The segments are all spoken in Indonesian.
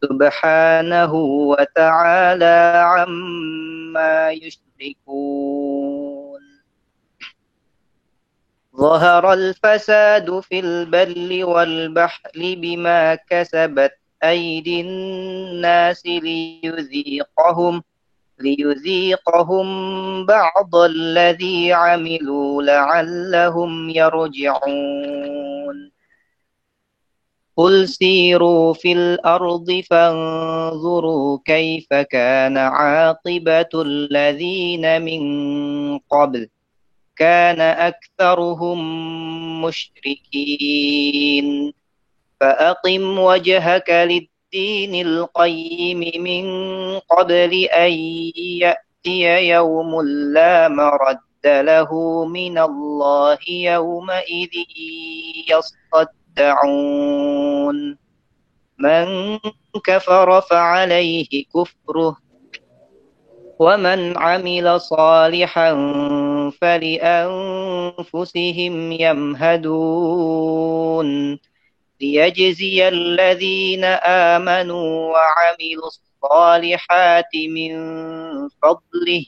سبحانه وتعالى عما يشركون. ظهر الفساد في البر والبحر بما كسبت أيدي الناس ليذيقهم بعض الذي عملوا لعلهم يرجعون. قل سيروا في الأرض فانظروا كيف كان عاقبة الذين من قبل كان أكثرهم مشركين. فأقم وجهك للدين القيم من قبل أن يأتي يوم لا مرد له من الله يومئذ يصدعون. من كفر فعليه كفره ومن عمل صالحا فلأنفسهم يمهدون. ليجزي الذين آمنوا وعملوا الصالحات من فضله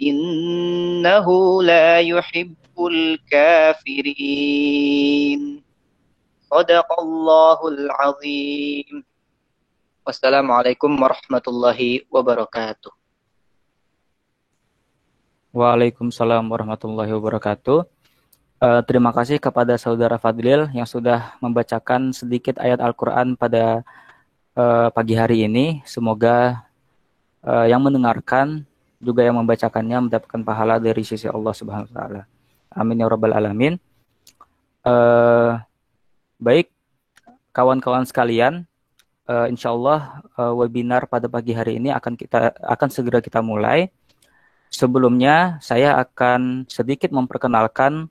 إنه لا يحب الكافرين. صدق الله العظيم. والسلام عليكم ورحمة الله وبركاته. Waalaikumsalam warahmatullahi wabarakatuh. Terima kasih kepada Saudara Fadlil yang sudah membacakan sedikit ayat Al-Quran pada pagi hari ini. Semoga yang mendengarkan juga yang membacakannya mendapatkan pahala dari sisi Allah Subhanahu wa taala. Amin ya rabbal alamin. Baik, kawan-kawan sekalian, insya Allah webinar pada pagi hari ini akan segera kita mulai. Sebelumnya, saya akan sedikit memperkenalkan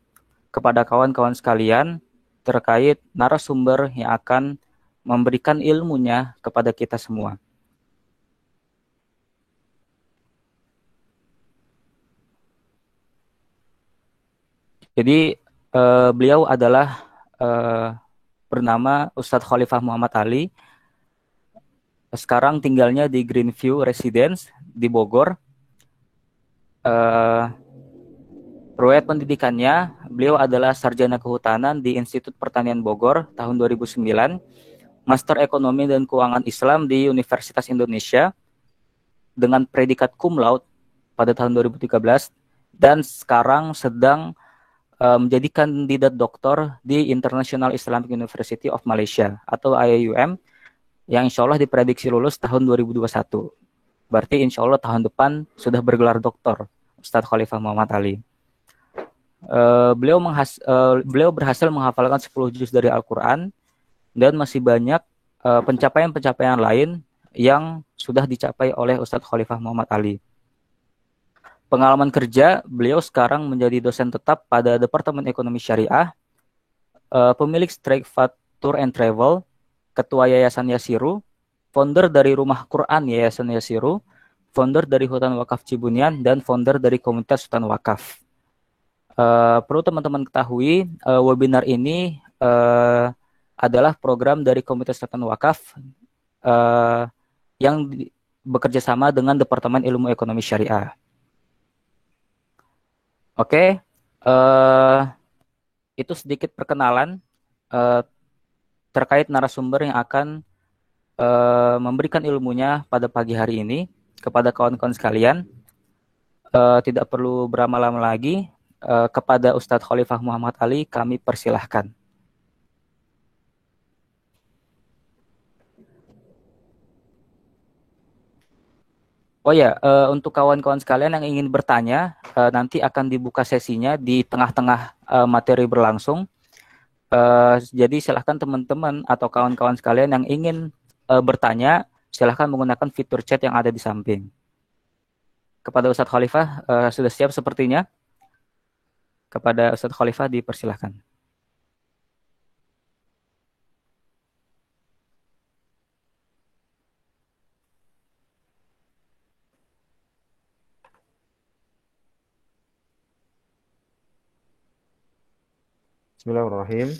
kepada kawan-kawan sekalian terkait narasumber yang akan memberikan ilmunya kepada kita semua. Jadi, beliau adalah bernama Ustadz Khalifah Muhammad Ali. Sekarang tinggalnya di Greenview Residence di Bogor. Riwayat pendidikannya, beliau adalah sarjana kehutanan di Institut Pertanian Bogor tahun 2009, Master Ekonomi dan Keuangan Islam di Universitas Indonesia dengan predikat cum laude pada tahun 2013, dan sekarang sedang menjadi kandidat doktor di International Islamic University of Malaysia atau IIUM yang insya Allah diprediksi lulus tahun 2021. Berarti insya Allah tahun depan sudah bergelar doktor, Ustadz Khalifah Muhammad Ali. Beliau berhasil menghafalkan 10 juz dari Al-Quran dan masih banyak pencapaian-pencapaian lain yang sudah dicapai oleh Ustadz Khalifah Muhammad Ali. Pengalaman kerja, beliau sekarang menjadi dosen tetap pada Departemen Ekonomi Syariah, pemilik Strike Tour and Travel, ketua Yayasan Yasiru, founder dari Rumah Quran Yayasan Yasiru, founder dari Hutan Wakaf Cibunian, dan founder dari Komunitas Hutan Wakaf. Perlu teman-teman ketahui, webinar ini adalah program dari Komunitas Hutan Wakaf yang bekerja sama dengan Departemen Ilmu Ekonomi Syariah. Oke, itu sedikit perkenalan terkait narasumber yang akan memberikan ilmunya pada pagi hari ini kepada kawan-kawan sekalian. Tidak perlu berlama-lama lagi, kepada Ustadz Khalifah Muhammad Ali kami persilahkan. Oh ya, untuk kawan-kawan sekalian yang ingin bertanya, nanti akan dibuka sesinya di tengah-tengah materi berlangsung. Jadi silahkan teman-teman atau kawan-kawan sekalian yang ingin bertanya, silahkan menggunakan fitur chat yang ada di samping. Kepada Ustadz Khalifah, sudah siap sepertinya? Kepada Ustadz Khalifah dipersilahkan. Bismillahirrahmanirrahim.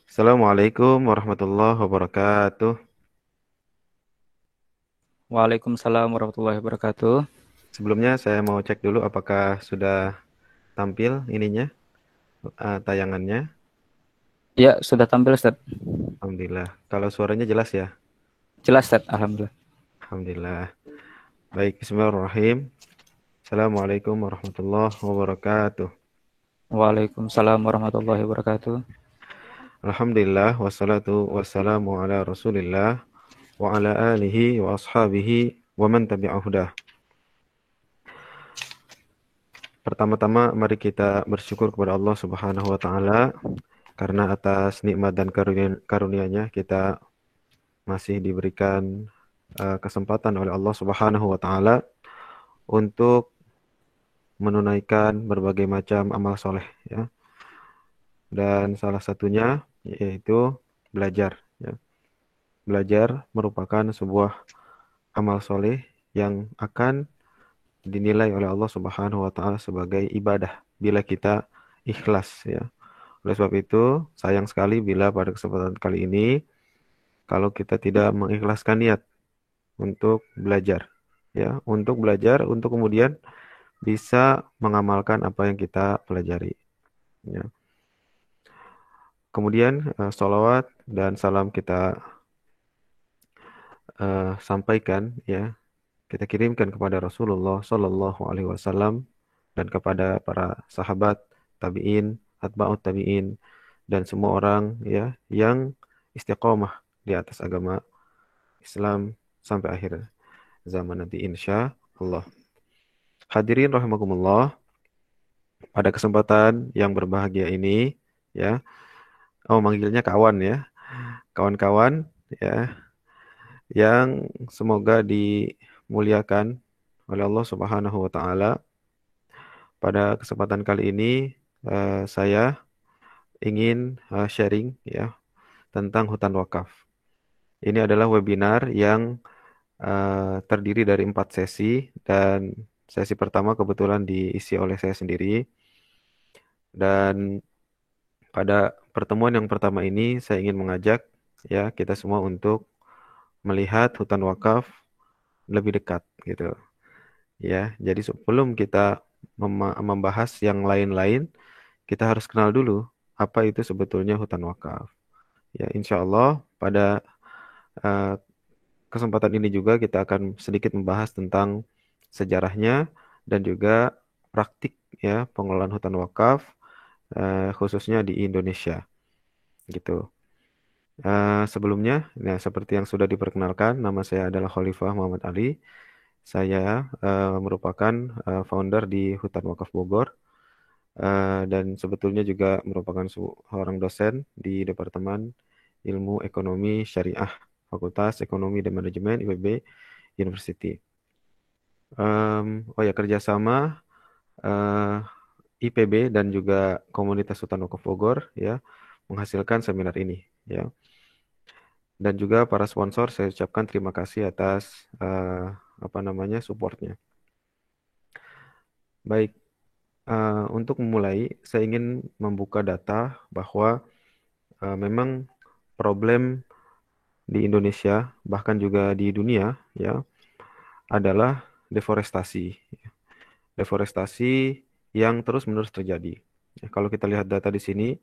Assalamualaikum warahmatullahi wabarakatuh. Waalaikumsalam warahmatullahi wabarakatuh. Sebelumnya saya mau cek dulu apakah sudah tampil ininya, tayangannya. Ya, sudah tampil Ustaz. Alhamdulillah. Kalau suaranya jelas ya. Jelas Ustaz, alhamdulillah. Alhamdulillah. Baik, bismillahirrahmanirrahim. Assalamualaikum warahmatullahi wabarakatuh. Waalaikumsalam warahmatullahi wabarakatuh. Alhamdulillah wassalatu wassalamu ala Rasulillah wa ala alihi wa ashabihi wa man tabi'ahu hudah. Pertama-tama mari kita bersyukur kepada Allah Subhanahu wa taala karena atas nikmat dan karunia-Nya kita masih diberikan kesempatan oleh Allah Subhanahu wa taala untuk menunaikan berbagai macam amal soleh ya. Dan salah satunya yaitu belajar ya. Belajar merupakan sebuah amal soleh yang akan dinilai oleh Allah Subhanahu wa taala sebagai ibadah bila kita ikhlas ya. Oleh sebab itu, sayang sekali bila pada kesempatan kali ini kalau kita tidak mengikhlaskan niat untuk belajar ya, untuk belajar untuk kemudian bisa mengamalkan apa yang kita pelajari ya. Kemudian sholawat dan salam kita sampaikan ya, kita kirimkan kepada Rasulullah Shallallahu Alaihi Wasallam dan kepada para sahabat tabiin, atba'ut tabiin dan semua orang ya yang istiqomah di atas agama Islam sampai akhir zaman nanti insya Allah. Hadirin rahimakumullah, pada kesempatan yang berbahagia ini ya, manggilnya kawan ya, kawan-kawan ya, yang semoga dimuliakan oleh Allah Subhanahu wa taala. Pada kesempatan kali ini saya ingin sharing ya tentang hutan wakaf. Ini adalah webinar yang terdiri dari 4 sesi dan sesi pertama kebetulan diisi oleh saya sendiri. Dan pada pertemuan yang pertama ini saya ingin mengajak ya kita semua untuk melihat hutan wakaf lebih dekat gitu. Ya, jadi sebelum kita membahas yang lain-lain, kita harus kenal dulu apa itu sebetulnya hutan wakaf. Ya, insya Allah pada uh, kesempatan ini juga kita akan sedikit membahas tentang sejarahnya dan juga praktik ya pengelolaan hutan wakaf khususnya di Indonesia gitu. Sebelumnya, nah seperti yang sudah diperkenalkan, nama saya adalah Khalifah Muhammad Ali. Saya merupakan founder di Hutan Wakaf Bogor dan sebetulnya juga merupakan seorang dosen di Departemen Ilmu Ekonomi Syariah Fakultas Ekonomi dan Manajemen IPB University. Kerjasama IPB dan juga komunitas Hutan Wakaf Bogor ya menghasilkan seminar ini ya. Dan juga para sponsor saya ucapkan terima kasih atas supportnya. Baik, untuk memulai saya ingin membuka data bahwa memang problem di Indonesia bahkan juga di dunia ya adalah deforestasi. Deforestasi yang terus-menerus terjadi. Ya, kalau kita lihat data di sini,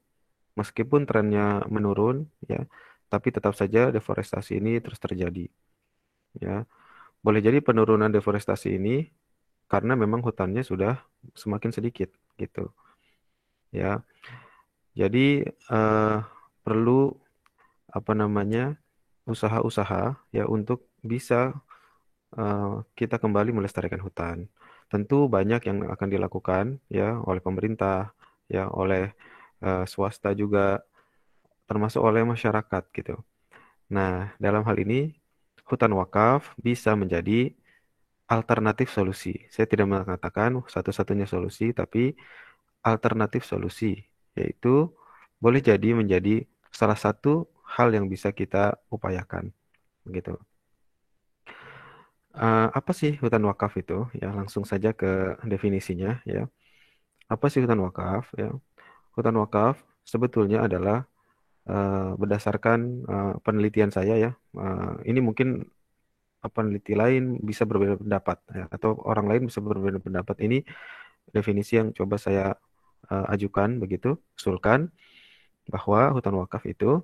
meskipun trennya menurun, ya, tapi tetap saja deforestasi ini terus terjadi. Ya, boleh jadi penurunan deforestasi ini karena memang hutannya sudah semakin sedikit, gitu. Ya, jadi perlu usaha-usaha ya untuk bisa kita kembali melestarikan hutan. Tentu banyak yang akan dilakukan ya oleh pemerintah, ya oleh swasta juga, termasuk oleh masyarakat gitu. Nah, dalam hal ini hutan wakaf bisa menjadi alternatif solusi. Saya tidak mengatakan satu-satunya solusi, tapi alternatif solusi, yaitu boleh jadi menjadi salah satu hal yang bisa kita upayakan, gitu. Apa sih hutan wakaf itu? Ya, langsung saja ke definisinya ya. Apa sih hutan wakaf ya? Hutan wakaf sebetulnya adalah berdasarkan penelitian saya ya. Ini mungkin peneliti lain bisa berbeda pendapat ya, atau orang lain bisa berbeda pendapat. Ini definisi yang coba saya ajukan begitu, usulkan bahwa hutan wakaf itu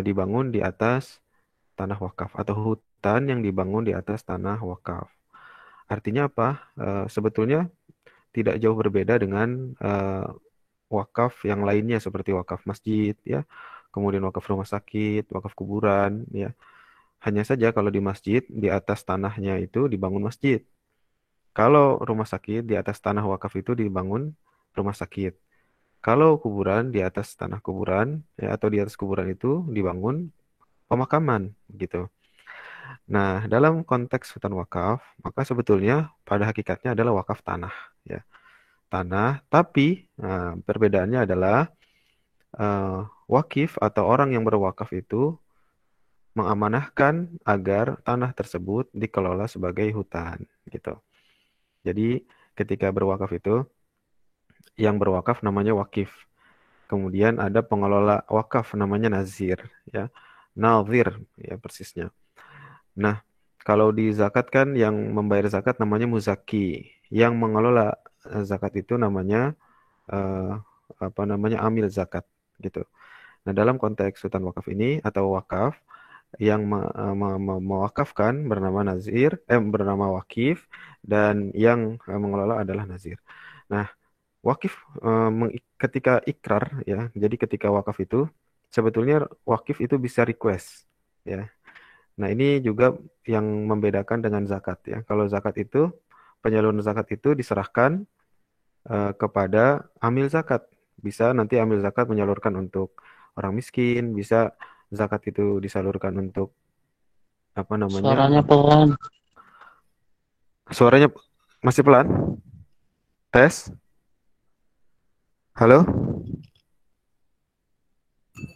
dibangun di atas tanah wakaf atau hutan yang dibangun di atas tanah wakaf. Artinya apa? Sebetulnya tidak jauh berbeda dengan wakaf yang lainnya seperti wakaf masjid ya, kemudian wakaf rumah sakit, wakaf kuburan ya. Hanya saja kalau di masjid di atas tanahnya itu dibangun masjid. Kalau rumah sakit di atas tanah wakaf itu dibangun rumah sakit. Kalau kuburan di atas tanah kuburan ya, atau di atas kuburan itu dibangun pemakaman gitu. Nah, dalam konteks hutan wakaf, maka sebetulnya pada hakikatnya adalah wakaf tanah ya. Tanah, tapi perbedaannya adalah wakif atau orang yang berwakaf itu mengamanahkan agar tanah tersebut dikelola sebagai hutan gitu. Jadi ketika berwakaf itu yang berwakaf namanya wakif. Kemudian ada pengelola wakaf namanya nazir ya. Nazir ya persisnya. Nah, kalau di zakat kan yang membayar zakat namanya muzaki. Yang mengelola zakat itu namanya eh, amil zakat gitu. Nah, dalam konteks hutan wakaf ini atau wakaf yang mewakafkan bernama nazir, bernama wakif, dan yang mengelola adalah nazir. Nah, wakif ketika ikrar ya, jadi ketika wakaf itu sebetulnya wakif itu bisa request ya. Nah, ini juga yang membedakan dengan zakat ya. Kalau zakat itu penyaluran zakat itu diserahkan kepada amil zakat. Bisa nanti amil zakat menyalurkan untuk orang miskin, bisa zakat itu disalurkan untuk apa namanya? Suaranya pelan. Suaranya masih pelan? Tes? Halo?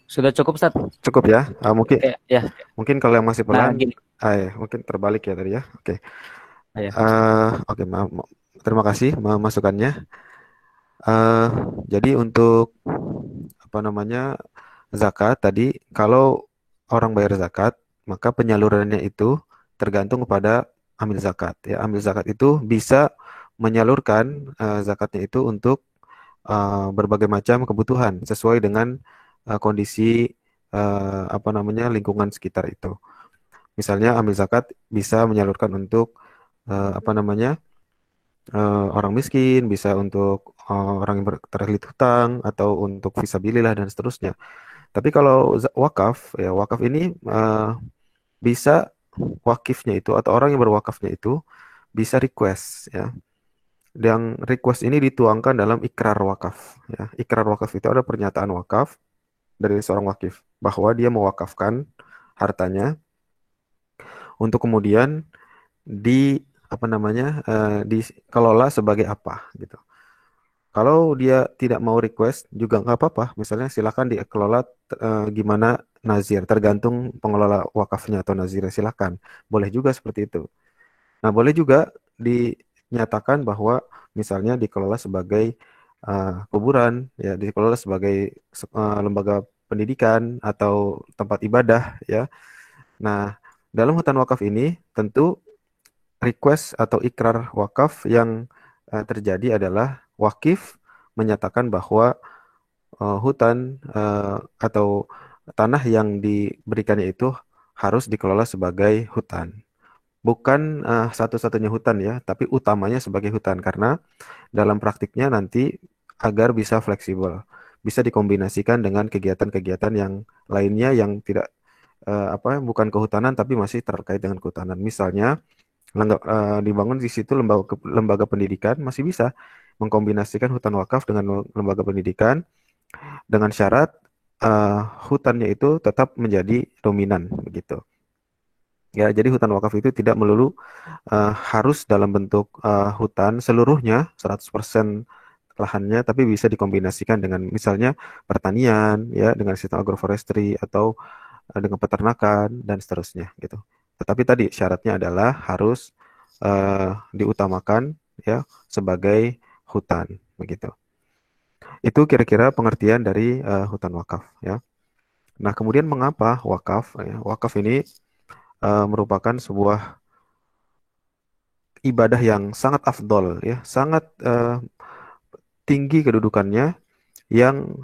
Sudah cukup, Ustaz? Cukup ya? Mungkin Ya. mungkin kalau yang masih Nah, pelan, gini. mungkin terbalik ya tadi ya. Oke. Ya. Oke, terima kasih masukannya. Jadi untuk apa namanya zakat tadi, kalau orang bayar zakat, maka penyalurannya itu tergantung kepada amil zakat. Ya, amil zakat itu bisa menyalurkan zakatnya itu untuk berbagai macam kebutuhan sesuai dengan kondisi lingkungan sekitar itu. Misalnya amil zakat bisa menyalurkan untuk orang miskin, bisa untuk orang yang terlilit hutang atau untuk fisabilillah dan seterusnya. Tapi kalau wakaf, ya wakaf ini bisa wakifnya itu atau orang yang berwakafnya itu bisa request ya. Dan request ini dituangkan dalam ikrar wakaf ya. Ikrar wakaf itu ada pernyataan wakaf dari seorang wakif bahwa dia mewakafkan hartanya untuk kemudian dikelola sebagai apa gitu. Kalau dia tidak mau request juga nggak apa-apa. Misalnya silakan dikelola gimana nazir, tergantung pengelola wakafnya atau nazir, silakan. Boleh juga seperti itu. Nah, boleh juga dinyatakan bahwa misalnya dikelola sebagai kuburan, ya dikelola sebagai lembaga pendidikan atau tempat ibadah, ya. Nah, dalam hutan wakaf ini tentu request atau ikrar wakaf yang terjadi adalah wakif menyatakan bahwa hutan atau tanah yang diberikannya itu harus dikelola sebagai hutan. Bukan satu-satunya hutan ya, tapi utamanya sebagai hutan karena dalam praktiknya nanti agar bisa fleksibel, bisa dikombinasikan dengan kegiatan-kegiatan yang lainnya yang tidak bukan kehutanan tapi masih terkait dengan kehutanan. Misalnya dibangun di situ lembaga pendidikan masih bisa mengkombinasikan hutan wakaf dengan lembaga pendidikan dengan syarat hutannya itu tetap menjadi dominan begitu. Ya, jadi hutan wakaf itu tidak melulu harus dalam bentuk hutan seluruhnya 100% lahannya, tapi bisa dikombinasikan dengan misalnya pertanian, ya, dengan sistem agroforestry atau dengan peternakan dan seterusnya gitu. Tetapi tadi syaratnya adalah harus diutamakan ya sebagai hutan begitu. Itu kira-kira pengertian dari hutan wakaf ya. Nah, kemudian mengapa wakaf? Ya, wakaf ini merupakan sebuah ibadah yang sangat afdol, ya, sangat tinggi kedudukannya, yang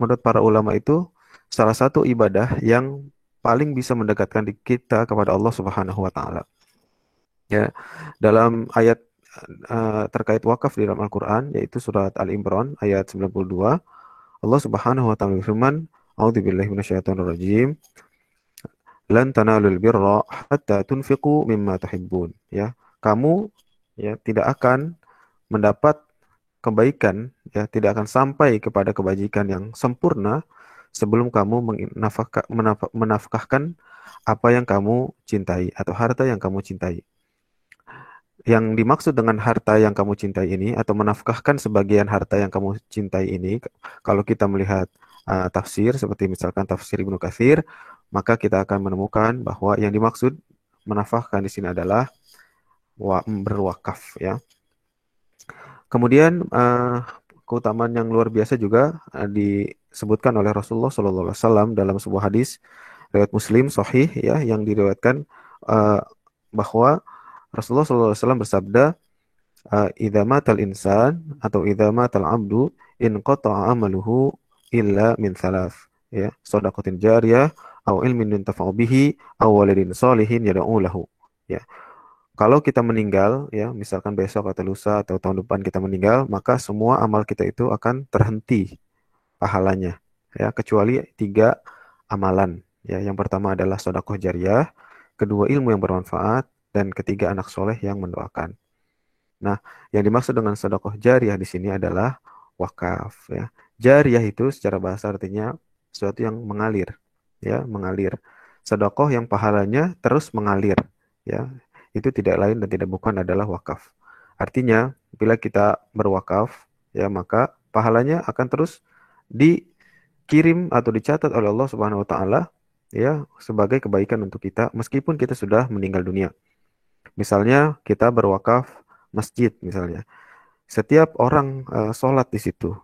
menurut para ulama itu salah satu ibadah yang paling bisa mendekatkan kita kepada Allah Subhanahu wa taala. Ya, dalam ayat terkait wakaf di dalam Al-Qur'an, yaitu surat Al-Imran ayat 92, Allah Subhanahu wa taala berfirman, "A'udzubillahi minasyaitonirrajim. Lan tanalul birra hatta tunfiqu mimma tuhibbun." Ya, kamu ya tidak akan mendapat kebaikan, ya, tidak akan sampai kepada kebajikan yang sempurna sebelum kamu menafkahkan apa yang kamu cintai atau harta yang kamu cintai. Yang dimaksud dengan harta yang kamu cintai ini atau menafkahkan sebagian harta yang kamu cintai ini, kalau kita melihat tafsir seperti misalkan tafsir Ibnu Katsir, maka kita akan menemukan bahwa yang dimaksud menafkahkan di sini adalah berwakaf, ya. Kemudian keutamaan yang luar biasa juga disebutkan oleh Rasulullah SAW dalam sebuah hadis riwayat Muslim sahih, ya, yang diriwayatkan bahwa Rasulullah SAW bersabda, "Idza matal insan atau idza matal abdu in qata'a amaluhu illa min thalath." Ya, shadaqatin jariyah au ilmin yuntafa'u bihi au waladin shalihin yad'u lahu. Ya. Kalau kita meninggal, ya, misalkan besok atau lusa atau tahun depan kita meninggal, maka semua amal kita itu akan terhenti pahalanya, ya, kecuali 3 amalan. Ya, yang pertama adalah sedekah jariyah, kedua ilmu yang bermanfaat, dan ketiga anak soleh yang mendoakan. Nah, yang dimaksud dengan sedekah jariyah di sini adalah wakaf, ya. Jariyah itu secara bahasa artinya sesuatu yang mengalir, ya, mengalir. Sedekah yang pahalanya terus mengalir, ya. Itu tidak lain dan tidak bukan adalah wakaf. Artinya, bila kita berwakaf, ya, maka pahalanya akan terus dikirim atau dicatat oleh Allah Subhanahu wa taala, ya, sebagai kebaikan untuk kita meskipun kita sudah meninggal dunia. Misalnya kita berwakaf masjid misalnya. Setiap orang sholat di situ,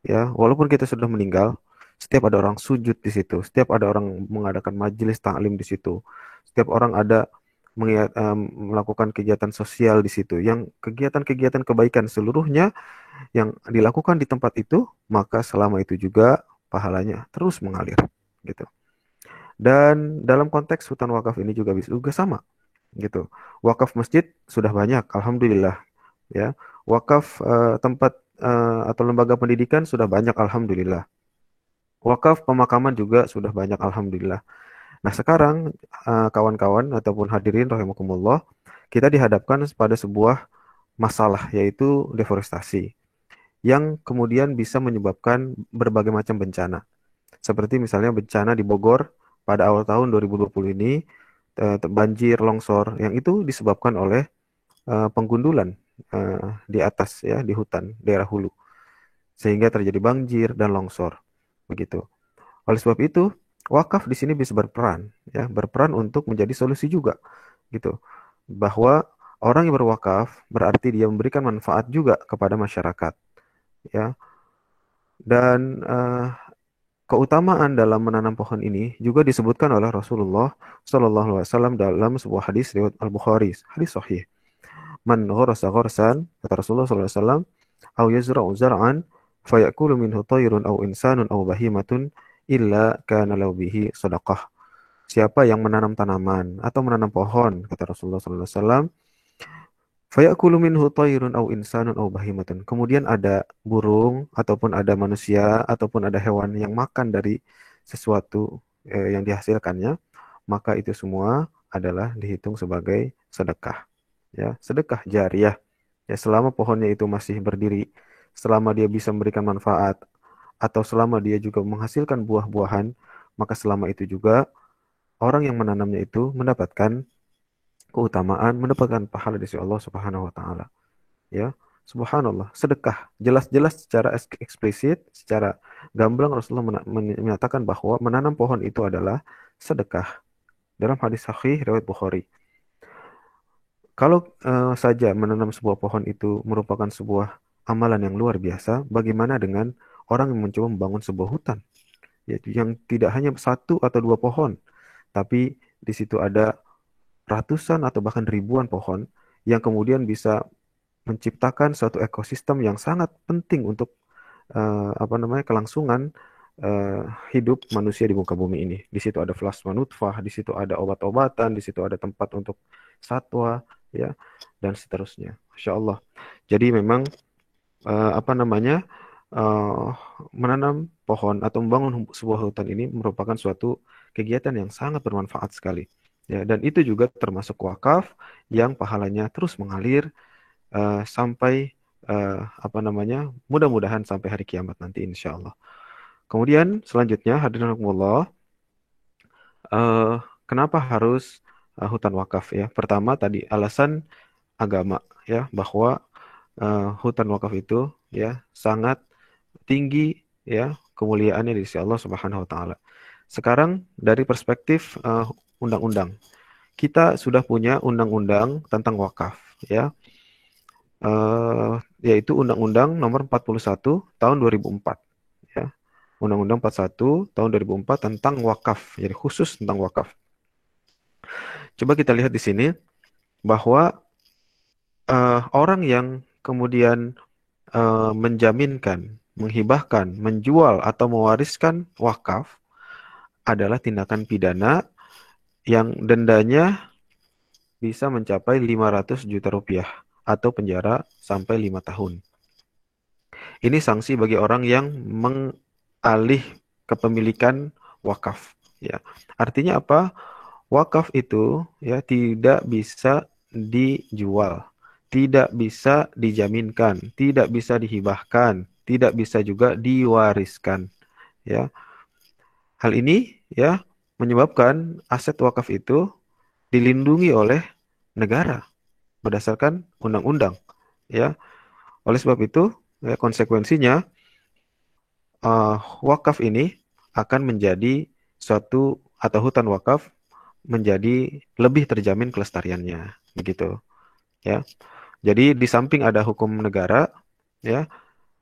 ya, walaupun kita sudah meninggal, setiap ada orang sujud di situ, setiap ada orang mengadakan majelis taklim di situ, setiap orang ada melakukan kegiatan sosial di situ, yang kegiatan-kegiatan kebaikan seluruhnya yang dilakukan di tempat itu, maka selama itu juga pahalanya terus mengalir, gitu. Dan dalam konteks hutan wakaf ini juga sama, gitu. Wakaf masjid sudah banyak, alhamdulillah, ya. Wakaf tempat atau lembaga pendidikan sudah banyak, alhamdulillah. Wakaf pemakaman juga sudah banyak, alhamdulillah. Nah, sekarang kawan-kawan ataupun hadirin rahimakumullah, kita dihadapkan pada sebuah masalah, yaitu deforestasi, yang kemudian bisa menyebabkan berbagai macam bencana. Seperti misalnya bencana di Bogor pada awal tahun 2020 ini, banjir, longsor, yang itu disebabkan oleh penggundulan di atas, ya, di hutan daerah hulu, sehingga terjadi banjir dan longsor, begitu. Oleh sebab itu, wakaf di sini bisa berperan, ya, berperan untuk menjadi solusi juga, gitu. Bahwa orang yang berwakaf berarti dia memberikan manfaat juga kepada masyarakat, ya. Dan keutamaan dalam menanam pohon ini juga disebutkan oleh Rasulullah Shallallahu Alaihi Wasallam dalam sebuah hadis riwayat Al-Bukhari, hadis sahih. Man ghorasa ghorsan, kata Rasulullah Shallallahu Alaihi Wasallam, au yazra'u zar'an, fayakulu minhu tayrun au insanun au bahimatun, illa kana lahu bihi sadaqah. Siapa yang menanam tanaman atau menanam pohon, kata Rasulullah sallallahu alaihi wasallam, fayakulu minhu tayrun au insanun au bahimatun. Kemudian ada burung ataupun ada manusia ataupun ada hewan yang makan dari sesuatu yang dihasilkannya, maka itu semua adalah dihitung sebagai sedekah, ya, sedekah jariyah. Ya, selama pohonnya itu masih berdiri, selama dia bisa memberikan manfaat, atau selama dia juga menghasilkan buah-buahan, maka selama itu juga orang yang menanamnya itu mendapatkan keutamaan, mendapatkan pahala dari Allah Subhanahu wa taala. Ya, subhanallah, sedekah. Jelas-jelas secara eksplisit, secara gamblang Rasulullah menyatakan bahwa menanam pohon itu adalah sedekah. Dalam hadis sahih riwayat Bukhari. Kalau saja menanam sebuah pohon itu merupakan sebuah amalan yang luar biasa, bagaimana dengan orang yang mencoba membangun sebuah hutan, yaitu yang tidak hanya 1 atau 2 pohon, tapi di situ ada ratusan atau bahkan ribuan pohon yang kemudian bisa menciptakan suatu ekosistem yang sangat penting untuk kelangsungan eh, hidup manusia di muka bumi ini. Di situ ada plasma nutfah, di situ ada obat-obatan, di situ ada tempat untuk satwa, ya, dan seterusnya. Masya Allah. Jadi memang eh, apa namanya eh, menanam pohon atau membangun sebuah hutan ini merupakan suatu kegiatan yang sangat bermanfaat sekali. Ya, dan itu juga termasuk wakaf yang pahalanya terus mengalir sampai mudah-mudahan sampai hari kiamat nanti insya Allah. Kemudian selanjutnya hadirin rahimakumullah, eh, kenapa harus hutan wakaf ya? Pertama tadi alasan agama ya, bahwa hutan wakaf itu ya sangat tinggi ya kemuliaannya di sisi Allah Subhanahu wa taala. Sekarang dari perspektif undang-undang. Kita sudah punya undang-undang tentang wakaf ya. Yaitu Undang-Undang Nomor 41 Tahun 2004 ya. Undang-Undang 41 Tahun 2004 tentang wakaf, jadi khusus tentang wakaf. Coba kita lihat di sini bahwa orang yang kemudian menjaminkan, menghibahkan, menjual atau mewariskan wakaf adalah tindakan pidana yang dendanya bisa mencapai 500 juta rupiah atau penjara sampai 5 tahun. Ini sanksi bagi orang yang mengalih kepemilikan wakaf. Ya, artinya apa? Wakaf itu ya tidak bisa dijual, tidak bisa dijaminkan, tidak bisa dihibahkan, tidak bisa juga diwariskan. Ya, hal ini ya menyebabkan aset wakaf itu dilindungi oleh negara berdasarkan undang-undang. Ya, oleh sebab itu ya, konsekuensinya wakaf ini akan menjadi suatu atau hutan wakaf menjadi lebih terjamin kelestariannya, begitu ya. Jadi di samping ada hukum negara ya,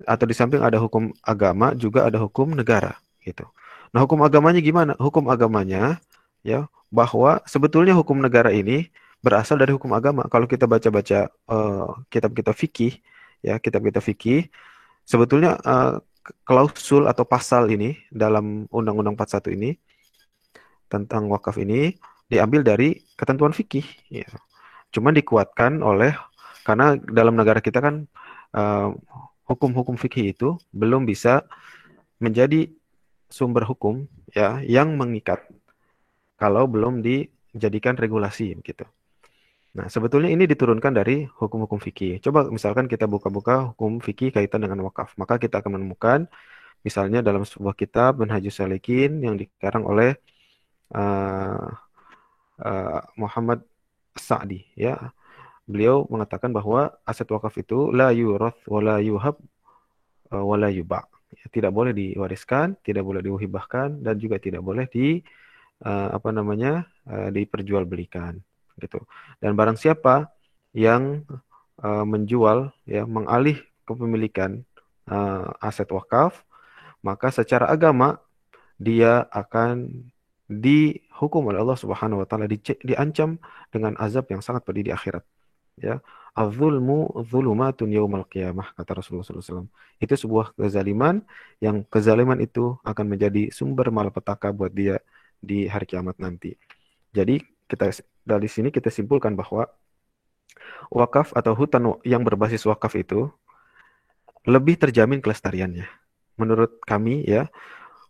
atau di samping ada hukum agama juga ada hukum negara gitu. Nah, hukum agamanya gimana? Hukum agamanya ya bahwa sebetulnya hukum negara ini berasal dari hukum agama. Kalau kita baca-baca kitab-kitab fikih ya, kitab-kitab fikih sebetulnya klausul atau pasal ini dalam Undang-Undang 41 ini tentang wakaf ini diambil dari ketentuan fikih. Ya. Cuma dikuatkan karena dalam negara kita kan eh, hukum-hukum fikih itu belum bisa menjadi sumber hukum ya yang mengikat kalau belum dijadikan regulasi gitu. Nah, sebetulnya ini diturunkan dari hukum-hukum fikih. Coba misalkan kita buka-buka hukum fikih kaitan dengan wakaf, maka kita akan menemukan misalnya dalam sebuah kitab Manhajus Salikin yang dikarang oleh uh, Muhammad Sa'di ya. Beliau mengatakan bahwa aset wakaf itu la yurath wa la yuhab wa la yuba. Ya, tidak boleh diwariskan, tidak boleh dihibahkan dan juga tidak boleh diperjualbelikan gitu. Dan barang siapa yang menjual ya mengalih kepemilikan aset wakaf, maka secara agama dia akan dihukum oleh Allah Subhanahu wa taala, diancam dengan azab yang sangat pedih di akhirat. Ya, az-zulmu dzulumatun yaumal qiyamah kata Rasulullah SAW. Itu sebuah kezaliman yang kezaliman itu akan menjadi sumber malapetaka buat dia di hari kiamat nanti. Jadi dari sini kita simpulkan bahwa wakaf atau hutan yang berbasis wakaf itu lebih terjamin kelestariannya. Menurut kami ya,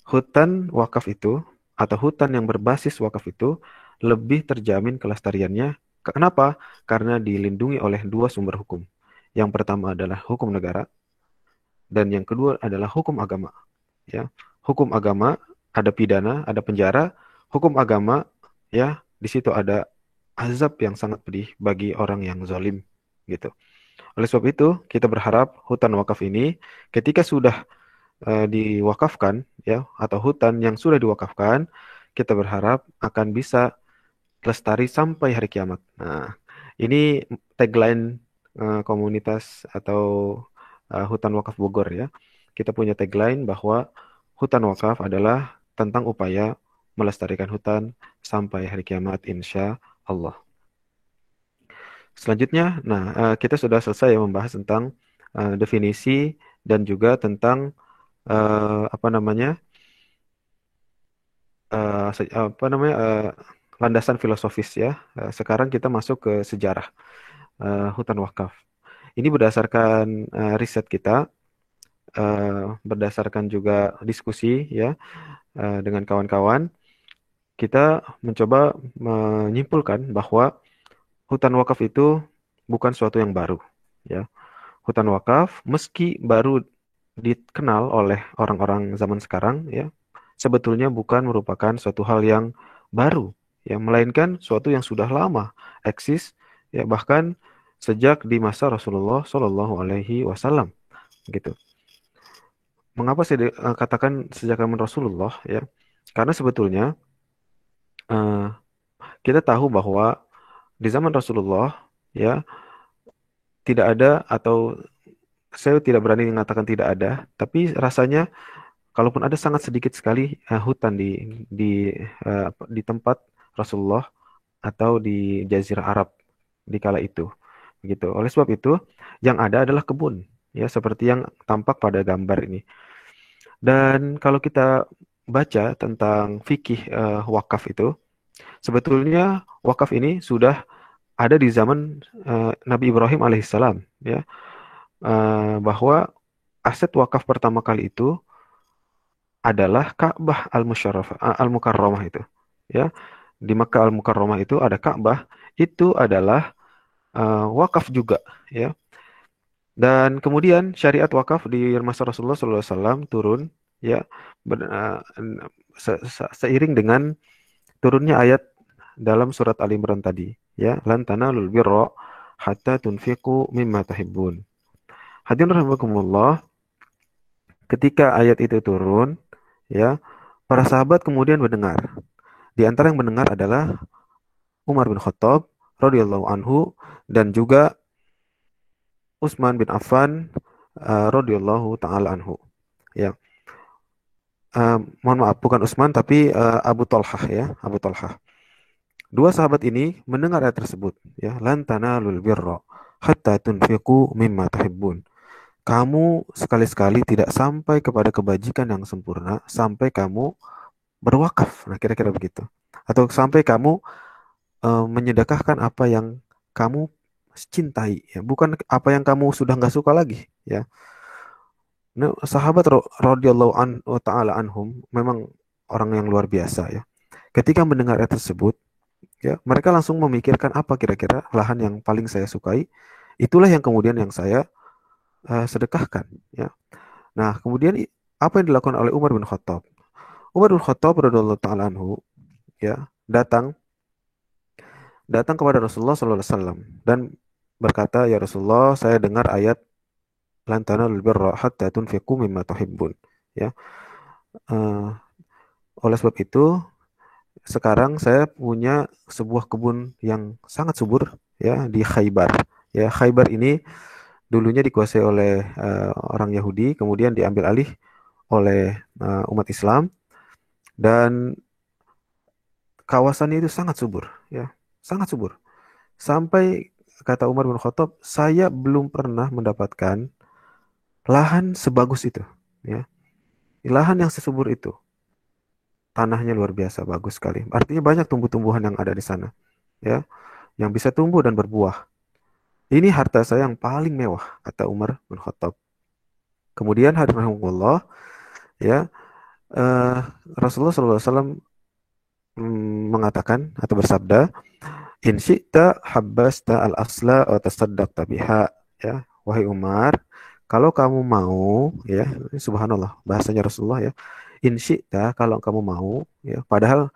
hutan wakaf itu atau hutan yang berbasis wakaf itu lebih terjamin kelestariannya. Kenapa? Karena dilindungi oleh dua sumber hukum. Yang pertama adalah hukum negara dan yang kedua adalah hukum agama. Ya, hukum agama ada pidana, ada penjara. Hukum agama ya di situ ada azab yang sangat pedih bagi orang yang zalim gitu. Oleh sebab itu kita berharap hutan wakaf ini ketika sudah diwakafkan ya atau hutan yang sudah diwakafkan kita berharap akan bisa lestari sampai hari kiamat. Nah, ini tagline komunitas atau hutan wakaf Bogor ya. Kita punya tagline bahwa hutan wakaf adalah tentang upaya melestarikan hutan sampai hari kiamat insya Allah. Selanjutnya, kita sudah selesai ya membahas tentang definisi dan juga tentang apa namanya landasan filosofis ya. Sekarang kita masuk ke sejarah hutan wakaf. Ini berdasarkan riset kita, berdasarkan juga diskusi ya dengan kawan-kawan, kita mencoba menyimpulkan bahwa hutan wakaf itu bukan suatu yang baru ya. Hutan wakaf meski baru dikenal oleh orang-orang zaman sekarang ya, sebetulnya bukan merupakan suatu hal yang baru ya, melainkan suatu yang sudah lama eksis ya, bahkan sejak di masa Rasulullah Shallallahu Alaihi Wasallam gitu. Mengapa saya katakan sejak zaman Rasulullah ya? Karena sebetulnya eh, kita tahu bahwa di zaman Rasulullah ya tidak ada, atau saya tidak berani mengatakan tidak ada, tapi rasanya kalaupun ada sangat sedikit sekali hutan di tempat Rasulullah atau di Jazirah Arab di kala itu. Begitu. Oleh sebab itu, yang ada adalah kebun, ya seperti yang tampak pada gambar ini. Dan kalau kita baca tentang fikih wakaf itu, sebetulnya wakaf ini sudah ada di zaman Nabi Ibrahim alaihissalam, ya, bahwa aset wakaf pertama kali itu adalah Ka'bah Al-Mukarramah itu. Ya, di Makkah Al-Mukarramah itu ada Ka'bah, itu adalah wakaf juga, ya. Dan kemudian syariat wakaf di masa Rasulullah SAW turun, ya, seiring dengan turunnya ayat dalam surat Ali Imran tadi, ya, lan tanalul birra hatta tunfiqu mimma tahibbun. Hadirin rahimakumullah, ketika ayat itu turun, ya, para sahabat kemudian mendengar. Di antara yang mendengar adalah Umar bin Khattab radhiyallahu anhu dan juga Utsman bin Affan radhiyallahu taala anhu. Ya. Mohon maaf, bukan Utsman tapi Abu Talhah, ya, Abu Talhah. Dua sahabat ini mendengar ayat tersebut, ya, lan tanalul birra hatta tunfiqu mimma tuhibbun. Kamu sekali-sekali tidak sampai kepada kebajikan yang sempurna sampai kamu berwakaf. Nah, kira-kira begitu. Atau sampai kamu menyedekahkan apa yang kamu cintai, ya, bukan apa yang kamu sudah nggak suka lagi, ya. Nah, sahabat radhiyallahu anhu taala anhum memang orang yang luar biasa, ya. Ketika mendengar ayat tersebut, ya, mereka langsung memikirkan apa kira-kira lahan yang paling saya sukai, itulah yang kemudian yang saya sedekahkan, ya. Nah, kemudian apa yang dilakukan oleh Umar bin Khattab? Umar bin Khattab radhiyallahu taala anhu, ya, datang kepada Rasulullah SAW dan berkata, ya Rasulullah, saya dengar ayat lan tanalul birra hatta tunfiqu mimma tuhibbun, ya. Oleh sebab itu, sekarang saya punya sebuah kebun yang sangat subur, ya, di Khaybar. Ya, Khaybar ini dulunya dikuasai oleh orang Yahudi, kemudian diambil alih oleh umat Islam, dan kawasannya itu sangat subur, ya, sangat subur. Sampai kata Umar bin Khattab, saya belum pernah mendapatkan lahan sebagus itu, ya. Lahan yang sesubur itu. Tanahnya luar biasa bagus sekali. Artinya banyak tumbuh-tumbuhan yang ada di sana, ya, yang bisa tumbuh dan berbuah. Ini harta saya yang paling mewah, kata Umar bin Khattab. Kemudian hadirin rahimakumullah, ya, Rasulullah SAW mengatakan atau bersabda, in syi'ta habbasta al-asla wa tasaddaqta biha, ya, wahai Umar, kalau kamu mau, ya, subhanallah bahasanya Rasulullah, ya, in syi'ta, kalau kamu mau, ya, padahal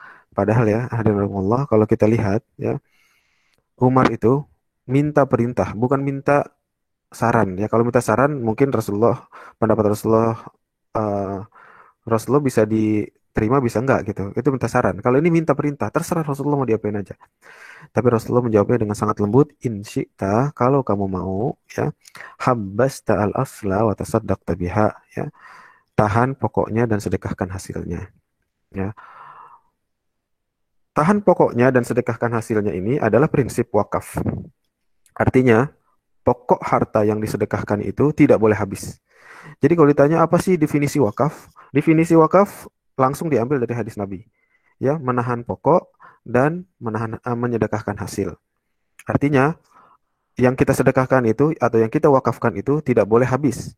ya hadirin rahimakumullah, kalau kita lihat, ya, Umar itu minta perintah, bukan minta saran, ya. Kalau minta saran mungkin pendapat Rasulullah bisa diterima bisa enggak gitu. Itu minta saran. Kalau ini minta perintah, terserah Rasulullah mau diapain aja. Tapi Rasulullah menjawabnya dengan sangat lembut, in syi'ta, kalau kamu mau, ya, habbasta al-asla wa tasaddaqta biha, ya. Tahan pokoknya dan sedekahkan hasilnya, ya. tahan pokoknya dan sedekahkan hasilnya ini adalah prinsip wakaf. Artinya, pokok harta yang disedekahkan itu tidak boleh habis. Jadi kalau ditanya apa sih definisi wakaf? Definisi wakaf langsung diambil dari hadis Nabi. Ya, menahan pokok dan menyedekahkan hasil. Artinya, yang kita sedekahkan itu atau yang kita wakafkan itu tidak boleh habis.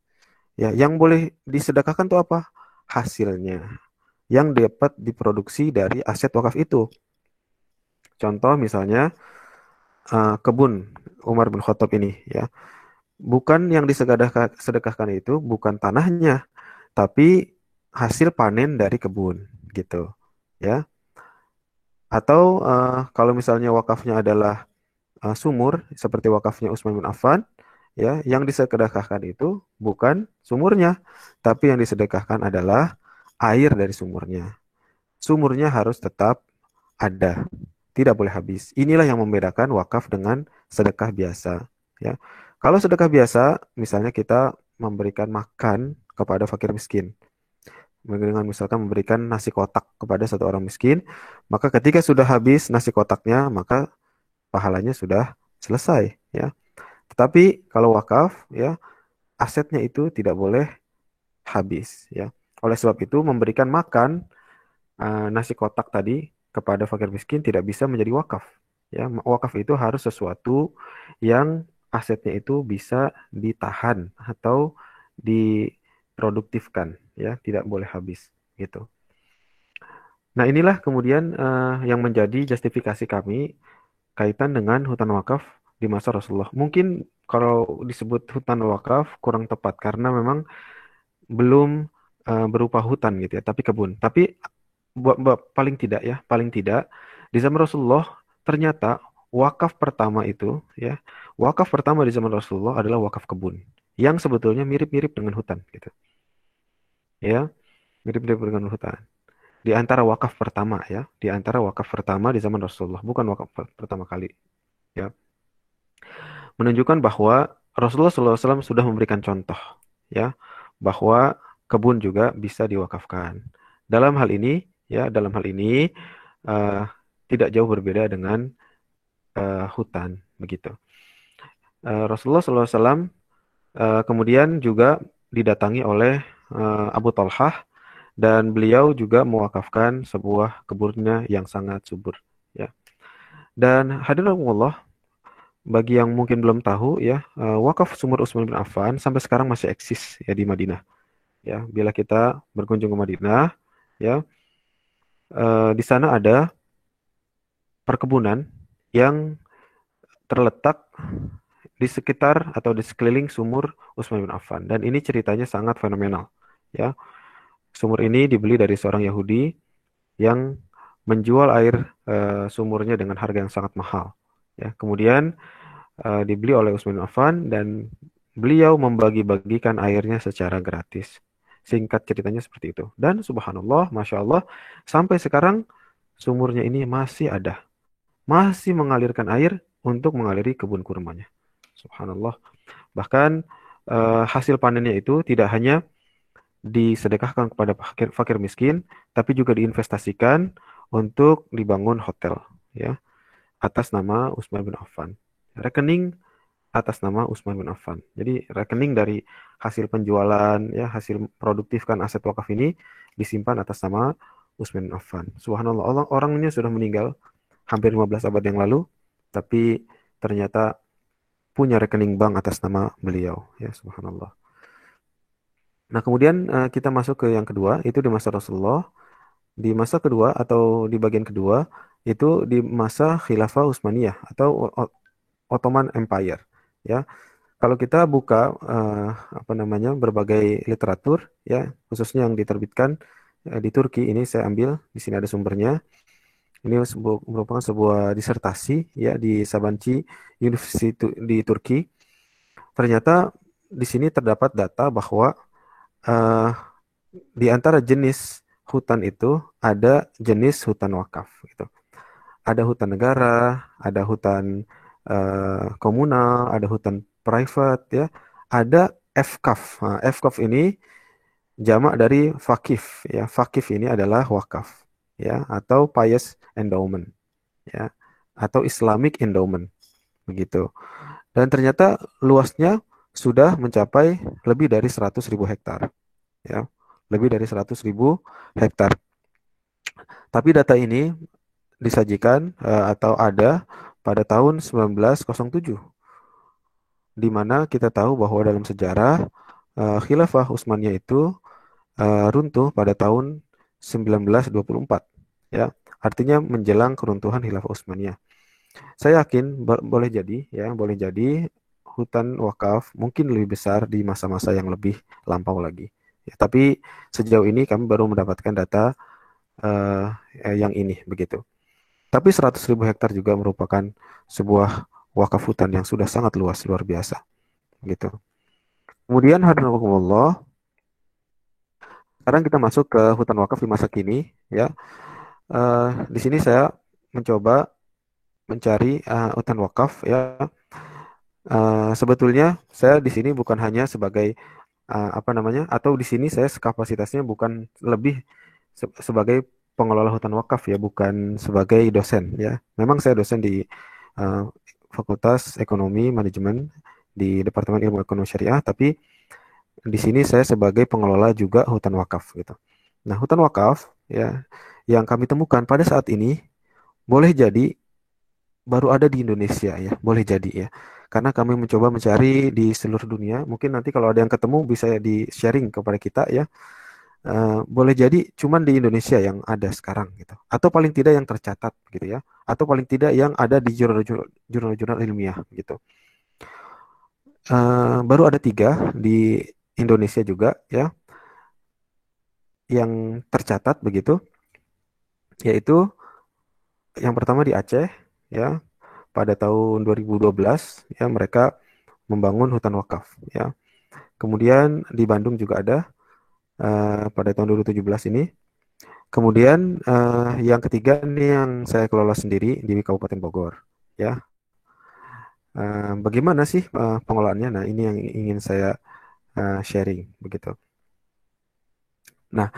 Ya, yang boleh disedekahkan itu apa? Hasilnya yang dapat diproduksi dari aset wakaf itu. Contoh misalnya kebun Umar bin Khattab ini, ya. Bukan yang disedekahkan itu bukan tanahnya, tapi hasil panen dari kebun, gitu. Ya. Atau kalau misalnya wakafnya adalah sumur seperti wakafnya Utsman bin Affan, ya, yang disedekahkan itu bukan sumurnya, tapi yang disedekahkan adalah air dari sumurnya. Sumurnya harus tetap ada, tidak boleh habis. Inilah yang membedakan wakaf dengan sedekah biasa, ya. Kalau sedekah biasa, misalnya kita memberikan makan kepada fakir miskin, dengan misalkan memberikan nasi kotak kepada satu orang miskin, maka ketika sudah habis nasi kotaknya, maka pahalanya sudah selesai, ya. Tetapi kalau wakaf, ya, asetnya itu tidak boleh habis, ya. Oleh sebab itu memberikan makan nasi kotak tadi kepada fakir miskin tidak bisa menjadi wakaf, ya. Wakaf itu harus sesuatu yang asetnya itu bisa ditahan atau diproduktifkan, ya, tidak boleh habis, gitu. Nah, inilah kemudian yang menjadi justifikasi kami kaitan dengan hutan wakaf di masa Rasulullah. Mungkin kalau disebut hutan wakaf kurang tepat karena memang belum berupa hutan gitu ya, tapi kebun. Tapi paling tidak, ya, paling tidak di zaman Rasulullah ternyata wakaf pertama itu, ya, wakaf pertama di zaman Rasulullah adalah wakaf kebun yang sebetulnya mirip-mirip dengan hutan gitu. Ya, mirip-mirip dengan hutan. Di antara wakaf pertama, ya, di antara wakaf pertama di zaman Rasulullah, bukan wakaf pertama kali, ya. Menunjukkan bahwa Rasulullah SAW sudah memberikan contoh, ya, bahwa kebun juga bisa diwakafkan. Dalam hal ini, ya, dalam hal ini tidak jauh berbeda dengan hutan, begitu. Rasulullah SAW kemudian juga didatangi oleh Abu Talhah dan beliau juga mewakafkan sebuah kebunnya yang sangat subur, ya. Dan hadirin Allah, bagi yang mungkin belum tahu, ya, wakaf sumur Utsman bin Affan sampai sekarang masih eksis, ya, di Madinah. Ya, bila kita berkunjung ke Madinah, ya, di sana ada perkebunan yang terletak di sekitar atau di sekeliling sumur Utsman bin Affan, dan ini ceritanya sangat fenomenal, ya. Sumur ini dibeli dari seorang Yahudi yang menjual air sumurnya dengan harga yang sangat mahal, ya. Kemudian dibeli oleh Utsman bin Affan dan beliau membagi-bagikan airnya secara gratis. Singkat ceritanya seperti itu. Dan subhanallah, masya Allah, sampai sekarang sumurnya ini masih ada, masih mengalirkan air untuk mengaliri kebun kurmanya. Subhanallah. Bahkan hasil panennya itu tidak hanya disedekahkan kepada fakir miskin, tapi juga diinvestasikan untuk dibangun hotel, ya, atas nama Utsman bin Affan. Rekening atas nama Utsman bin Affan. Jadi rekening dari hasil penjualan, ya, hasil produktifkan aset wakaf ini disimpan atas nama Utsman bin Affan. Subhanallah, orangnya sudah meninggal hampir 15 abad yang lalu, tapi ternyata punya rekening bank atas nama beliau, ya, subhanallah. Nah, kemudian kita masuk ke yang kedua, itu di masa Rasulullah. Di masa kedua atau di bagian kedua itu di masa Khilafah Utsmaniyah atau Ottoman Empire, ya. Kalau kita buka berbagai literatur, ya, khususnya yang diterbitkan di Turki, ini saya ambil di sini ada sumbernya. Ini merupakan sebuah disertasi, ya, di Sabancı University di Turki. Ternyata di sini terdapat data bahwa di antara jenis hutan itu ada jenis hutan wakaf, gitu. Ada hutan negara, ada hutan komunal, ada hutan private, ya, ada FKAF. Nah, FKAF ini jamak dari fakif, ya. Fakif ini adalah wakaf, ya, atau pious endowment, ya, atau Islamic Endowment begitu. Dan ternyata luasnya sudah mencapai lebih dari 100.000 hektar, ya, lebih dari 100.000 hektar. Tapi data ini disajikan atau ada pada tahun 1907, di mana kita tahu bahwa dalam sejarah Khilafah Utsmaniyah itu runtuh pada tahun 1924, ya. Artinya menjelang keruntuhan Khilafah Utsmaniyah. Saya yakin boleh jadi, ya, boleh jadi hutan wakaf mungkin lebih besar di masa-masa yang lebih lampau lagi. Ya, tapi sejauh ini kami baru mendapatkan data eh, yang ini begitu. Tapi 100.000 hektar juga merupakan sebuah wakaf hutan yang sudah sangat luas, luar biasa gitu. Kemudian hadirin, sekarang kita masuk ke hutan wakaf di masa kini, ya. Di sini saya mencoba mencari hutan wakaf, ya. Sebetulnya saya di sini bukan hanya sebagai apa namanya, atau di sini saya kapasitasnya bukan lebih sebagai pengelola hutan wakaf, ya, bukan sebagai dosen, ya. Memang saya dosen di uh, Fakultas Ekonomi Manajemen di Departemen Ilmu Ekonomi Syariah, tapi di sini saya sebagai pengelola juga hutan wakaf gitu. Nah, hutan wakaf, ya, yang kami temukan pada saat ini boleh jadi baru ada di Indonesia, ya, boleh jadi, ya. Karena kami mencoba mencari di seluruh dunia, mungkin nanti kalau ada yang ketemu bisa di-sharing kepada kita, ya. Boleh jadi cuman di Indonesia yang ada sekarang gitu. Atau paling tidak yang tercatat gitu, ya. Atau paling tidak yang ada di jurnal-jurnal ilmiah gitu. Baru ada 3 di Indonesia juga, ya, yang tercatat begitu, yaitu yang pertama di Aceh, ya, pada tahun 2012, ya, mereka membangun hutan wakaf, ya. Kemudian di Bandung juga ada pada tahun 2017 ini. Kemudian yang ketiga ini yang saya kelola sendiri di Kabupaten Bogor, ya. Bagaimana sih pengelolaannya? Nah, ini yang ingin saya sharing begitu. Nah,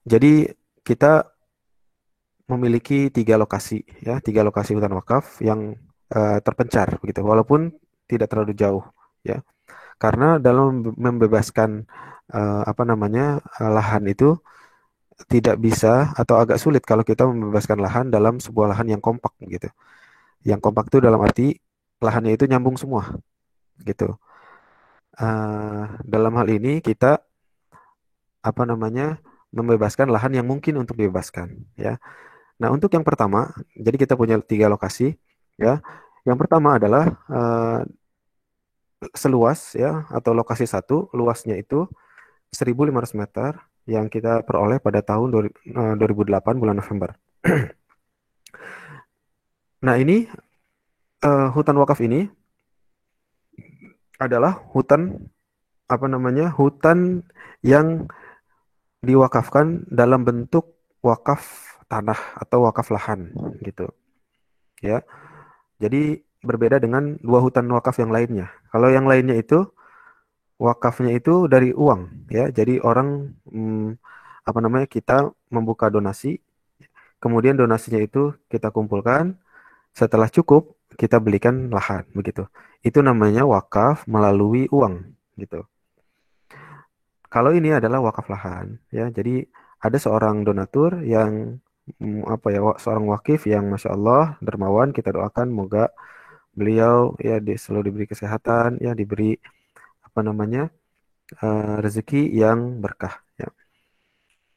jadi kita memiliki 3 lokasi, ya, 3 lokasi hutan wakaf yang terpencar begitu, walaupun tidak terlalu jauh, ya. Karena dalam membebaskan apa namanya lahan itu tidak bisa atau agak sulit kalau kita membebaskan lahan dalam sebuah lahan yang kompak gitu. Yang kompak itu dalam arti lahannya itu nyambung semua gitu. Dalam hal ini kita apa namanya membebaskan lahan yang mungkin untuk dibebaskan, ya. Nah, untuk yang pertama, jadi kita punya 3 lokasi, ya. Yang pertama adalah seluas, ya, atau lokasi 1 luasnya itu 1.500 meter yang kita peroleh pada tahun 2008 bulan November. Nah, ini hutan wakaf ini adalah hutan apa namanya hutan yang diwakafkan dalam bentuk wakaf tanah atau wakaf lahan gitu, ya. Jadi berbeda dengan 2 hutan wakaf yang lainnya. Kalau yang lainnya itu wakafnya itu dari uang, ya. Jadi orang apa namanya kita membuka donasi, kemudian donasinya itu kita kumpulkan, setelah cukup kita belikan lahan begitu. Itu namanya wakaf melalui uang gitu. Kalau ini adalah wakaf lahan, ya. Jadi ada seorang donatur yang apa ya, seorang wakif yang masya Allah dermawan. Kita doakan moga beliau, ya, selalu diberi kesehatan, ya, diberi apa namanya rezeki yang berkah, ya.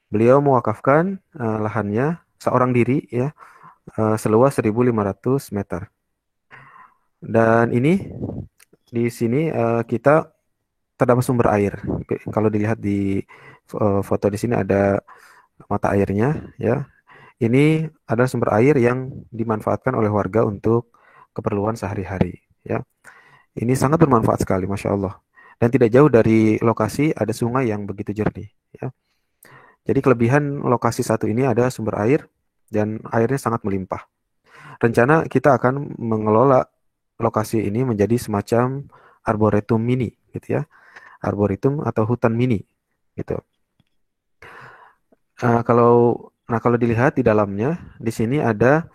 Beliau mewakafkan lahannya seorang diri, ya, seluas 1.500 meter. Dan ini di sini kita terdapat sumber air. Kalau dilihat di foto di sini ada mata airnya, ya. Ini adalah sumber air yang dimanfaatkan oleh warga untuk keperluan sehari-hari, ya. Ini sangat bermanfaat sekali, masya Allah. Dan tidak jauh dari lokasi ada sungai yang begitu jernih, ya. Jadi kelebihan lokasi 1 ini ada sumber air dan airnya sangat melimpah. Rencana kita akan mengelola lokasi ini menjadi semacam arboretum mini, gitu, ya. Arboretum atau hutan mini, gitu. Kalau Nah, kalau dilihat di dalamnya, di sini ada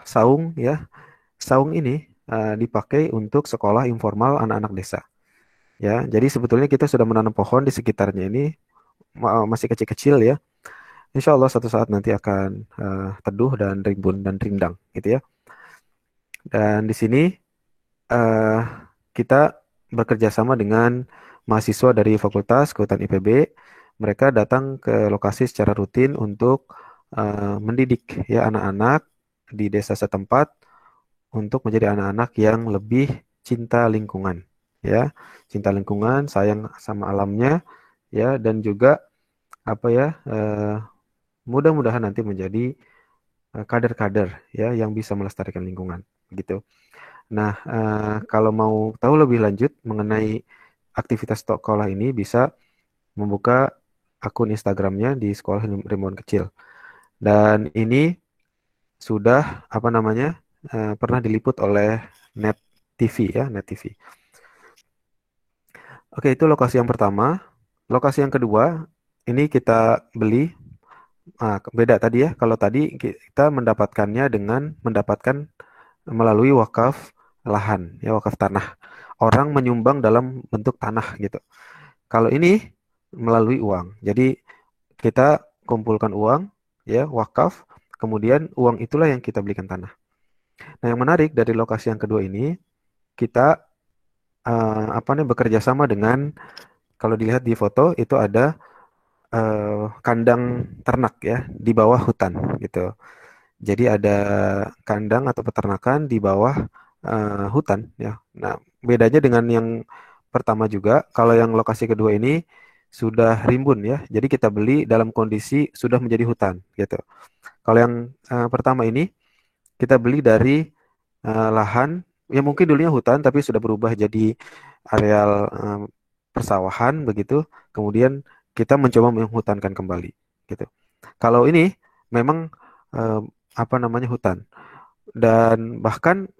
saung ya. Saung ini dipakai untuk sekolah informal anak-anak desa. Ya, jadi sebetulnya kita sudah menanam pohon di sekitarnya ini masih kecil-kecil ya. Insya Allah suatu saat nanti akan teduh dan rimbun dan rindang gitu ya. Dan di sini eh, kita bekerja sama dengan mahasiswa dari Fakultas Kehutanan IPB. Mereka datang ke lokasi secara rutin untuk mendidik ya anak-anak di desa setempat untuk menjadi anak-anak yang lebih cinta lingkungan ya, cinta lingkungan, sayang sama alamnya ya, dan juga apa ya, mudah-mudahan nanti menjadi kader-kader ya yang bisa melestarikan lingkungan gitu. Nah, kalau mau tahu lebih lanjut mengenai aktivitas sekolah ini bisa membuka akun Instagramnya di Sekolah Rimbun Kecil. Dan ini sudah apa namanya pernah diliput oleh Net TV ya, Net TV. Oke, itu lokasi yang pertama. Lokasi yang kedua, ini kita beli. Beda tadi ya. Kalau tadi kita mendapatkannya dengan mendapatkan melalui wakaf lahan, ya wakaf tanah. Orang menyumbang dalam bentuk tanah gitu. Kalau ini melalui uang. Jadi kita kumpulkan uang, ya wakaf. Kemudian uang itulah yang kita belikan tanah. Nah, yang menarik dari lokasi yang kedua ini, kita apa nih bekerja sama dengan, kalau dilihat di foto itu ada kandang ternak ya di bawah hutan gitu. Jadi ada kandang atau peternakan di bawah hutan ya. Nah, bedanya dengan yang pertama juga, kalau yang lokasi kedua ini sudah rimbun ya. Jadi kita beli dalam kondisi sudah menjadi hutan gitu. Kalau yang pertama ini kita beli dari lahan yang mungkin dulunya hutan tapi sudah berubah jadi areal persawahan begitu. Kemudian kita mencoba menghutankan kembali gitu. Kalau ini memang eh, apa namanya hutan, dan bahkan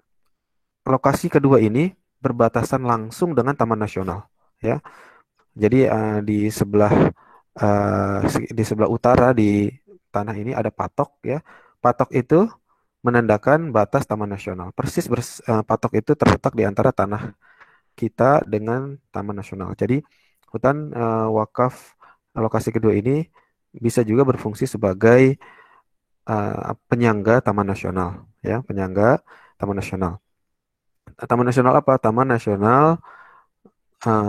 lokasi kedua ini berbatasan langsung dengan Taman Nasional ya. Jadi di sebelah utara di tanah ini ada patok ya. Patok itu menandakan batas Taman Nasional. Persis patok itu terletak di antara tanah kita dengan Taman Nasional. Jadi hutan wakaf lokasi kedua ini bisa juga berfungsi sebagai penyangga Taman Nasional ya, penyangga Taman Nasional. Taman Nasional apa? Taman Nasional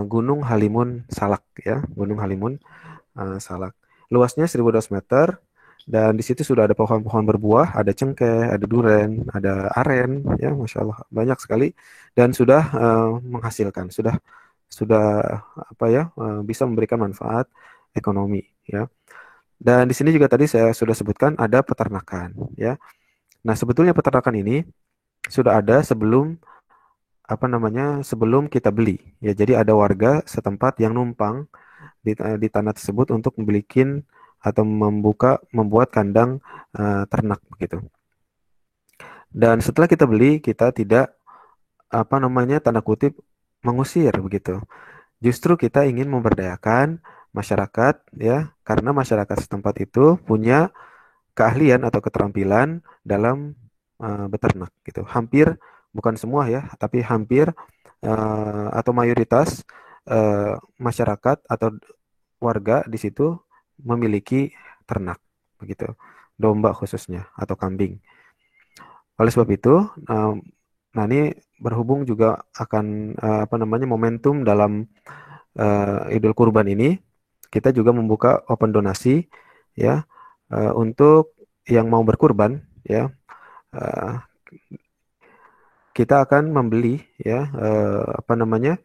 Gunung Halimun Salak ya, Gunung Halimun Salak. Luasnya 1.200 meter dan di situ sudah ada pohon-pohon berbuah, ada cengkeh, ada duren, ada aren ya, Masya Allah banyak sekali dan sudah menghasilkan, sudah apa ya, bisa memberikan manfaat ekonomi ya. Dan di sini juga tadi saya sudah sebutkan ada peternakan ya. Nah, sebetulnya peternakan ini sudah ada sebelum apa namanya, sebelum kita beli ya. Jadi ada warga setempat yang numpang di tanah tersebut untuk membikin atau membuat kandang ternak begitu. Dan setelah kita beli, kita tidak apa namanya, tanda kutip mengusir begitu. Justru kita ingin memberdayakan masyarakat ya, karena masyarakat setempat itu punya keahlian atau keterampilan dalam beternak gitu. Hampir, bukan semua ya, tapi hampir atau mayoritas masyarakat atau warga di situ memiliki ternak begitu. Domba khususnya atau kambing. Oleh sebab itu, nah ini berhubung juga akan apa namanya, momentum dalam Idul Kurban ini, kita juga membuka open donasi ya, untuk yang mau berkurban ya. eh, kita akan membeli ya apa namanya,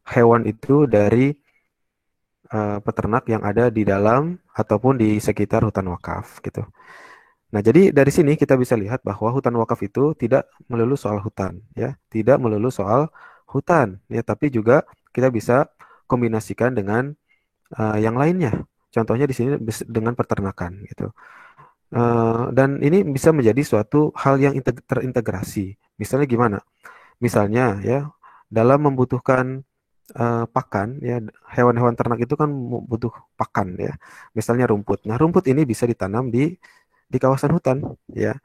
hewan itu dari peternak yang ada di dalam ataupun di sekitar hutan wakaf gitu. Nah, jadi dari sini kita bisa lihat bahwa hutan wakaf itu tidak melulu soal hutan ya, tidak melulu soal hutan ya, tapi juga kita bisa kombinasikan dengan yang lainnya. Contohnya di sini dengan peternakan gitu. Dan ini bisa menjadi suatu hal yang terintegrasi. Misalnya gimana? Misalnya ya, dalam membutuhkan pakan ya, hewan-hewan ternak itu kan butuh pakan ya. Misalnya rumput. Nah, rumput ini bisa ditanam di kawasan hutan ya.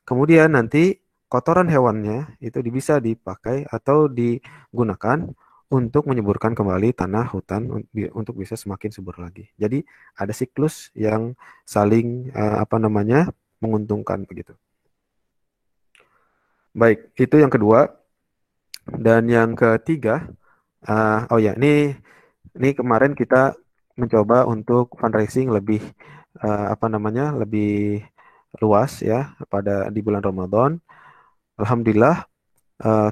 Kemudian nanti kotoran hewannya itu bisa dipakai atau digunakan untuk menyuburkan kembali tanah hutan untuk bisa semakin subur lagi. Jadi ada siklus yang saling menguntungkan begitu. Baik, itu yang kedua. Dan yang ketiga, ini kemarin kita mencoba untuk fundraising lebih lebih luas ya pada di bulan Ramadan. Alhamdulillah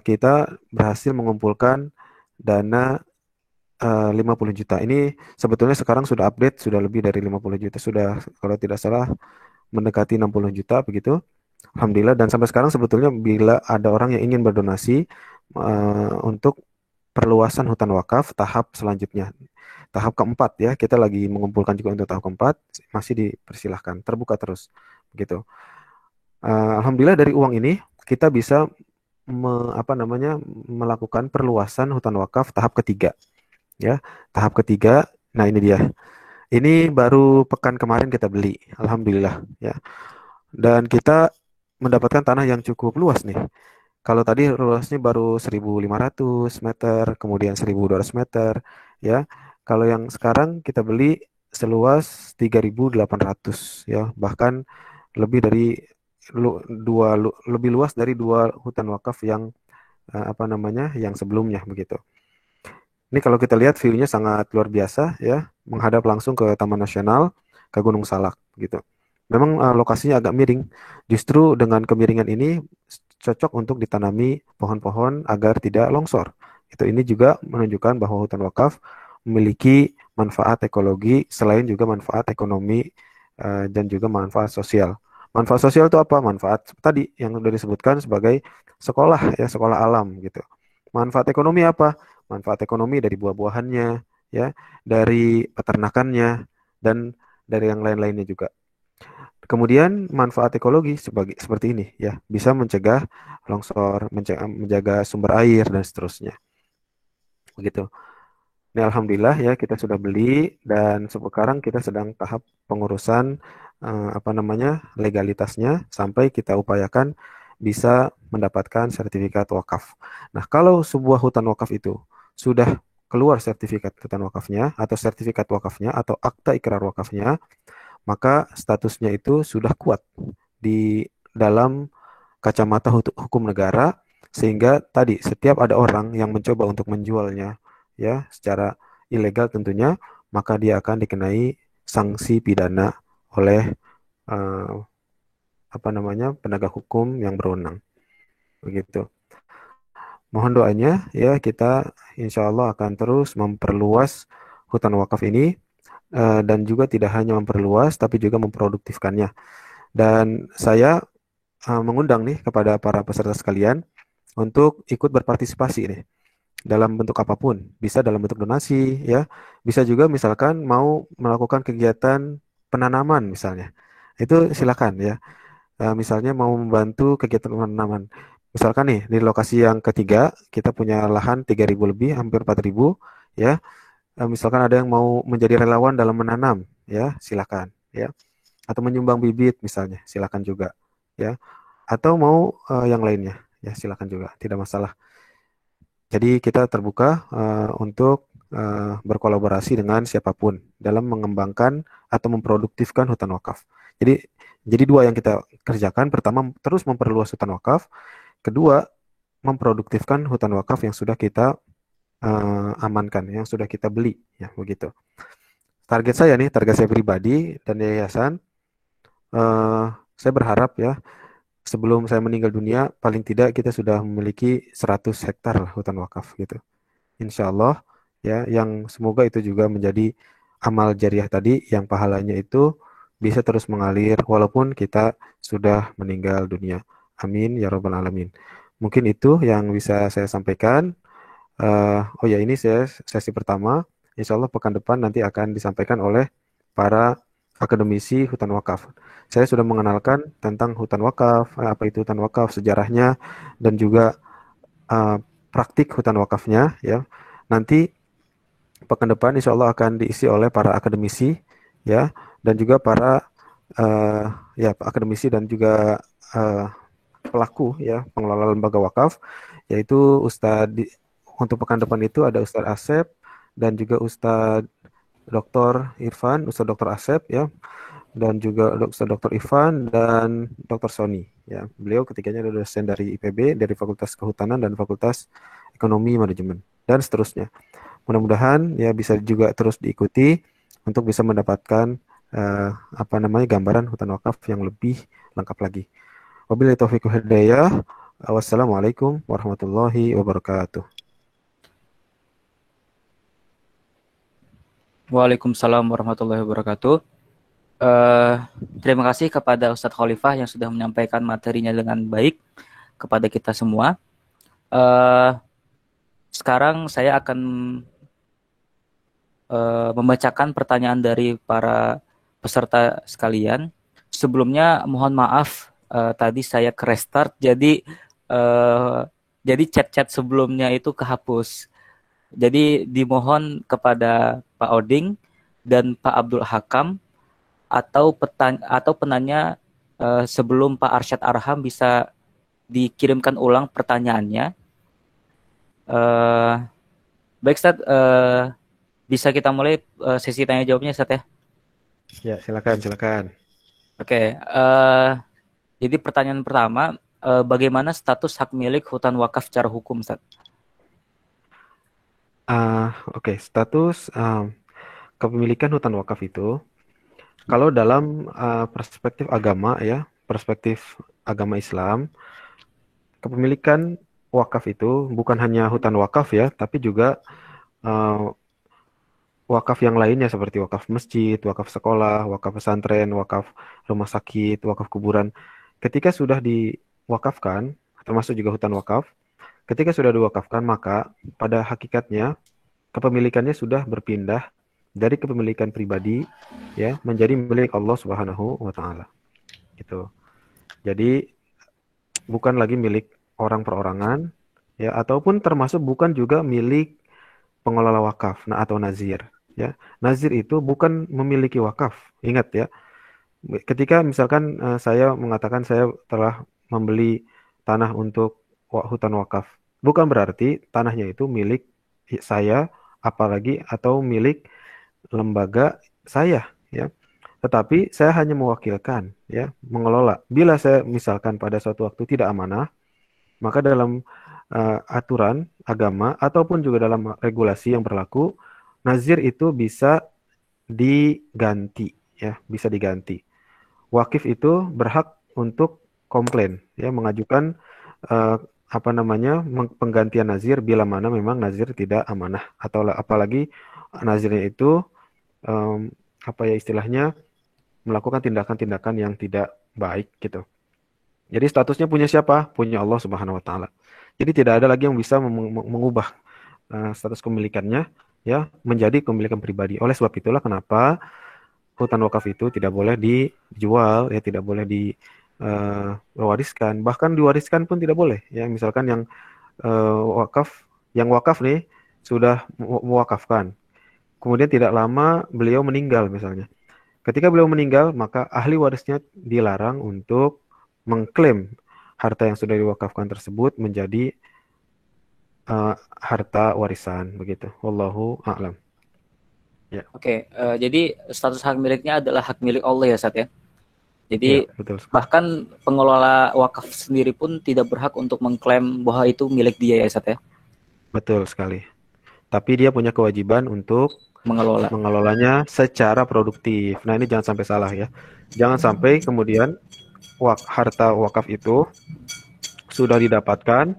kita berhasil mengumpulkan dana 50 juta. Ini sebetulnya sekarang sudah update, sudah lebih dari 50 juta. Sudah kalau tidak salah mendekati 60 juta begitu. Alhamdulillah, dan sampai sekarang sebetulnya bila ada orang yang ingin berdonasi untuk perluasan hutan wakaf tahap selanjutnya. Tahap keempat ya, kita lagi mengumpulkan juga untuk tahap keempat, masih dipersilahkan, terbuka terus begitu. Alhamdulillah dari uang ini kita bisa melakukan perluasan hutan wakaf tahap ketiga. Ya, tahap ketiga. Nah, ini dia. Ini baru pekan kemarin kita beli, alhamdulillah ya. Dan kita mendapatkan tanah yang cukup luas nih. Kalau tadi luasnya baru 1.500 meter, kemudian 1.200 meter ya. Kalau yang sekarang kita beli seluas 3.800 ya, bahkan lebih dari lebih luas dari dua hutan wakaf yang yang sebelumnya begitu. Ini kalau kita lihat view-nya sangat luar biasa ya, menghadap langsung ke Taman Nasional, ke Gunung Salak gitu. Memang lokasinya agak miring. Justru dengan kemiringan ini cocok untuk ditanami pohon-pohon agar tidak longsor. Ini juga menunjukkan bahwa hutan wakaf memiliki manfaat ekologi selain juga manfaat ekonomi dan juga manfaat sosial. Manfaat sosial itu apa? Manfaat tadi yang sudah disebutkan sebagai sekolah ya, sekolah alam gitu. Manfaat ekonomi apa? Manfaat ekonomi dari buah-buahannya ya, dari peternakannya dan dari yang lain-lainnya juga. Kemudian manfaat ekologi seperti ini ya, bisa mencegah longsor, menjaga sumber air dan seterusnya. Begitu. Ini alhamdulillah ya kita sudah beli dan sekarang kita sedang tahap pengurusan legalitasnya sampai kita upayakan bisa mendapatkan sertifikat wakaf. Nah, kalau sebuah hutan wakaf itu sudah keluar sertifikat hutan wakafnya atau sertifikat wakafnya atau akta ikrar wakafnya, maka statusnya itu sudah kuat di dalam kacamata hukum negara, sehingga tadi setiap ada orang yang mencoba untuk menjualnya ya secara ilegal tentunya, maka dia akan dikenai sanksi pidana oleh penegak hukum yang berwenang begitu. Mohon doanya ya, kita insya Allah akan terus memperluas hutan wakaf ini dan juga tidak hanya memperluas tapi juga memproduktifkannya. Dan saya mengundang nih kepada para peserta sekalian untuk ikut berpartisipasi nih dalam bentuk apapun. Bisa dalam bentuk donasi ya, bisa juga misalkan mau melakukan kegiatan penanaman misalnya. Itu silakan ya. Misalnya mau membantu kegiatan penanaman. Misalkan nih di lokasi yang ketiga kita punya lahan 3.000 lebih, hampir 4.000 ya. Misalkan ada yang mau menjadi relawan dalam menanam ya, silakan ya. Atau menyumbang bibit misalnya, silakan juga ya. Atau mau yang lainnya ya, silakan juga, tidak masalah. Jadi kita terbuka untuk berkolaborasi dengan siapapun dalam mengembangkan atau memproduktifkan hutan wakaf. Jadi dua yang kita kerjakan, pertama terus memperluas hutan wakaf, kedua memproduktifkan hutan wakaf yang sudah kita amankan, yang sudah kita beli ya begitu. Target saya pribadi dan yayasan, saya berharap ya sebelum saya meninggal dunia paling tidak kita sudah memiliki 100 hektar lah hutan wakaf gitu. Insya Allah ya, yang semoga itu juga menjadi amal jariah tadi yang pahalanya itu bisa terus mengalir walaupun kita sudah meninggal dunia. Amin ya rabbal alamin. Mungkin itu yang bisa saya sampaikan. Ini sesi pertama. Insya Allah pekan depan nanti akan disampaikan oleh para akademisi hutan wakaf. Saya sudah mengenalkan tentang hutan wakaf, apa itu hutan wakaf, sejarahnya, dan juga praktik hutan wakafnya. Ya, nanti pekan depan insya Allah akan diisi oleh para akademisi, ya, dan juga para akademisi dan juga pelaku ya pengelola lembaga wakaf, yaitu untuk pekan depan itu ada Ustadz Asep dan juga Ustadz Dr. Irfan, Ustadz Dr. Asep ya, dan juga Ustadz Dr. Irfan dan Dr. Sony ya. Beliau ketiganya adalah dosen dari IPB, dari Fakultas Kehutanan dan Fakultas Ekonomi Manajemen dan seterusnya. Mudah-mudahan ya bisa juga terus diikuti untuk bisa mendapatkan gambaran hutan wakaf yang lebih lengkap lagi. Wabillahi taufiq wal hidayah. Wassalamualaikum warahmatullahi wabarakatuh. Waalaikumsalam warahmatullahi wabarakatuh. Terima kasih kepada Ustadz Khalifah yang sudah menyampaikan materinya dengan baik kepada kita semua. Sekarang saya akan membacakan pertanyaan dari para peserta sekalian. Sebelumnya mohon maaf tadi saya ke restart, jadi chat-chat sebelumnya itu kehapus. Jadi dimohon kepada Pak Oding dan Pak Abdul Hakam atau penanya sebelum Pak Arsyad Arham bisa dikirimkan ulang pertanyaannya. Baik Ustaz, bisa kita mulai sesi tanya jawabnya Ustaz ya? Ya, silakan. Oke, jadi pertanyaan pertama, bagaimana status hak milik hutan wakaf secara hukum, Ustaz? Oke, status kepemilikan hutan wakaf itu, kalau dalam perspektif agama ya, perspektif agama Islam, kepemilikan wakaf itu bukan hanya hutan wakaf ya, tapi juga wakaf yang lainnya seperti wakaf masjid, wakaf sekolah, wakaf pesantren, wakaf rumah sakit, wakaf kuburan. Ketika sudah diwakafkan, termasuk juga hutan wakaf, ketika sudah diwakafkan, maka pada hakikatnya kepemilikannya sudah berpindah dari kepemilikan pribadi ya menjadi milik Allah Subhanahu wa taala. Gitu. Jadi bukan lagi milik orang perorangan ya, ataupun termasuk bukan juga milik pengelola wakaf atau nazir. Ya, nazir itu bukan memiliki wakaf. Ingat ya, ketika misalkan saya mengatakan saya telah membeli tanah untuk hutan wakaf, bukan berarti tanahnya itu milik saya, apalagi atau milik lembaga saya, ya. Tetapi saya hanya mewakilkan, ya, mengelola. Bila saya misalkan pada suatu waktu tidak amanah, maka dalam aturan agama ataupun juga dalam regulasi yang berlaku, nazir itu bisa diganti, ya, bisa diganti. Wakif itu berhak untuk komplain, ya, mengajukan penggantian nazir bila mana memang nazir tidak amanah atau apalagi nazirnya itu istilahnya melakukan tindakan-tindakan yang tidak baik gitu. Jadi statusnya punya siapa? Punya Allah Subhanahu wa taala. Jadi tidak ada lagi yang bisa mengubah status kepemilikannya ya menjadi kepemilikan pribadi. Oleh sebab itulah kenapa hutan wakaf itu tidak boleh dijual, ya tidak boleh diwariskan. Bahkan diwariskan pun tidak boleh. Ya misalkan yang wakaf nih sudah mewakafkan. Kemudian tidak lama beliau meninggal misalnya. Ketika beliau meninggal, maka ahli warisnya dilarang untuk mengklaim harta yang sudah diwakafkan tersebut menjadi harta warisan begitu. Wallahu a'lam. Ya. Oke, jadi status hak miliknya adalah hak milik Allah ya, Ustaz ya. Jadi ya, betul. Bahkan pengelola wakaf sendiri pun tidak berhak untuk mengklaim bahwa itu milik dia ya, Ustaz ya. Betul sekali. Tapi dia punya kewajiban untuk mengelolanya secara produktif. Nah, ini jangan sampai salah ya. Jangan sampai kemudian harta wakaf itu sudah didapatkan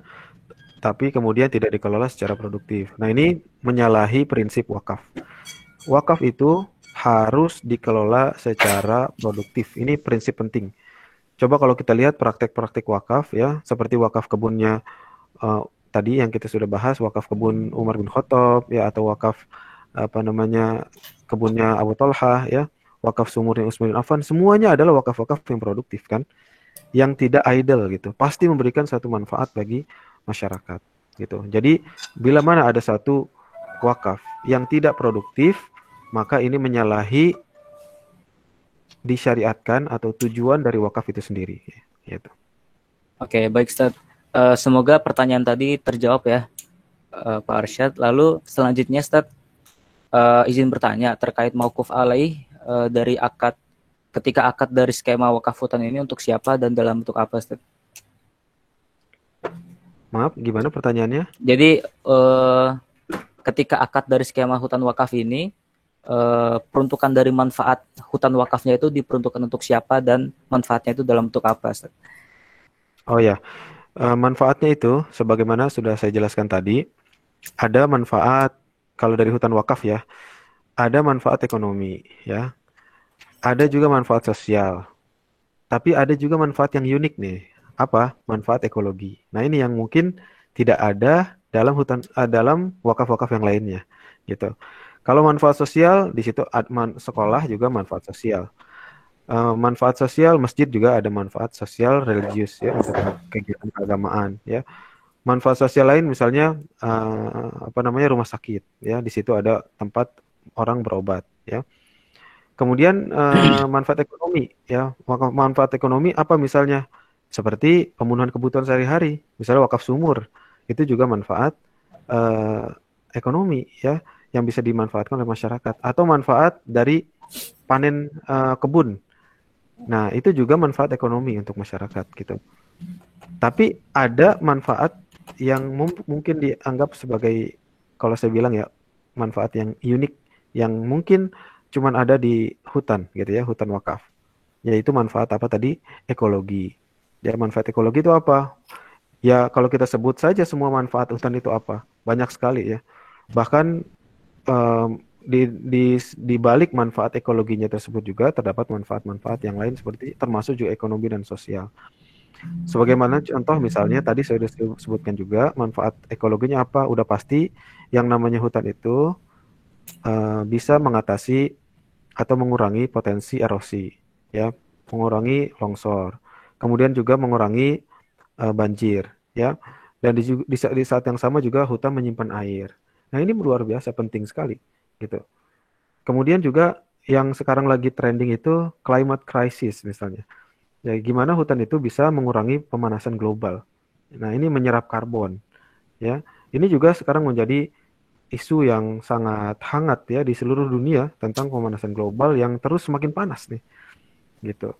tapi kemudian tidak dikelola secara produktif. Nah, ini menyalahi prinsip wakaf. Wakaf itu harus dikelola secara produktif. Ini prinsip penting. Coba kalau kita lihat praktek-praktek wakaf ya, seperti wakaf kebunnya tadi yang kita sudah bahas, wakaf kebun Umar bin Khattab ya, atau wakaf kebunnya Abu Talha ya, wakaf sumurnya Utsman bin Affan, semuanya adalah wakaf-wakaf yang produktif kan, yang tidak idle gitu, pasti memberikan satu manfaat bagi masyarakat gitu. Jadi bila mana ada satu wakaf yang tidak produktif, maka ini menyalahi disyariatkan atau tujuan dari wakaf itu sendiri gitu. Oke, baik Ustaz. Semoga pertanyaan tadi terjawab ya, Pak Arsyad. Lalu selanjutnya Ustaz, izin bertanya terkait mauquf alaih dari akad, ketika akad dari skema wakaf hutan ini untuk siapa dan dalam bentuk apa Ustaz? Maaf, gimana pertanyaannya? Jadi ketika akad dari skema hutan wakaf ini, peruntukan dari manfaat hutan wakafnya itu diperuntukkan untuk siapa dan manfaatnya itu dalam bentuk apa Ustaz? Oh ya, manfaatnya itu sebagaimana sudah saya jelaskan tadi, ada manfaat kalau dari hutan wakaf ya, ada manfaat ekonomi ya, ada juga manfaat sosial, tapi ada juga manfaat yang unik nih. Apa? Manfaat ekologi. Nah, ini yang mungkin tidak ada dalam dalam wakaf-wakaf yang lainnya gitu. Kalau manfaat sosial di situ sekolah juga manfaat sosial. Manfaat sosial masjid juga ada manfaat sosial religius ya untuk kegiatan keagamaan ya. Manfaat sosial lain misalnya rumah sakit ya, di situ ada tempat orang berobat ya. Kemudian manfaat ekonomi ya. Manfaat ekonomi apa misalnya? Seperti pemenuhan kebutuhan sehari-hari, misalnya wakaf sumur. Itu juga manfaat ekonomi ya yang bisa dimanfaatkan oleh masyarakat, atau manfaat dari panen kebun. Nah, itu juga manfaat ekonomi untuk masyarakat gitu. Tapi ada manfaat yang mungkin dianggap sebagai, kalau saya bilang ya, manfaat yang unik, yang mungkin cuman ada di hutan gitu ya, hutan wakaf. Yaitu manfaat apa tadi? Ekologi. Ya, manfaat ekologi itu apa? Ya, kalau kita sebut saja semua manfaat hutan itu apa? Banyak sekali ya. Bahkan di balik manfaat ekologinya tersebut juga terdapat manfaat-manfaat yang lain seperti termasuk juga ekonomi dan sosial. Sebagaimana contoh misalnya tadi saya sudah sebutkan juga manfaat ekologinya apa? Udah pasti yang namanya hutan itu bisa mengatasi atau mengurangi potensi erosi, ya, mengurangi longsor, kemudian juga mengurangi banjir, ya, dan di saat yang sama juga hutan menyimpan air. Nah, ini luar biasa penting sekali, gitu. Kemudian juga yang sekarang lagi trending itu climate crisis misalnya. Ya, gimana hutan itu bisa mengurangi pemanasan global. Nah, ini menyerap karbon, ya. Ini juga sekarang menjadi isu yang sangat hangat ya di seluruh dunia tentang pemanasan global yang terus semakin panas nih, gitu.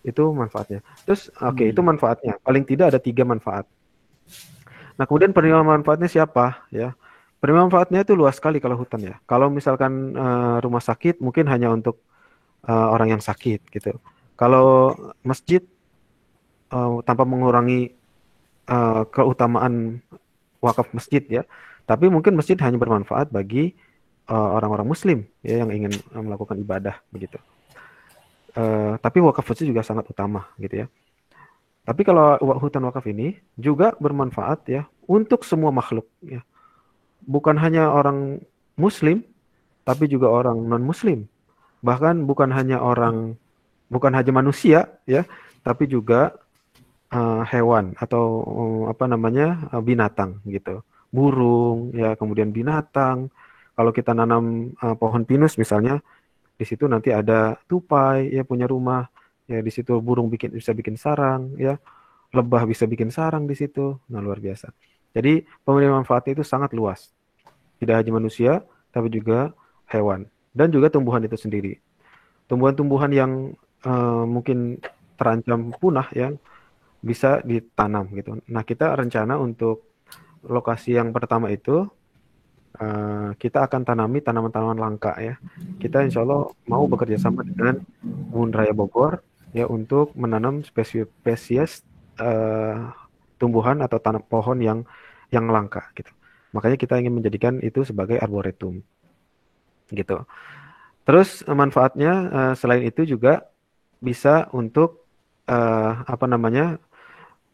Itu manfaatnya. Terus, itu manfaatnya. Paling tidak ada 3 manfaat. Nah, kemudian penerima manfaatnya siapa? Ya, penerima manfaatnya itu luas sekali kalau hutan ya. Kalau misalkan rumah sakit mungkin hanya untuk orang yang sakit gitu. Kalau masjid tanpa mengurangi keutamaan wakaf masjid ya, tapi mungkin masjid hanya bermanfaat bagi orang-orang Muslim ya yang ingin melakukan ibadah begitu. Tapi wakaf masjid juga sangat utama gitu ya. Tapi kalau hutan wakaf ini juga bermanfaat ya untuk semua makhluk ya. Bukan hanya orang Muslim, tapi juga orang non-Muslim. Bahkan bukan hanya manusia ya, tapi juga hewan atau binatang gitu. Burung ya, kemudian binatang. Kalau kita nanam pohon pinus misalnya, di situ nanti ada tupai ya punya rumah. Ya, di situ burung bisa bikin sarang ya. Lebah bisa bikin sarang di situ. Nah, luar biasa. Jadi, pemberian manfaatnya itu sangat luas. Tidak hanya manusia, tapi juga hewan dan juga tumbuhan itu sendiri. Tumbuhan-tumbuhan yang mungkin terancam punah ya bisa ditanam gitu. Nah, kita rencana untuk lokasi yang pertama itu kita akan tanami tanaman-tanaman langka ya. Kita insya Allah mau bekerja sama dengan Kebun Raya Bogor ya untuk menanam spesies tumbuhan atau pohon yang langka gitu. Makanya kita ingin menjadikan itu sebagai arboretum gitu. Terus manfaatnya selain itu juga bisa untuk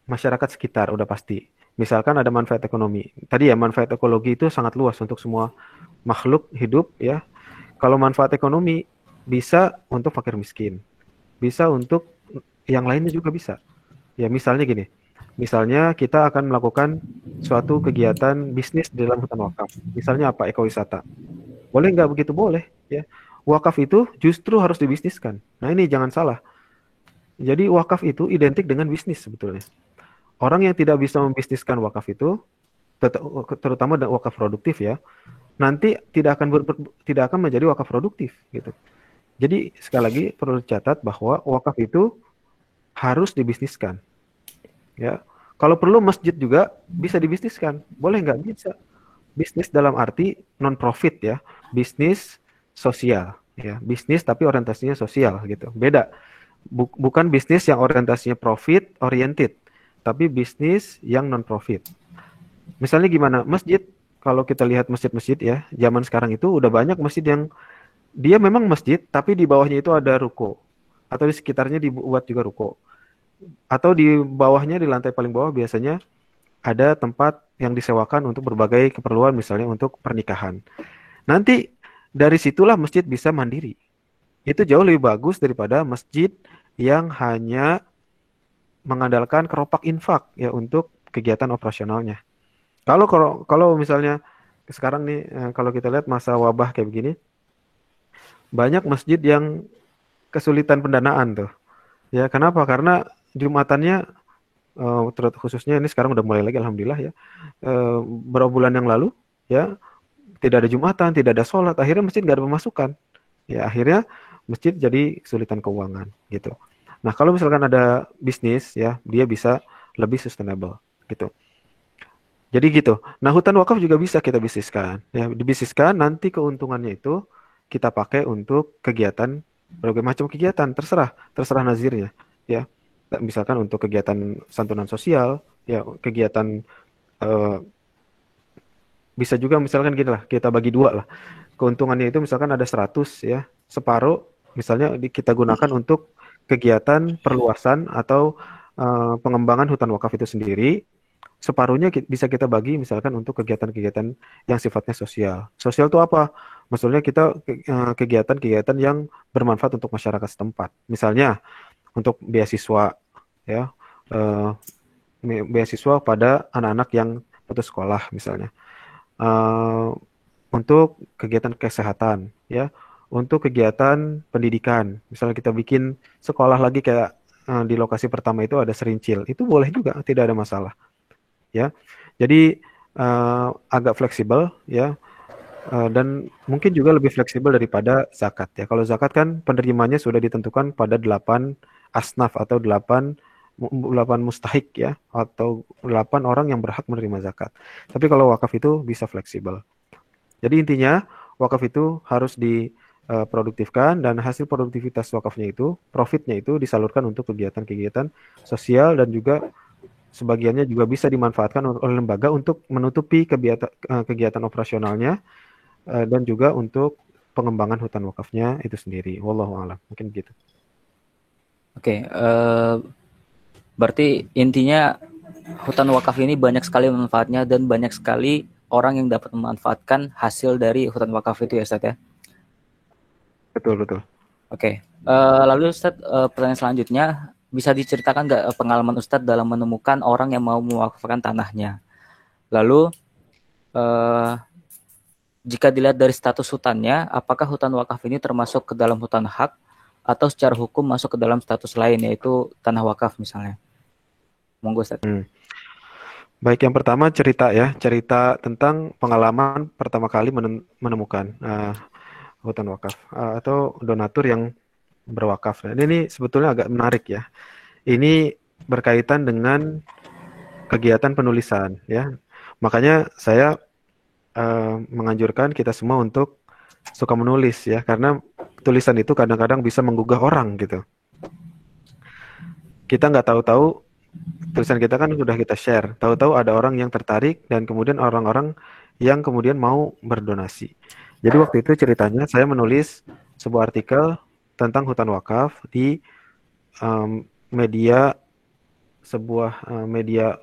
masyarakat sekitar udah pasti. Misalkan ada manfaat ekonomi. Tadi ya manfaat ekologi itu sangat luas untuk semua makhluk hidup ya. Kalau manfaat ekonomi bisa untuk fakir miskin. Bisa untuk yang lainnya juga bisa. Ya misalnya gini. Misalnya kita akan melakukan suatu kegiatan bisnis di dalam hutan wakaf. Misalnya apa? Ekowisata. Boleh nggak begitu? Boleh ya. Wakaf itu justru harus dibisniskan. Nah, ini jangan salah. Jadi wakaf itu identik dengan bisnis sebetulnya. Orang yang tidak bisa membisniskan wakaf itu, terutama wakaf produktif ya, nanti tidak akan menjadi wakaf produktif gitu. Jadi sekali lagi perlu dicatat bahwa wakaf itu harus dibisniskan. Ya, kalau perlu masjid juga bisa dibisniskan, boleh nggak? Bisa. Bisnis dalam arti non profit ya, bisnis sosial ya, bisnis tapi orientasinya sosial gitu. Beda. Bukan bisnis yang orientasinya profit oriented, tapi bisnis yang non profit. Misalnya gimana? Masjid, kalau kita lihat masjid-masjid ya, zaman sekarang itu udah banyak masjid yang dia memang masjid, tapi di bawahnya itu ada ruko, atau di sekitarnya dibuat juga ruko, atau di bawahnya di lantai paling bawah biasanya ada tempat yang disewakan untuk berbagai keperluan, misalnya untuk pernikahan. Nanti dari situlah masjid bisa mandiri. Itu jauh lebih bagus daripada masjid yang hanya mengandalkan keropak infak ya untuk kegiatan operasionalnya. Kalau misalnya sekarang nih, kalau kita lihat masa wabah kayak begini, banyak masjid yang kesulitan pendanaan tuh. Ya, kenapa? Karena jumatannya khususnya ini sekarang udah mulai lagi alhamdulillah ya. Beberapa bulan yang lalu ya tidak ada jumatan, tidak ada sholat, akhirnya masjid nggak ada pemasukan. Ya akhirnya masjid jadi kesulitan keuangan gitu. Nah kalau misalkan ada bisnis ya dia bisa lebih sustainable gitu. Jadi gitu. Nah hutan wakaf juga bisa kita bisniskan. Ya dibisniskan nanti keuntungannya itu kita pakai untuk kegiatan berbagai macam kegiatan terserah nazirnya ya. Misalkan untuk kegiatan santunan sosial ya kegiatan bisa juga misalkan gini lah kita bagi dua lah. Keuntungannya itu misalkan ada 100 ya, separuh misalnya kita gunakan untuk kegiatan perluasan atau pengembangan hutan wakaf itu sendiri, separuhnya bisa kita bagi misalkan untuk kegiatan-kegiatan yang sifatnya sosial. Sosial itu apa? Maksudnya kita kegiatan-kegiatan yang bermanfaat untuk masyarakat setempat. Misalnya untuk beasiswa ya, beasiswa pada anak-anak yang putus sekolah misalnya. Untuk kegiatan kesehatan ya, untuk kegiatan pendidikan, misalnya kita bikin sekolah lagi kayak di lokasi pertama itu ada Serincil, itu boleh juga, tidak ada masalah ya. Jadi agak fleksibel ya, dan mungkin juga lebih fleksibel daripada zakat ya. Kalau zakat kan penerimanya sudah ditentukan pada 8 asnaf atau 8 mustahik ya, atau 8 orang yang berhak menerima zakat. Tapi kalau wakaf itu bisa fleksibel. Jadi intinya wakaf itu harus diproduktifkan dan hasil produktivitas wakafnya itu, profitnya itu disalurkan untuk kegiatan-kegiatan sosial dan juga sebagiannya juga bisa dimanfaatkan oleh lembaga untuk menutupi kegiatan operasionalnya dan juga untuk pengembangan hutan wakafnya itu sendiri. Wallahu a'lam. Mungkin gitu. Oke, berarti intinya hutan wakaf ini banyak sekali manfaatnya dan banyak sekali orang yang dapat memanfaatkan hasil dari hutan wakaf itu ya Ustadz ya? Betul. Oke, lalu Ustadz, pertanyaan selanjutnya, bisa diceritakan nggak pengalaman Ustadz dalam menemukan orang yang mau mewakafkan tanahnya? Lalu, jika dilihat dari status hutannya, apakah hutan wakaf ini termasuk ke dalam hutan hak atau secara hukum masuk ke dalam status lain, yaitu tanah wakaf misalnya? Monggo Ustadz. Baik, yang pertama cerita tentang pengalaman pertama kali menemukan hutan wakaf atau donatur yang berwakaf. Nah, ini sebetulnya agak menarik ya. Ini berkaitan dengan kegiatan penulisan ya. Makanya saya menganjurkan kita semua untuk suka menulis ya, karena tulisan itu kadang-kadang bisa menggugah orang gitu. Kita nggak tahu-tahu tulisan kita kan sudah kita share, tahu-tahu ada orang yang tertarik dan kemudian orang-orang yang kemudian mau berdonasi. Jadi waktu itu ceritanya saya menulis sebuah artikel tentang hutan wakaf di media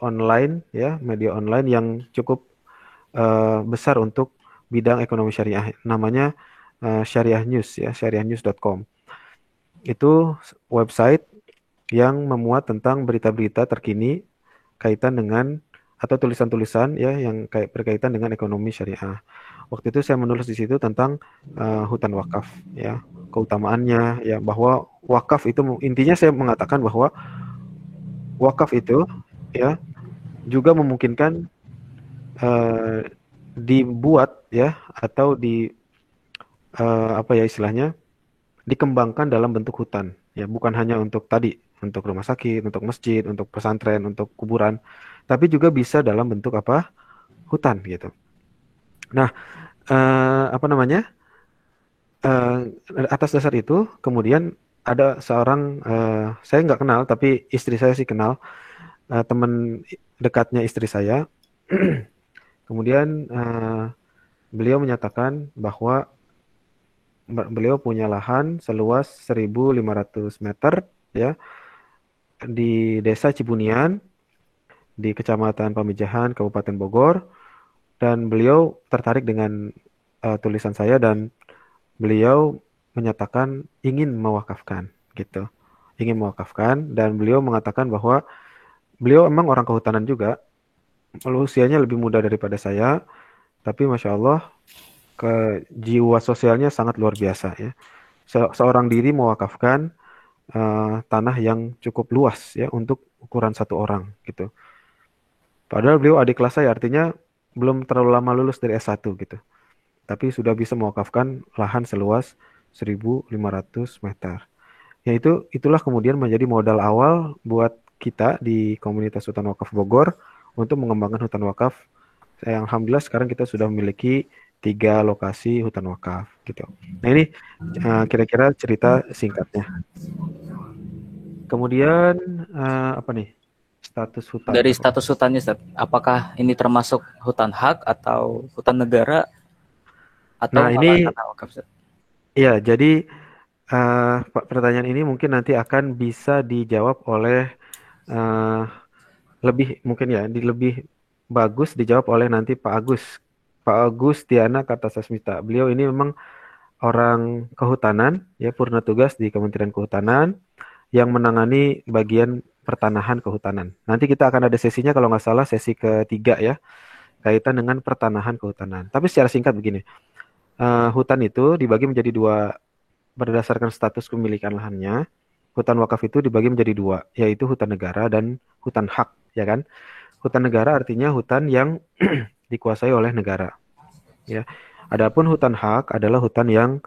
online ya, media online yang cukup besar untuk bidang ekonomi syariah, namanya Syariah News ya, syariahnews.com. Itu website yang memuat tentang berita-berita terkini kaitan dengan atau tulisan-tulisan ya yang berkaitan dengan ekonomi syariah. Waktu itu saya menulis di situ tentang hutan wakaf ya, keutamaannya ya, bahwa wakaf itu intinya saya mengatakan bahwa wakaf itu ya juga memungkinkan dibuat ya atau apa ya istilahnya dikembangkan dalam bentuk hutan ya, bukan hanya untuk tadi untuk rumah sakit, untuk masjid, untuk pesantren, untuk kuburan, tapi juga bisa dalam bentuk apa hutan gitu. Nah, apa namanya, eh, atas dasar itu kemudian ada seorang, saya nggak kenal tapi istri saya sih kenal, teman dekatnya istri saya. Kemudian beliau menyatakan bahwa beliau punya lahan seluas 1.500 meter ya di Desa Cibunian di Kecamatan Pamijahan, Kabupaten Bogor, dan beliau tertarik dengan tulisan saya dan beliau menyatakan ingin mewakafkan gitu. Ingin mewakafkan dan beliau mengatakan bahwa beliau emang orang kehutanan juga, usianya lebih muda daripada saya, tapi Masya Allah jiwa sosialnya sangat luar biasa ya. Seorang diri mewakafkan tanah yang cukup luas ya untuk ukuran satu orang gitu. Padahal beliau adik kelas saya, artinya belum terlalu lama lulus dari S1 gitu. Tapi sudah bisa mewakafkan lahan seluas 1.500 meter. Ya itulah kemudian menjadi modal awal buat kita di komunitas hutan wakaf Bogor untuk mengembangkan hutan wakaf. Alhamdulillah sekarang kita sudah memiliki 3 lokasi hutan wakaf gitu. Nah ini kira-kira cerita singkatnya. Kemudian apa nih status hutan? Dari status hutannya, Ustaz, apakah ini termasuk hutan hak atau hutan negara atau Nah malah ini tanah wakaf, Ustaz? ya jadi pertanyaan ini mungkin nanti akan bisa dijawab oleh lebih mungkin ya lebih bagus dijawab oleh nanti Pak Agus Tiana Kartasasmita. Beliau ini memang orang kehutanan ya, purna tugas di Kementerian Kehutanan yang menangani bagian pertanahan kehutanan. Nanti kita akan ada sesinya kalau nggak salah sesi ketiga ya, kaitan dengan pertanahan kehutanan. Tapi secara singkat begini, hutan itu dibagi menjadi 2 berdasarkan status kepemilikan lahannya. Hutan wakaf itu dibagi menjadi 2, yaitu hutan negara dan hutan hak, ya kan? Hutan negara artinya hutan yang dikuasai oleh negara, ya. Adapun hutan hak adalah hutan yang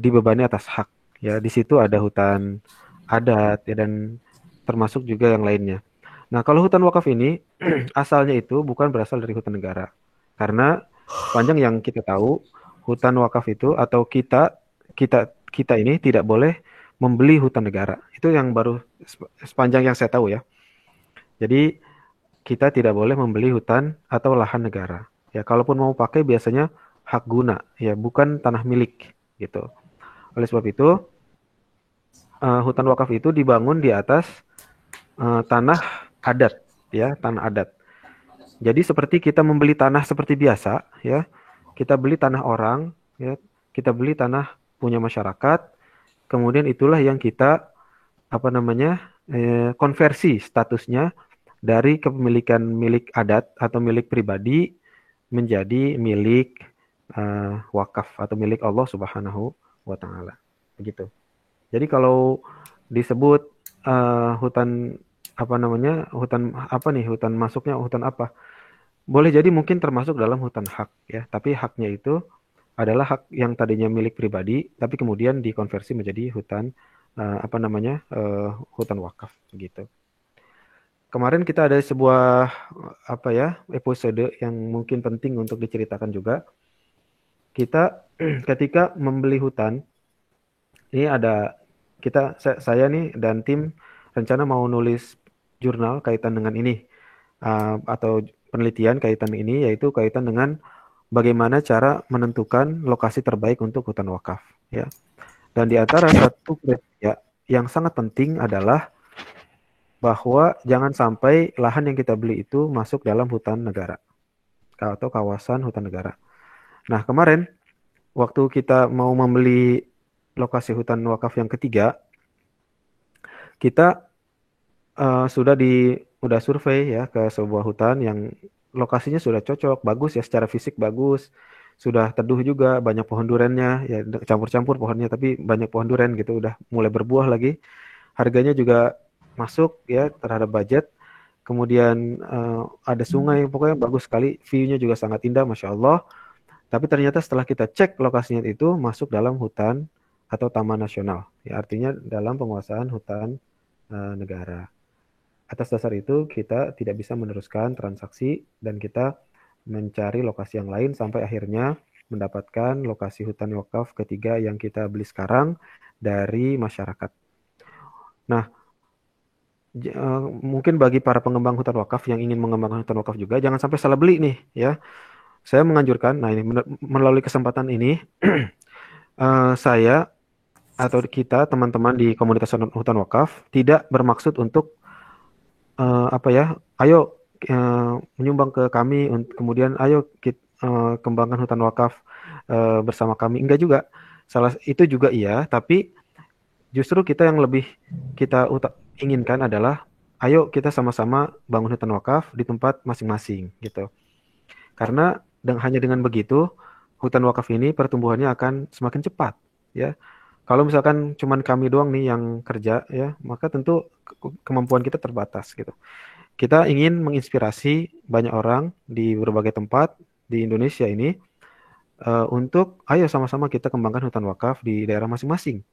dibebani atas hak, ya. Di situ ada hutan adat, ya, dan termasuk juga yang lainnya. Nah, kalau hutan wakaf ini asalnya itu bukan berasal dari hutan negara, karena sepanjang yang kita tahu, hutan wakaf itu atau kita ini tidak boleh membeli hutan negara. Itu yang baru sepanjang yang saya tahu ya. Jadi kita tidak boleh membeli hutan atau lahan negara. Ya, kalaupun mau pakai biasanya hak guna, ya bukan tanah milik gitu. Oleh sebab itu, hutan wakaf itu dibangun di atas tanah adat, ya tanah adat. Jadi seperti kita membeli tanah seperti biasa, ya kita beli tanah orang, ya kita beli tanah punya masyarakat. Kemudian itulah yang kita konversi statusnya dari kepemilikan milik adat atau milik pribadi menjadi milik wakaf atau milik Allah Subhanahu wa taala. Begitu. Jadi kalau disebut hutan hutan masuknya hutan apa? Boleh jadi mungkin termasuk dalam hutan hak ya, tapi haknya itu adalah hak yang tadinya milik pribadi, tapi kemudian dikonversi menjadi hutan hutan wakaf gitu. Kemarin kita ada sebuah episode yang mungkin penting untuk diceritakan juga. Kita ketika membeli hutan, ini saya nih dan tim rencana mau nulis jurnal kaitan dengan ini atau penelitian kaitan ini, yaitu kaitan dengan bagaimana cara menentukan lokasi terbaik untuk hutan wakaf ya. Dan di antara satu kriteria yang sangat penting adalah bahwa jangan sampai lahan yang kita beli itu masuk dalam hutan negara atau kawasan hutan negara. Nah, kemarin waktu kita mau membeli lokasi hutan wakaf yang ketiga, kita sudah survei ya ke sebuah hutan yang lokasinya sudah cocok, bagus ya, secara fisik bagus, sudah teduh juga, banyak pohon durennya, ya campur-campur pohonnya, tapi banyak pohon duren gitu, udah mulai berbuah lagi, harganya juga masuk ya terhadap budget. kemudian ada sungai, pokoknya bagus sekali, view-nya juga sangat indah, Masya Allah. Tapi ternyata setelah kita cek lokasinya itu masuk dalam hutan atau taman nasional, ya artinya dalam penguasaan hutan negara. Atas dasar itu kita tidak bisa meneruskan transaksi dan kita mencari lokasi yang lain sampai akhirnya mendapatkan lokasi hutan wakaf ketiga yang kita beli sekarang dari masyarakat. Nah, mungkin bagi para pengembang hutan wakaf yang ingin mengembangkan hutan wakaf juga jangan sampai salah beli nih ya. Saya menganjurkan, nah ini melalui kesempatan ini saya atau kita teman-teman di komunitas hutan wakaf tidak bermaksud untuk ayo menyumbang ke kami, kemudian ayo kita kembangkan hutan wakaf bersama kami. Enggak juga. Salah itu juga iya, tapi justru kita yang lebih kita inginkan adalah ayo kita sama-sama bangun hutan wakaf di tempat masing-masing gitu. Karena hanya dengan begitu hutan wakaf ini pertumbuhannya akan semakin cepat ya. Kalau misalkan cuman kami doang nih yang kerja ya, maka tentu kemampuan kita terbatas gitu. Kita ingin menginspirasi banyak orang di berbagai tempat di Indonesia ini untuk ayo sama-sama kita kembangkan hutan wakaf di daerah masing-masing.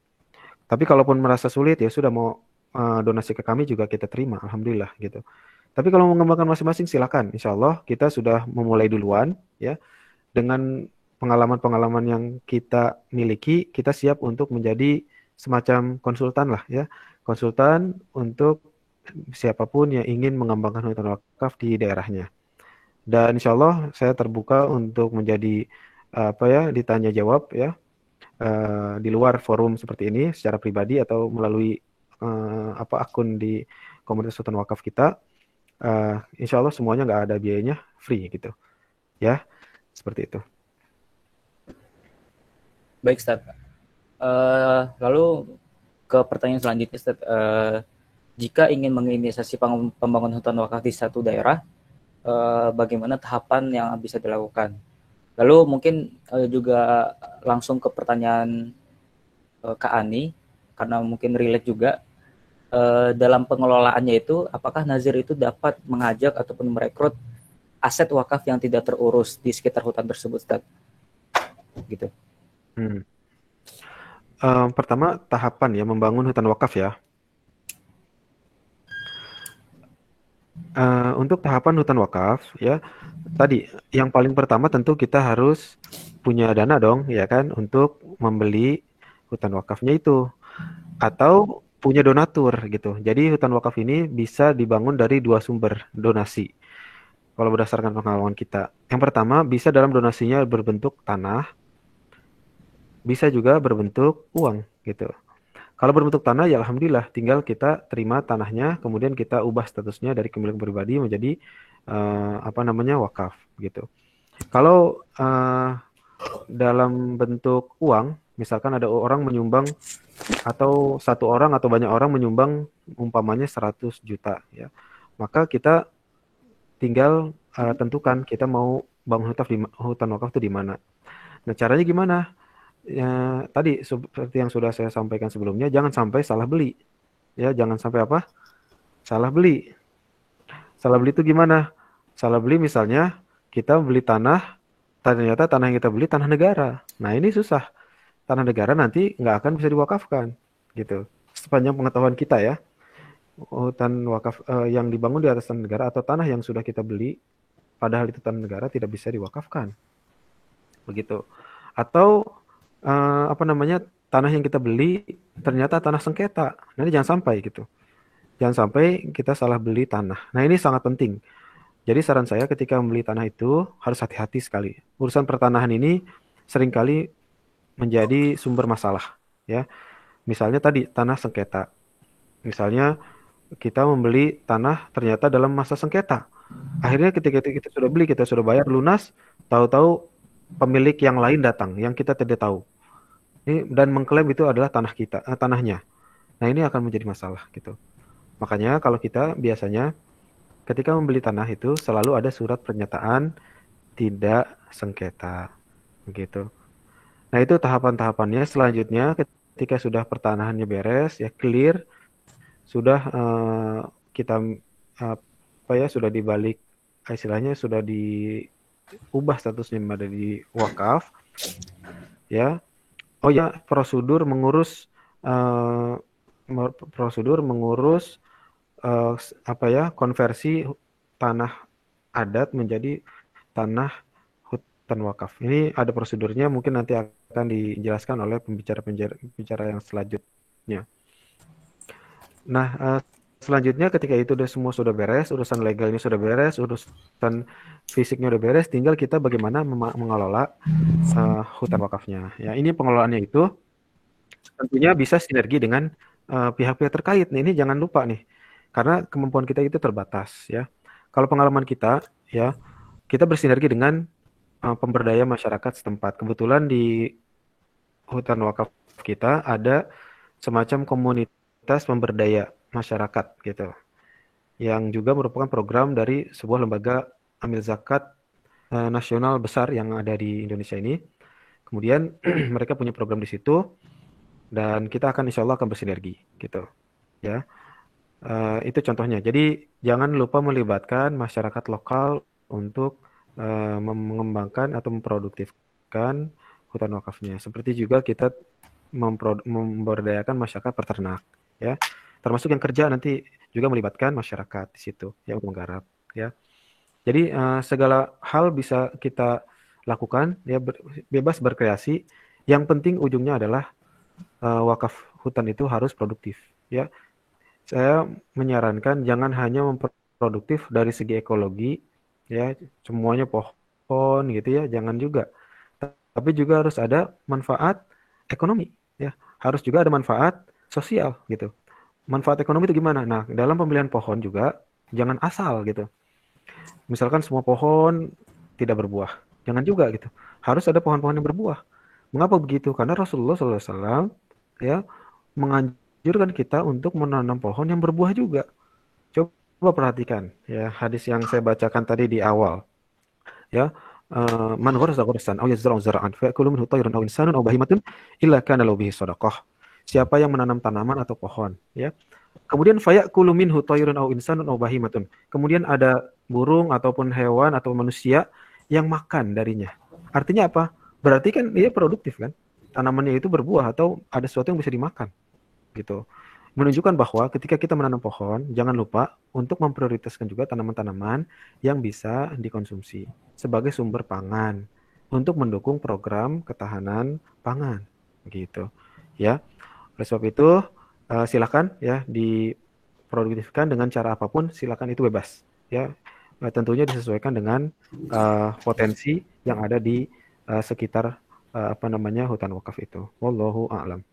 Tapi kalaupun merasa sulit ya sudah mau donasi ke kami juga kita terima, alhamdulillah gitu. Tapi kalau mau mengembangkan masing-masing silakan, insya Allah kita sudah memulai duluan ya dengan pengalaman-pengalaman yang kita miliki, kita siap untuk menjadi semacam konsultan lah ya, konsultan untuk siapapun yang ingin mengembangkan hutan wakaf di daerahnya. Dan insya Allah saya terbuka untuk menjadi ditanya jawab ya di luar forum seperti ini secara pribadi atau melalui akun di komunitas hutan wakaf kita. Insya Allah semuanya nggak ada biayanya, free gitu ya, seperti itu. Baik, Ustaz. Lalu ke pertanyaan selanjutnya, Ustaz. Jika ingin menginisiasi pembangunan hutan wakaf di satu daerah, bagaimana tahapan yang bisa dilakukan? Lalu mungkin juga langsung ke pertanyaan Kak Ani, karena mungkin relate juga. Dalam pengelolaannya itu, apakah nazir itu dapat mengajak ataupun merekrut aset wakaf yang tidak terurus di sekitar hutan tersebut, Ustaz? Gitu. Pertama tahapan ya membangun hutan wakaf ya. Untuk tahapan hutan wakaf ya, tadi yang paling pertama tentu kita harus punya dana dong ya kan untuk membeli hutan wakafnya itu atau punya donatur gitu. Jadi hutan wakaf ini bisa dibangun dari dua sumber donasi. Kalau berdasarkan pengalaman kita, yang pertama bisa dalam donasinya berbentuk tanah, bisa juga berbentuk uang gitu. Kalau berbentuk tanah ya alhamdulillah tinggal kita terima tanahnya, kemudian kita ubah statusnya dari kemilik pribadi menjadi wakaf gitu. Kalau dalam bentuk uang, misalkan ada orang menyumbang atau satu orang atau banyak orang menyumbang umpamanya 100 juta ya. Maka kita tinggal tentukan kita mau bangun hutan wakaf itu di mana. Nah, caranya gimana? Ya, tadi seperti yang sudah saya sampaikan sebelumnya, jangan sampai salah beli. Ya, jangan sampai apa? Salah beli. Salah beli itu gimana? Salah beli misalnya kita beli tanah, ternyata tanah yang kita beli tanah negara. Nah, ini susah. Tanah negara nanti nggak akan bisa diwakafkan, gitu. Sepanjang pengetahuan kita ya, hutan wakaf yang dibangun di atas tanah negara atau tanah yang sudah kita beli, padahal itu tanah negara tidak bisa diwakafkan, begitu. Atau tanah yang kita beli ternyata tanah sengketa. Nanti jangan sampai gitu. Jangan sampai kita salah beli tanah. Nah, ini sangat penting. Jadi saran saya ketika membeli tanah itu harus hati-hati sekali. Urusan pertanahan ini seringkali menjadi sumber masalah ya. Misalnya tadi tanah sengketa. Misalnya kita membeli tanah ternyata dalam masa sengketa. Akhirnya ketika kita sudah beli, kita sudah bayar lunas, tahu-tahu pemilik yang lain datang yang kita tidak tahu. Dan mengklaim itu adalah tanah kita, tanahnya. Nah, ini akan menjadi masalah gitu. Makanya kalau kita biasanya ketika membeli tanah itu selalu ada surat pernyataan tidak sengketa begitu. Nah, itu tahapan-tahapannya. Selanjutnya ketika sudah pertanahannya beres ya clear, sudah kita sudah dibalik, istilahnya sudah diubah statusnya menjadi wakaf, ya. Oh ya, eh, prosedur mengurus konversi tanah adat menjadi tanah hutan wakaf. Ini ada prosedurnya, mungkin nanti akan dijelaskan oleh pembicara yang selanjutnya. Nah, selanjutnya ketika itu semua sudah beres, urusan legalnya sudah beres, urusan fisiknya udah beres, tinggal kita bagaimana mengelola hutan wakafnya. Ya, ini pengelolaannya itu tentunya bisa sinergi dengan pihak-pihak terkait. Nah, ini jangan lupa nih, karena kemampuan kita itu terbatas, ya. Kalau pengalaman kita, ya, kita bersinergi dengan pemberdaya masyarakat setempat. Kebetulan di hutan wakaf kita ada semacam komunitas pemberdaya masyarakat gitu, yang juga merupakan program dari sebuah lembaga amil zakat nasional besar yang ada di Indonesia ini. Kemudian mereka punya program di situ dan kita akan insya Allah akan bersinergi gitu, ya. Itu contohnya. Jadi jangan lupa melibatkan masyarakat lokal untuk mengembangkan atau memproduktifkan hutan wakafnya. Seperti juga kita memberdayakan masyarakat peternak, ya. Termasuk yang kerja nanti juga melibatkan masyarakat di situ, ya, untuk menggarap, ya. Jadi segala hal bisa kita lakukan, ya, bebas berkreasi. Yang penting ujungnya adalah wakaf hutan itu harus produktif, ya. Saya menyarankan jangan hanya memproduktif dari segi ekologi, ya, semuanya pohon gitu ya, jangan juga. Tapi juga harus ada manfaat ekonomi, ya. Harus juga ada manfaat sosial gitu. Manfaat ekonomi itu gimana? Nah, dalam pemilihan pohon juga jangan asal gitu. Misalkan semua pohon tidak berbuah, jangan juga gitu. Harus ada pohon-pohon yang berbuah. Mengapa begitu? Karena Rasulullah SAW, ya, menganjurkan kita untuk menanam pohon yang berbuah juga. Coba perhatikan, ya, hadis yang saya bacakan tadi di awal, ya. Man gharasa gharsan aw yazra'u zar'an fa yakulu minhu tayrun aw insanun aw bahimatun illa kana lahu bihi shadaqah. Siapa yang menanam tanaman atau pohon, ya. Kemudian fayakulu minhu tayrun aw insanun aw bahimatun. Kemudian ada burung ataupun hewan atau manusia yang makan darinya. Artinya apa? Berarti kan dia produktif kan? Tanamannya itu berbuah atau ada sesuatu yang bisa dimakan gitu. Menunjukkan bahwa ketika kita menanam pohon, jangan lupa untuk memprioritaskan juga tanaman-tanaman yang bisa dikonsumsi sebagai sumber pangan untuk mendukung program ketahanan pangan gitu, ya. Oleh sebab itu silakan, ya, diproduktifkan dengan cara apapun, silakan, itu bebas, ya. Tentunya disesuaikan dengan potensi yang ada di sekitar hutan wakaf itu. Wallahu a'lam.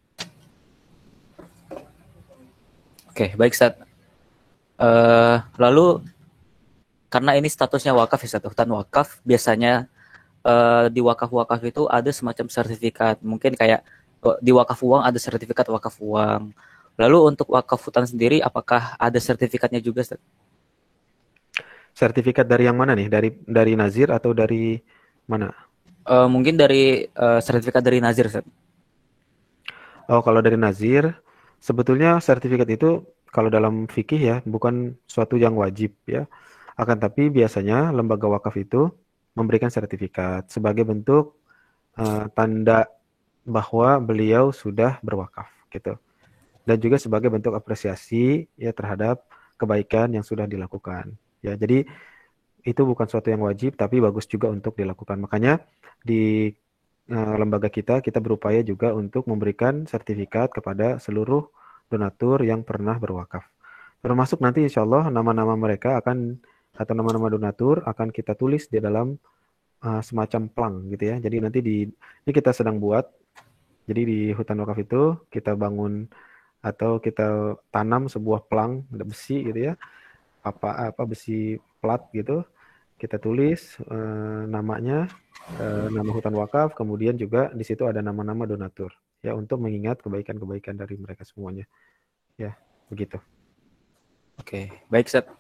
Oke, baik Ustaz. Lalu karena ini statusnya wakaf ya, hutan wakaf, biasanya di wakaf-wakaf itu ada semacam sertifikat. Mungkin kayak di wakaf uang ada sertifikat wakaf uang. Lalu untuk wakaf hutan sendiri, apakah ada sertifikatnya juga, Ustaz? Sertifikat dari yang mana nih? Dari Nazir atau dari mana? Mungkin dari sertifikat dari Nazir, Ustaz. Oh, kalau dari Nazir, sebetulnya sertifikat itu kalau dalam fikih, ya, bukan suatu yang wajib, ya. Akan tapi biasanya lembaga wakaf itu memberikan sertifikat sebagai bentuk tanda bahwa beliau sudah berwakaf gitu. Dan juga sebagai bentuk apresiasi, ya, terhadap kebaikan yang sudah dilakukan. Ya, jadi itu bukan suatu yang wajib, tapi bagus juga untuk dilakukan. Makanya di lembaga kita berupaya juga untuk memberikan sertifikat kepada seluruh donatur yang pernah berwakaf. Termasuk nanti insya Allah nama-nama mereka atau nama-nama donatur akan kita tulis di dalam semacam plang gitu ya. Jadi nanti ini kita sedang buat. Jadi di hutan wakaf itu kita bangun atau kita tanam sebuah plang besi gitu ya. Besi plat gitu. Kita tulis namanya, nama hutan wakaf, kemudian juga di situ ada nama-nama donatur, ya, untuk mengingat kebaikan-kebaikan dari mereka semuanya. Ya, begitu. Oke, baik, Ustaz.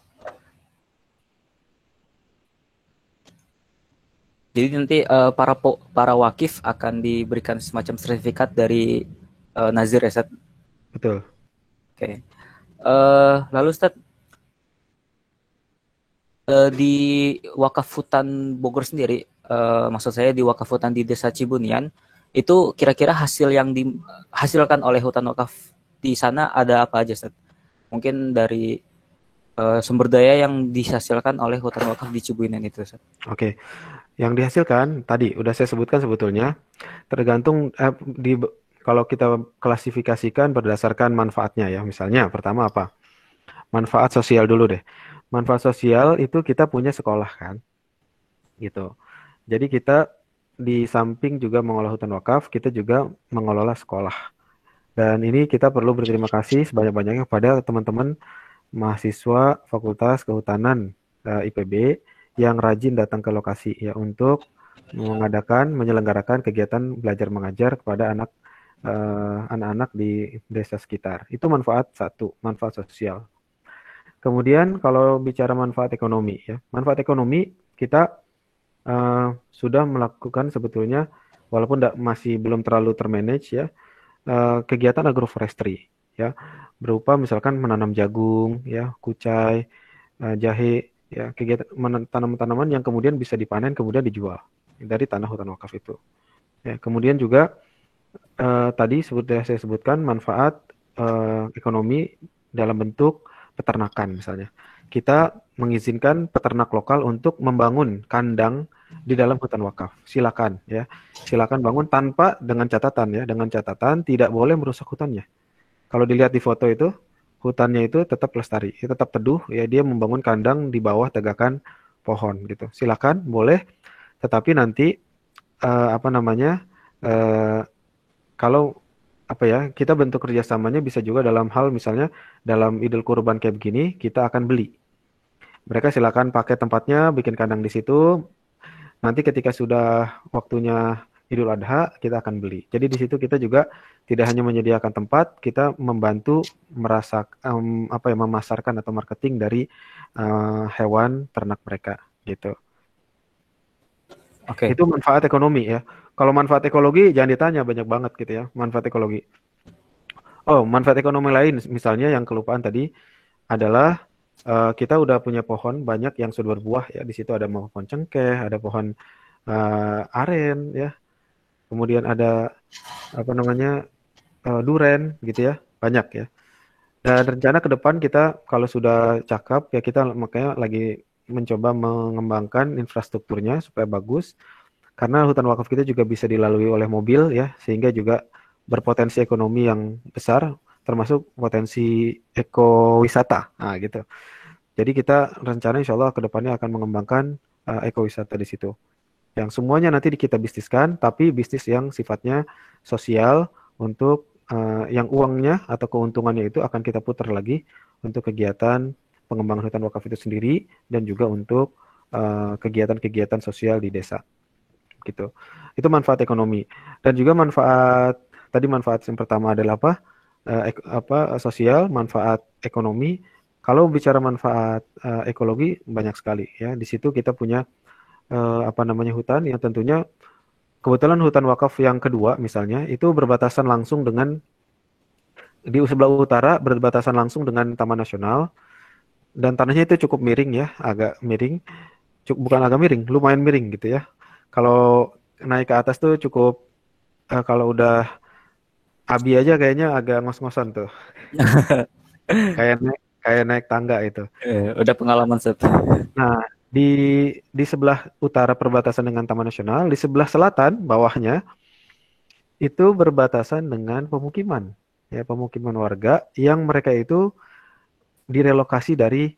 Jadi nanti para wakif akan diberikan semacam sertifikat dari Nazir, ya, Ustaz? Betul. Oke. Lalu Ustaz, Di wakaf hutan Bogor sendiri, maksud saya di wakaf hutan di Desa Cibunian, itu kira-kira hasil yang dihasilkan oleh hutan wakaf di sana ada apa aja, Ustaz? Mungkin dari sumber daya yang dihasilkan oleh hutan wakaf di Cibunian itu, Ustaz. Oke, yang dihasilkan tadi udah saya sebutkan sebetulnya tergantung kalau kita klasifikasikan berdasarkan manfaatnya ya. Misalnya pertama apa? Manfaat sosial dulu deh. Manfaat sosial itu kita punya sekolah kan, gitu. Jadi kita di samping juga mengolah hutan wakaf, kita juga mengelola sekolah. Dan ini kita perlu berterima kasih sebanyak-banyaknya kepada teman-teman mahasiswa Fakultas Kehutanan IPB yang rajin datang ke lokasi ya untuk menyelenggarakan kegiatan belajar mengajar kepada anak-anak di desa sekitar. Itu manfaat satu, manfaat sosial. Kemudian kalau bicara manfaat ekonomi ya, manfaat ekonomi kita sudah melakukan sebetulnya walaupun masih belum terlalu termanage ya, kegiatan agroforestry ya, berupa misalkan menanam jagung ya, kucai, jahe ya, kegiatan tanaman-tanaman yang kemudian bisa dipanen kemudian dijual dari tanah hutan wakaf itu. Ya, kemudian juga tadi sudah saya sebutkan manfaat ekonomi dalam bentuk peternakan misalnya. Kita mengizinkan peternak lokal untuk membangun kandang di dalam hutan wakaf. Silakan ya. Silakan bangun tanpa dengan catatan tidak boleh merusak hutannya. Kalau dilihat di foto itu, hutannya itu tetap lestari, tetap teduh ya, dia membangun kandang di bawah tegakan pohon gitu. Silakan boleh, tetapi nanti apa namanya? Kalau apa ya, kita bentuk kerjasamanya bisa juga dalam hal misalnya dalam Idul Kurban kayak begini, kita akan beli. Mereka silakan pakai tempatnya, bikin kandang di situ. Nanti ketika sudah waktunya Idul Adha, kita akan beli. Jadi di situ kita juga tidak hanya menyediakan tempat, kita membantu memasarkan atau marketing dari hewan ternak mereka, gitu. Oke. Itu manfaat ekonomi ya. Kalau manfaat ekologi jangan ditanya, banyak banget gitu ya manfaat ekologi. Oh, manfaat ekonomi lain misalnya yang kelupaan tadi adalah kita udah punya pohon banyak yang sudah berbuah ya. Di situ ada pohon cengkeh, ada pohon aren ya. Kemudian ada duren gitu ya, banyak ya. Dan rencana ke depan kita kalau sudah cakep ya, kita makanya lagi mencoba mengembangkan infrastrukturnya supaya bagus. Karena hutan wakaf kita juga bisa dilalui oleh mobil ya, sehingga juga berpotensi ekonomi yang besar, termasuk potensi ekowisata. Nah, gitu. Jadi kita rencana insya Allah ke depannya akan mengembangkan ekowisata di situ. Yang semuanya nanti kita bisniskan, tapi bisnis yang sifatnya sosial untuk yang uangnya atau keuntungannya itu akan kita putar lagi untuk kegiatan pengembangan hutan wakaf itu sendiri dan juga untuk kegiatan-kegiatan sosial di desa. Gitu. Itu manfaat ekonomi. Dan juga manfaat yang pertama adalah sosial, manfaat ekonomi. Kalau bicara manfaat ekologi banyak sekali ya. Di situ kita punya hutan yang tentunya kebetulan hutan wakaf yang kedua misalnya itu berbatasan langsung dengan di sebelah utara berbatasan langsung dengan Taman Nasional dan tanahnya itu cukup miring ya, agak miring. Bukan agak miring, lumayan miring gitu ya. Kalau naik ke atas tuh cukup kalau udah abi aja kayaknya agak ngos-ngosan tuh. kayak naik tangga itu. Udah pengalaman, Ustaz. Nah, di sebelah utara perbatasan dengan Taman Nasional, di sebelah selatan bawahnya itu berbatasan dengan pemukiman. Ya, pemukiman warga yang mereka itu direlokasi dari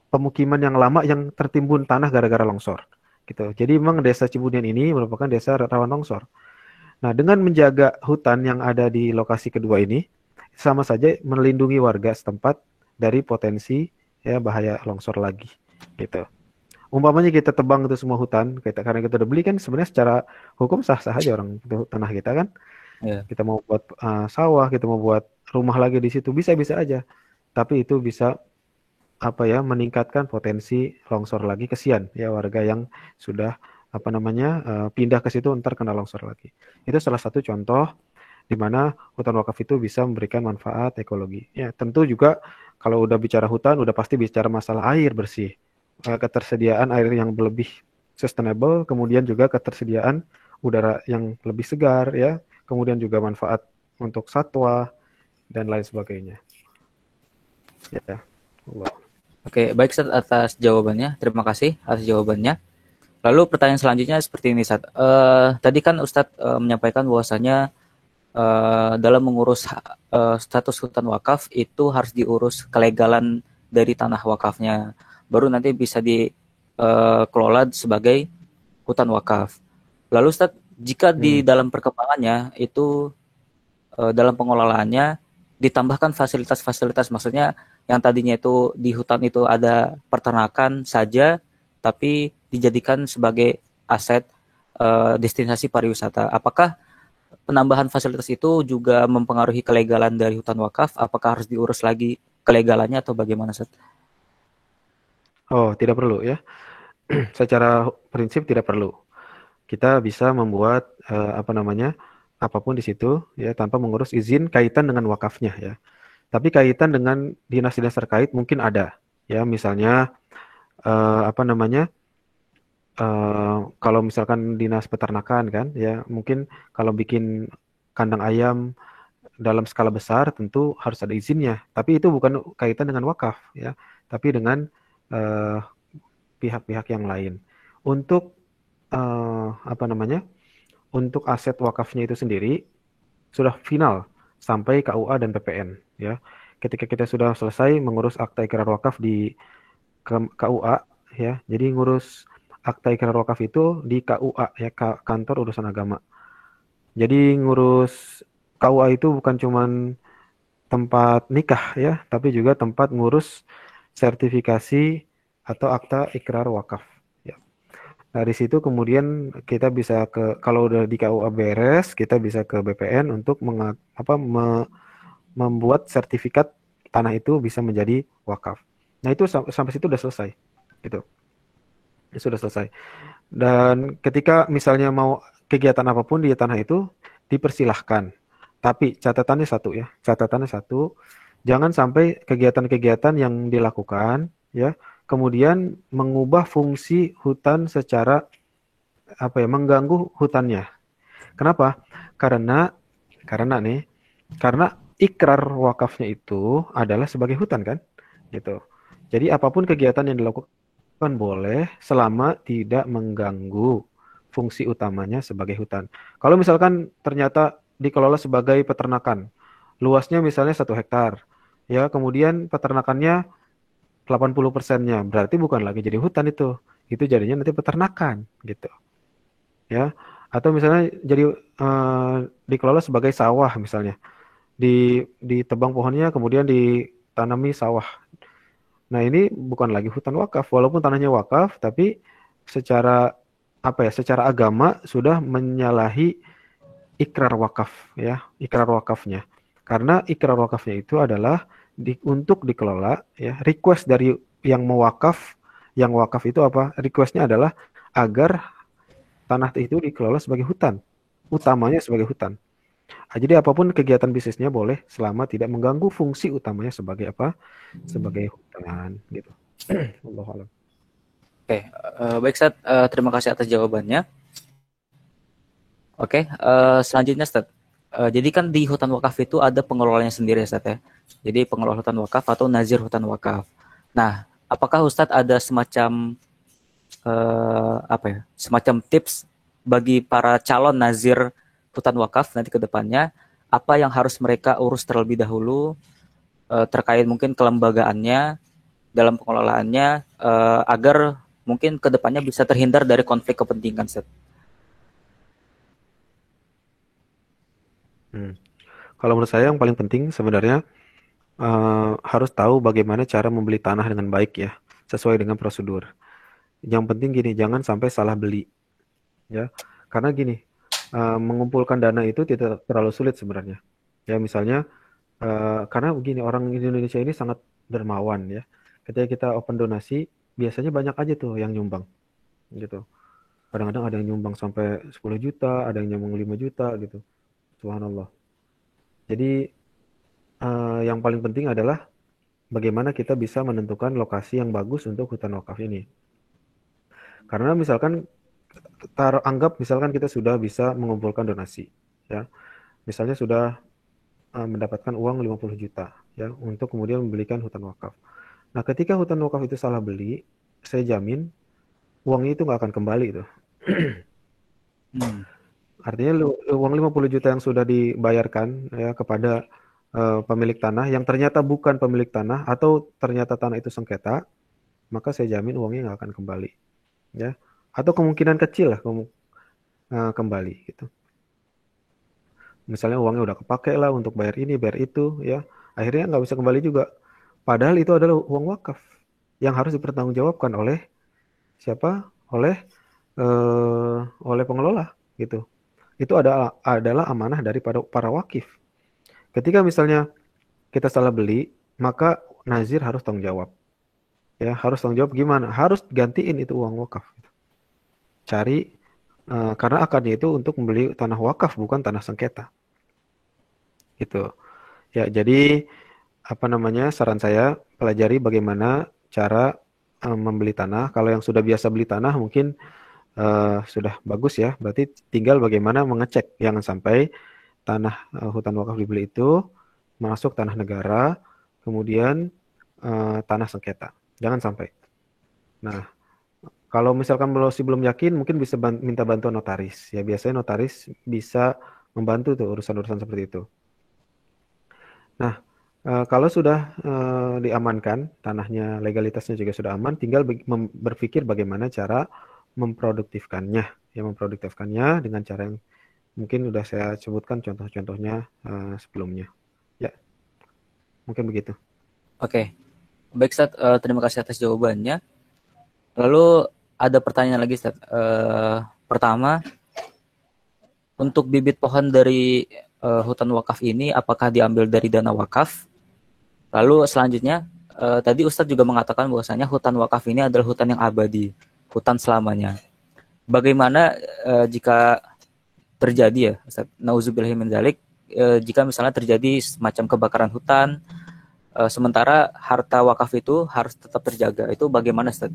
pemukiman yang lama yang tertimbun tanah gara-gara longsor. Gitu. Jadi memang desa Cibunian ini merupakan desa rawan longsor. Nah, dengan menjaga hutan yang ada di lokasi kedua ini, sama saja melindungi warga setempat dari potensi ya bahaya longsor lagi. Gitu. Umpamanya kita tebang itu semua hutan, karena kita udah beli kan sebenarnya secara hukum sah-sah aja orang itu tanah kita kan. Yeah. Kita mau buat sawah, kita mau buat rumah lagi di situ bisa-bisa aja. Tapi itu bisa meningkatkan potensi longsor lagi, kesian ya warga yang sudah pindah ke situ ntar kena longsor lagi. Itu salah satu contoh di mana hutan wakaf itu bisa memberikan manfaat ekologi. Ya, tentu juga kalau udah bicara hutan, udah pasti bicara masalah air bersih. Ketersediaan air yang lebih sustainable, kemudian juga ketersediaan udara yang lebih segar, ya, kemudian juga manfaat untuk satwa dan lain sebagainya. Ya, Allah. Oke, baik Ustaz atas jawabannya. Terima kasih atas jawabannya. Lalu pertanyaan selanjutnya seperti ini, Ustaz. Tadi kan Ustaz menyampaikan bahwasanya dalam mengurus status hutan wakaf itu harus diurus kelegalan dari tanah wakafnya. Baru nanti bisa dikelola sebagai hutan wakaf. Lalu Ustaz, jika di dalam perkembangannya itu dalam pengelolaannya ditambahkan fasilitas-fasilitas, maksudnya yang tadinya itu di hutan itu ada peternakan saja, tapi dijadikan sebagai aset destinasi pariwisata. Apakah penambahan fasilitas itu juga mempengaruhi kelegalan dari hutan wakaf? Apakah harus diurus lagi kelegalannya atau bagaimana, Ustaz? Oh, tidak perlu ya. Secara prinsip tidak perlu. Kita bisa membuat apapun di situ ya tanpa mengurus izin kaitan dengan wakafnya ya. Tapi kaitan dengan dinas-dinas terkait mungkin ada ya, misalnya kalau misalkan dinas peternakan kan ya, mungkin kalau bikin kandang ayam dalam skala besar tentu harus ada izinnya. Tapi itu bukan kaitan dengan wakaf ya, tapi dengan eh, pihak-pihak yang lain. Untuk untuk aset wakafnya itu sendiri sudah final sampai KUA dan PPN ya. Ketika kita sudah selesai mengurus akta ikrar wakaf di KUA ya. Jadi ngurus akta ikrar wakaf itu di KUA ya, Kantor Urusan Agama. Jadi ngurus KUA itu bukan cuman tempat nikah ya, tapi juga tempat ngurus sertifikasi atau akta ikrar wakaf. Ya. Dari situ kemudian kita bisa kalau udah di KUA beres, kita bisa ke BPN untuk membuat sertifikat tanah itu bisa menjadi wakaf. Nah itu sampai situ udah selesai, gitu. Itu sudah selesai. Dan ketika misalnya mau kegiatan apapun di tanah itu dipersilahkan. Tapi catatannya satu, jangan sampai kegiatan-kegiatan yang dilakukan ya kemudian mengubah fungsi hutan secara mengganggu hutannya. Kenapa? Karena ikrar wakafnya itu adalah sebagai hutan kan, gitu. Jadi apapun kegiatan yang dilakukan boleh selama tidak mengganggu fungsi utamanya sebagai hutan. Kalau misalkan ternyata dikelola sebagai peternakan, luasnya misalnya 1 hektar, ya kemudian peternakannya 80%-nya, berarti bukan lagi jadi hutan itu jadinya nanti peternakan, gitu. Ya, atau misalnya jadi dikelola sebagai sawah misalnya, ditebang pohonnya kemudian ditanami sawah. Nah, ini bukan lagi hutan wakaf, walaupun tanahnya wakaf, tapi secara secara agama sudah menyalahi ikrar wakaf ya, ikrar wakafnya. Karena ikrar wakafnya itu adalah untuk dikelola ya, request dari yang mewakaf, yang wakaf itu apa? Requestnya adalah agar tanah itu dikelola sebagai hutan, utamanya sebagai hutan. Nah, jadi apapun kegiatan bisnisnya boleh selama tidak mengganggu fungsi utamanya sebagai apa? Sebagai hutan gitu. Allahu a'lam. Oke, baik Ustaz, terima kasih atas jawabannya. Oke, selanjutnya Ustaz. Jadi kan di hutan wakaf itu ada pengelolanya sendiri Ustaz ya. Jadi pengelola hutan wakaf atau nazir hutan wakaf. Nah, apakah Ustadz ada semacam semacam tips bagi para calon nazir hutan wakaf nanti ke depannya, apa yang harus mereka urus terlebih dahulu terkait mungkin kelembagaannya dalam pengelolaannya agar mungkin ke depannya bisa terhindar dari konflik kepentingan, Ustaz? Kalau menurut saya yang paling penting sebenarnya harus tahu bagaimana cara membeli tanah dengan baik ya, sesuai dengan prosedur. Yang penting gini, jangan sampai salah beli ya. Karena gini, mengumpulkan dana itu tidak terlalu sulit sebenarnya. Ya misalnya karena begini, orang Indonesia ini sangat dermawan ya. Ketika kita open donasi, biasanya banyak aja tuh yang nyumbang gitu. Kadang-kadang ada yang nyumbang sampai 10 juta, ada yang nyumbang 5 juta gitu. Subhanallah. Jadi yang paling penting adalah bagaimana kita bisa menentukan lokasi yang bagus untuk hutan wakaf ini. Karena misalkan anggap misalkan kita sudah bisa mengumpulkan donasi, ya. Misalnya sudah mendapatkan uang 50 juta, ya, untuk kemudian membelikan hutan wakaf. Nah, ketika hutan wakaf itu salah beli, saya jamin uangnya itu nggak akan kembali tuh. Artinya uang 50 juta yang sudah dibayarkan ya kepada pemilik tanah yang ternyata bukan pemilik tanah atau ternyata tanah itu sengketa, maka saya jamin uangnya nggak akan kembali, ya. Atau kemungkinan kecil lah kembali gitu. Misalnya uangnya udah kepake lah untuk bayar ini, bayar itu, ya. Akhirnya nggak bisa kembali juga. Padahal itu adalah uang wakaf yang harus dipertanggungjawabkan oleh siapa? Oleh pengelola gitu. Itu adalah amanah dari para wakif. Ketika misalnya kita salah beli, maka nazir harus tanggung jawab. Ya, harus tanggung jawab gimana? Harus gantiin itu uang wakaf. Cari karena akadnya itu untuk membeli tanah wakaf bukan tanah sengketa. Gitu. Ya, jadi saran saya pelajari bagaimana cara membeli tanah. Kalau yang sudah biasa beli tanah mungkin sudah bagus ya. Berarti tinggal bagaimana mengecek jangan sampai tanah hutan wakaf dibeli itu masuk tanah negara, kemudian tanah sengketa. Jangan sampai. Nah, kalau misalkan masih belum yakin, mungkin bisa minta bantuan notaris. Ya, biasanya notaris bisa membantu tuh urusan-urusan seperti itu. Nah, kalau sudah diamankan, tanahnya legalitasnya juga sudah aman, tinggal berpikir bagaimana cara memproduktifkannya. Ya, memproduktifkannya dengan cara yang mungkin sudah saya sebutkan contoh-contohnya sebelumnya. Ya, mungkin begitu. Oke. Baik, Ustaz, terima kasih atas jawabannya. Lalu ada pertanyaan lagi, Ustaz. Pertama, untuk bibit pohon dari hutan wakaf ini apakah diambil dari dana wakaf? Lalu selanjutnya, tadi Ustadz juga mengatakan bahwasanya hutan wakaf ini adalah hutan yang abadi, hutan selamanya. Bagaimana jika terjadi ya, Ustadz, nauzubillahi min dzalik, jika misalnya terjadi semacam kebakaran hutan, sementara harta wakaf itu harus tetap terjaga, itu bagaimana, Ustadz,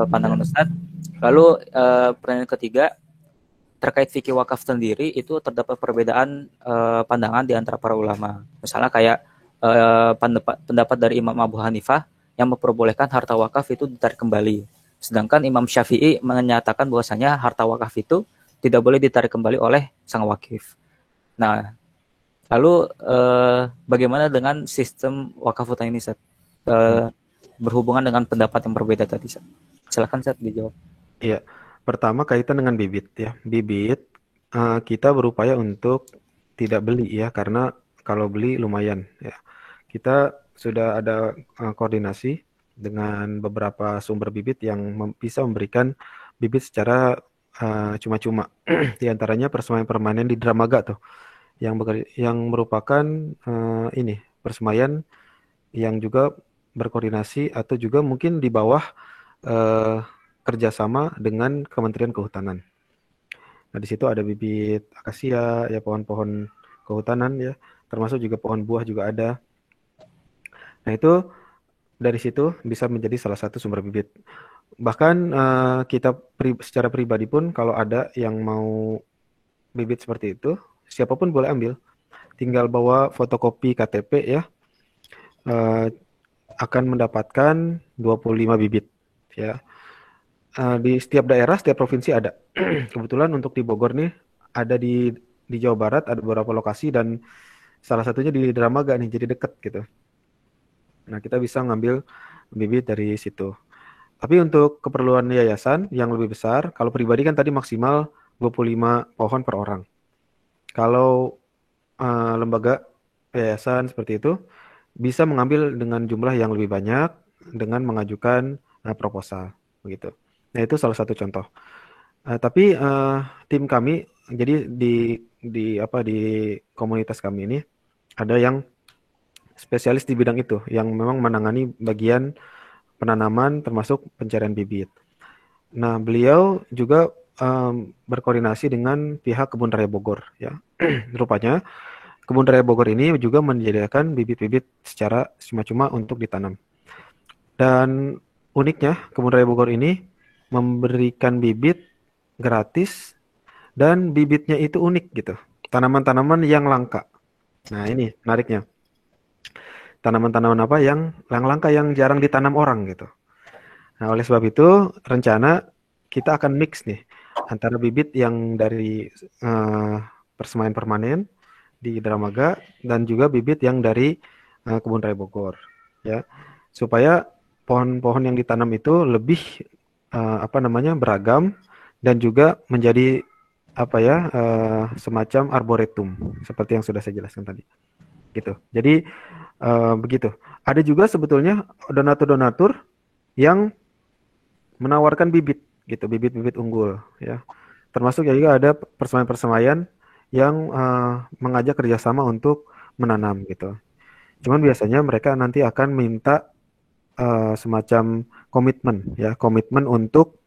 pandangan Ustadz? Lalu pertanyaan ketiga, terkait fikih wakaf sendiri itu terdapat perbedaan pandangan di antara para ulama. Misalnya kayak pendapat dari Imam Abu Hanifah yang memperbolehkan harta wakaf itu ditarik kembali. Sedangkan Imam Syafi'i menyatakan bahwasanya harta wakaf itu tidak boleh ditarik kembali oleh sang wakif. Nah, lalu bagaimana dengan sistem wakaf hutan ini, Seth? Berhubungan dengan pendapat yang berbeda tadi, Seth. Silakan, Seth, dijawab. Iya. Pertama kaitan dengan bibit ya. Bibit kita berupaya untuk tidak beli ya, karena kalau beli lumayan ya. Kita sudah ada koordinasi dengan beberapa sumber bibit yang bisa memberikan bibit secara cuma-cuma. Di antaranya Persemaian Permanen di Dramaga tuh, yang merupakan persemaian yang juga berkoordinasi atau juga mungkin di bawah kerjasama dengan Kementerian Kehutanan. Nah, di situ ada bibit akasia, ya pohon-pohon kehutanan ya, termasuk juga pohon buah juga ada. Nah, itu dari situ bisa menjadi salah satu sumber bibit. Bahkan kita secara pribadi pun kalau ada yang mau bibit seperti itu, siapapun boleh ambil. Tinggal bawa fotokopi KTP ya, akan mendapatkan 25 bibit ya. Di setiap daerah, setiap provinsi ada. Kebetulan untuk di Bogor nih, ada di Jawa Barat, ada beberapa lokasi, dan salah satunya di Dramaga nih, jadi deket gitu. Nah, kita bisa ngambil bibit dari situ. Tapi untuk keperluan yayasan yang lebih besar, kalau pribadi kan tadi maksimal 25 pohon per orang. Kalau lembaga yayasan seperti itu, bisa mengambil dengan jumlah yang lebih banyak, dengan mengajukan proposal, begitu. Nah, itu salah satu contoh. Tapi tim kami, jadi di komunitas kami ini ada yang spesialis di bidang itu, yang memang menangani bagian penanaman termasuk pencarian bibit. Nah, beliau juga berkoordinasi dengan pihak Kebun Raya Bogor, ya. Rupanya kebun raya Bogor ini juga menyediakan bibit-bibit secara cuma-cuma untuk ditanam. Dan uniknya kebun raya Bogor ini memberikan bibit gratis dan bibitnya itu unik gitu. Tanaman-tanaman yang langka. Nah, ini menariknya. Tanaman-tanaman apa yang langka yang jarang ditanam orang gitu. Nah, oleh sebab itu rencana kita akan mix nih antara bibit yang dari persemaian permanen di Dramaga dan juga bibit yang dari Kebun Raya Bogor, ya, supaya pohon-pohon yang ditanam itu lebih beragam dan juga menjadi semacam arboretum seperti yang sudah saya jelaskan tadi, gitu. Jadi begitu. Ada juga sebetulnya donatur-donatur yang menawarkan bibit gitu, bibit-bibit unggul ya. Termasuk juga ada persemaian-persemaian yang mengajak kerjasama untuk menanam gitu. Cuman biasanya mereka nanti akan minta semacam komitmen untuk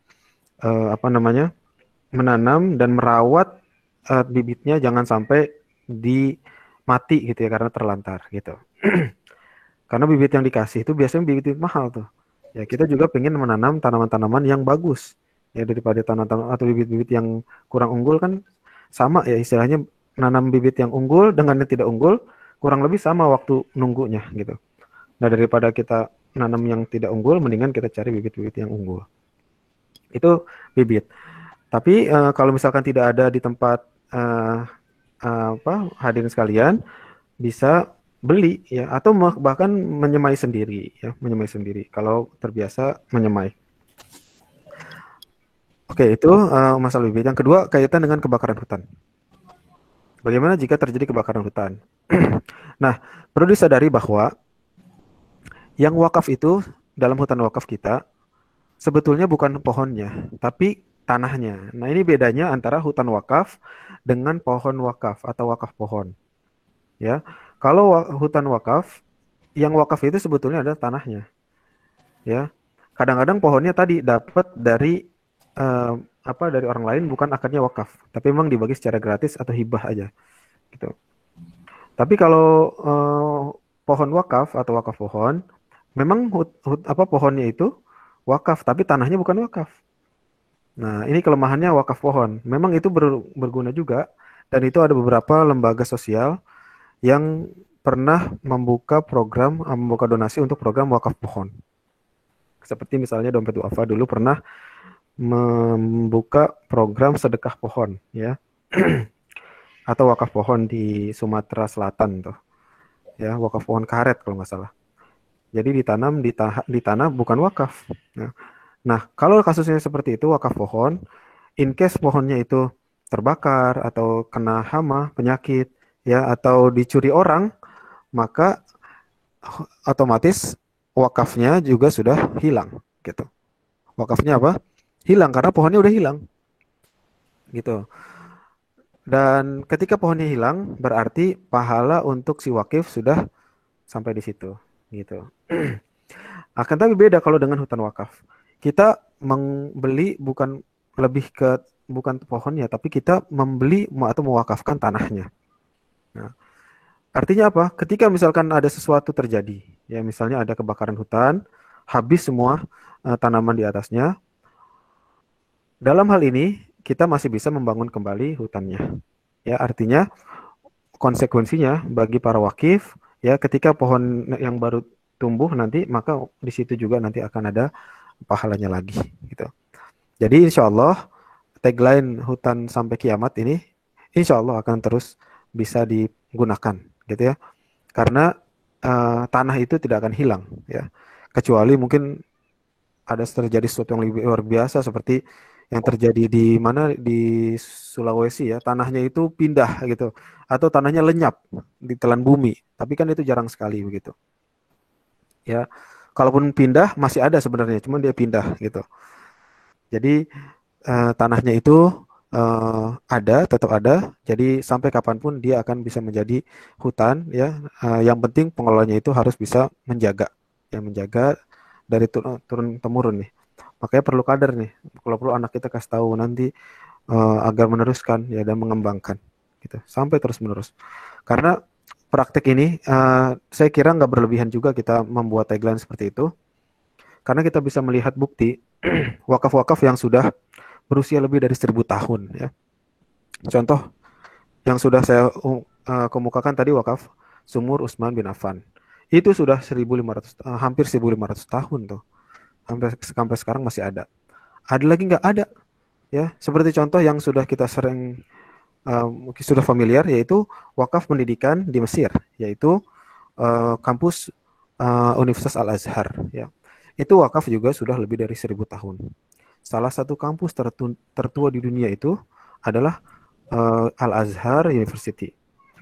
menanam dan merawat bibitnya jangan sampai mati gitu ya karena terlantar gitu. Karena bibit yang dikasih itu biasanya bibit mahal tuh. Ya, kita juga pengen menanam tanaman-tanaman yang bagus ya daripada tanaman atau bibit-bibit yang kurang unggul kan sama ya istilahnya menanam bibit yang unggul dengan yang tidak unggul kurang lebih sama waktu nunggunya gitu. Nah, daripada kita nanam yang tidak unggul mendingan kita cari bibit-bibit yang unggul. Itu bibit. Tapi kalau misalkan tidak ada di tempat hadirin sekalian bisa beli ya atau bahkan menyemai sendiri kalau terbiasa menyemai. Oke, itu masalah bibit. Yang kedua kaitan dengan kebakaran hutan. Bagaimana jika terjadi kebakaran hutan? Nah, perlu disadari bahwa yang wakaf itu dalam hutan wakaf kita sebetulnya bukan pohonnya, tapi tanahnya. Nah, ini bedanya antara hutan wakaf dengan pohon wakaf atau wakaf pohon. Ya. Kalau hutan wakaf, yang wakaf itu sebetulnya adalah tanahnya. Ya. Kadang-kadang pohonnya tadi dapat dari dari orang lain bukan akarnya wakaf, tapi memang dibagi secara gratis atau hibah aja. Gitu. Tapi kalau pohon wakaf atau wakaf pohon, memang pohonnya itu wakaf, tapi tanahnya bukan wakaf. Nah, ini kelemahannya wakaf pohon. Memang itu berguna juga, dan itu ada beberapa lembaga sosial yang pernah membuka donasi untuk program wakaf pohon. Seperti misalnya Dompet Duafa dulu pernah membuka program sedekah pohon, ya, atau wakaf pohon di Sumatera Selatan tuh, ya, wakaf pohon karet kalau nggak salah. Jadi ditanam di tanah bukan wakaf. Nah, kalau kasusnya seperti itu wakaf pohon, in case pohonnya itu terbakar atau kena hama, penyakit, ya, atau dicuri orang, maka otomatis wakafnya juga sudah hilang, gitu. Wakafnya apa? Hilang karena pohonnya udah hilang, gitu. Dan ketika pohonnya hilang, berarti pahala untuk si wakif sudah sampai di situ, gitu. Akan tapi beda kalau dengan hutan wakaf. Kita membeli bukan pohonnya, tapi kita membeli atau mewakafkan tanahnya. Nah, artinya apa? Ketika misalkan ada sesuatu terjadi, ya misalnya ada kebakaran hutan, habis semua tanaman di atasnya. Dalam hal ini kita masih bisa membangun kembali hutannya. Ya, artinya konsekuensinya bagi para wakif, ya ketika pohon yang baru tumbuh nanti, maka di situ juga nanti akan ada pahalanya lagi, gitu. Jadi insya Allah tagline hutan sampai kiamat ini insya Allah akan terus bisa digunakan, gitu ya. Karena tanah itu tidak akan hilang, ya. Kecuali mungkin ada terjadi sesuatu yang lebih luar biasa seperti yang terjadi di Sulawesi, ya, tanahnya itu pindah gitu, atau tanahnya lenyap ditelan bumi. Tapi kan itu jarang sekali begitu. Ya, kalaupun pindah masih ada sebenarnya, cuma dia pindah gitu. Jadi tanahnya itu tetap ada. Jadi sampai kapanpun dia akan bisa menjadi hutan, ya. Yang penting pengelolanya itu harus bisa menjaga dari turun temurun nih. Makanya perlu kader nih. Kalau perlu anak kita kasih tahu nanti agar meneruskan, ya, dan mengembangkan gitu sampai terus menerus. Karena praktek ini, saya kira nggak berlebihan juga kita membuat tagline seperti itu, karena kita bisa melihat bukti wakaf-wakaf yang sudah berusia lebih dari 1000 tahun. Ya. Contoh yang sudah saya kemukakan tadi wakaf sumur Utsman bin Affan. Itu sudah 1500, hampir 1500 tahun tuh. Sampai sekarang masih ada. Ada lagi nggak ada? Ya, seperti contoh yang sudah kita sering mungkin sudah familiar, yaitu wakaf pendidikan di Mesir, yaitu kampus Universitas Al-Azhar. Ya. Itu wakaf juga sudah lebih dari 1000 tahun. Salah satu kampus tertua di dunia itu adalah Al-Azhar University.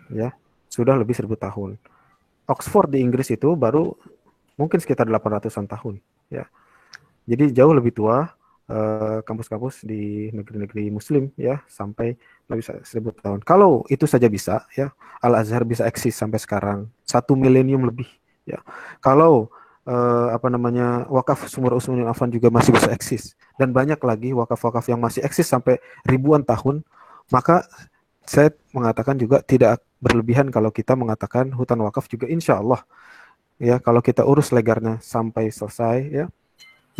Ya, sudah lebih 1000 tahun. Oxford di Inggris itu baru mungkin sekitar 800-an tahun. Ya. Jadi jauh lebih tua kampus-kampus di negeri-negeri Muslim, ya, sampai lebih 1000 tahun. Kalau itu saja bisa, ya, Al-Azhar bisa eksis sampai sekarang 1 milenium lebih. Ya. Kalau wakaf sumur Utsman bin Affan juga masih bisa eksis, dan banyak lagi wakaf-wakaf yang masih eksis sampai ribuan tahun, maka saya mengatakan juga tidak berlebihan kalau kita mengatakan hutan wakaf juga insya Allah, ya, kalau kita urus legarnya sampai selesai, ya,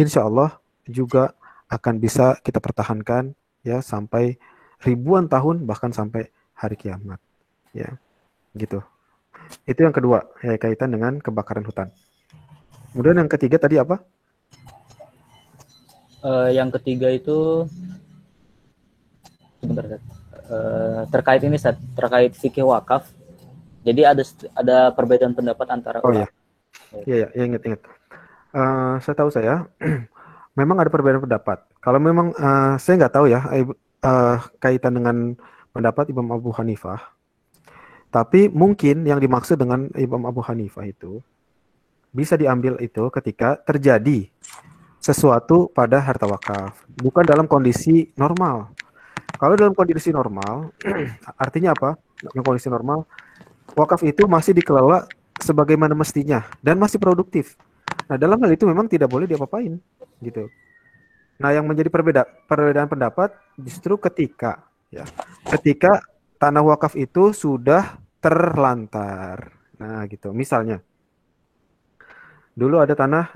insya Allah juga akan bisa kita pertahankan, ya, sampai ribuan tahun, bahkan sampai hari kiamat, ya, gitu. Itu yang kedua, ya, kaitan dengan kebakaran hutan. Kemudian yang ketiga tadi apa? Yang ketiga itu sebentar, terkait ini, terkait fikih wakaf. Jadi ada perbedaan pendapat antara ulama. Iya, ingat. Saya tahu memang ada perbedaan pendapat. Kalau memang saya nggak tahu ya kaitan dengan pendapat Imam Abu Hanifah. Tapi mungkin yang dimaksud dengan Imam Abu Hanifah itu bisa diambil itu ketika terjadi sesuatu pada harta wakaf, bukan dalam kondisi normal. Kalau dalam kondisi normal, artinya apa? Dalam kondisi normal, wakaf itu masih dikelola sebagaimana mestinya dan masih produktif. Nah, dalam hal itu memang tidak boleh diapa-apain, gitu. Nah, yang menjadi perbedaan pendapat justru ketika tanah wakaf itu sudah terlantar. Nah, gitu. Misalnya, dulu ada tanah,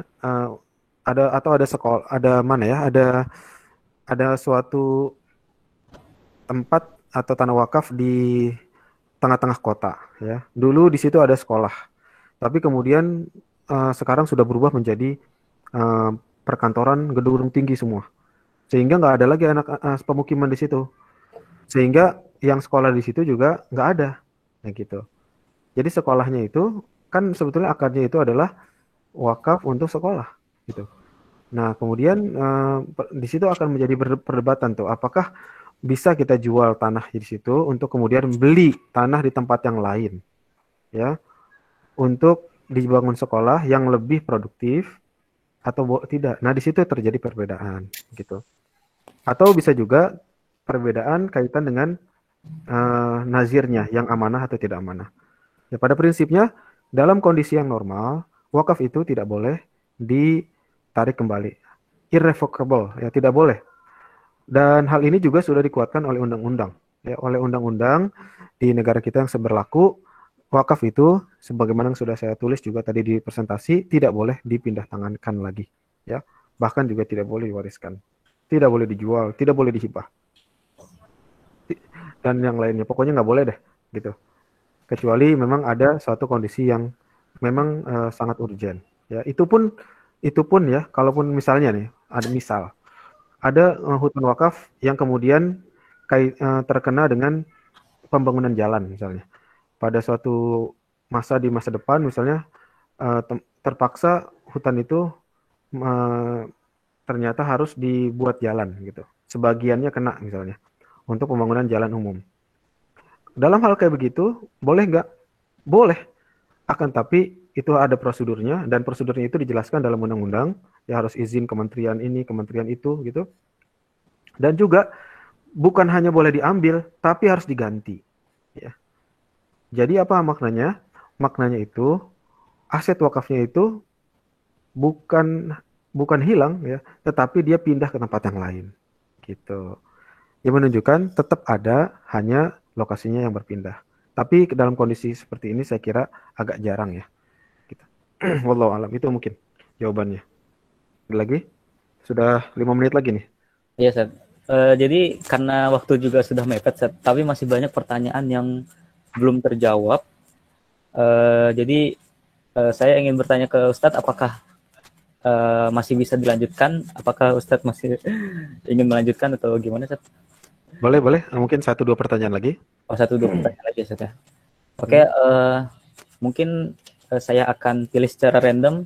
ada sekolah, ada suatu tempat atau tanah wakaf di tengah-tengah kota, ya. Dulu di situ ada sekolah, tapi kemudian sekarang sudah berubah menjadi perkantoran, gedung-gedung tinggi semua, sehingga nggak ada lagi anak pemukiman di situ, sehingga yang sekolah di situ juga nggak ada, ya, gitu. Jadi sekolahnya itu kan sebetulnya akarnya itu adalah wakaf untuk sekolah, gitu. Nah, kemudian di situ akan menjadi perdebatan tuh, apakah bisa kita jual tanah di situ untuk kemudian beli tanah di tempat yang lain, ya, untuk dibangun sekolah yang lebih produktif atau tidak. Nah, di situ terjadi perbedaan, gitu. Atau bisa juga perbedaan kaitan dengan nazirnya, yang amanah atau tidak amanah. Ya, pada prinsipnya dalam kondisi yang normal, wakaf itu tidak boleh ditarik kembali, irrevocable, ya, tidak boleh. Dan hal ini juga sudah dikuatkan oleh undang-undang, ya, oleh undang-undang di negara kita yang berlaku. Wakaf itu, sebagaimana yang sudah saya tulis juga tadi di presentasi, tidak boleh dipindah tangankan lagi, ya. Bahkan juga tidak boleh diwariskan, tidak boleh dijual, tidak boleh dihibah, dan yang lainnya. Pokoknya nggak boleh deh, gitu. Kecuali memang ada suatu kondisi yang memang sangat urgent, ya. Itu pun ya, kalaupun misalnya nih, ada hutan wakaf yang kemudian terkena dengan pembangunan jalan misalnya. Pada suatu masa di masa depan misalnya terpaksa hutan itu ternyata harus dibuat jalan, gitu. Sebagiannya kena misalnya untuk pembangunan jalan umum. Dalam hal kayak begitu boleh nggak? Boleh. Akan tapi itu ada prosedurnya, dan prosedurnya itu dijelaskan dalam undang-undang, ya, harus izin kementerian ini, kementerian itu, gitu. Dan juga bukan hanya boleh diambil, tapi harus diganti, ya. Jadi apa maknanya? Maknanya itu aset wakafnya itu bukan hilang, ya, tetapi dia pindah ke tempat yang lain, gitu. Yang menunjukkan tetap ada, hanya lokasinya yang berpindah. Tapi dalam kondisi seperti ini saya kira agak jarang ya. Gitu. Wallahu alam, itu mungkin jawabannya. Ada lagi? Sudah 5 menit lagi nih. Iya, Seth. Jadi karena waktu juga sudah mepet, Seth, tapi masih banyak pertanyaan yang belum terjawab. Jadi saya ingin bertanya ke Ustadz, apakah masih bisa dilanjutkan? Apakah Ustadz masih ingin melanjutkan atau gimana, Seth? Boleh. Mungkin 1-2 pertanyaan lagi. Oh, 1-2 pertanyaan lagi, Seth, ya. Oke, mungkin saya akan pilih secara random.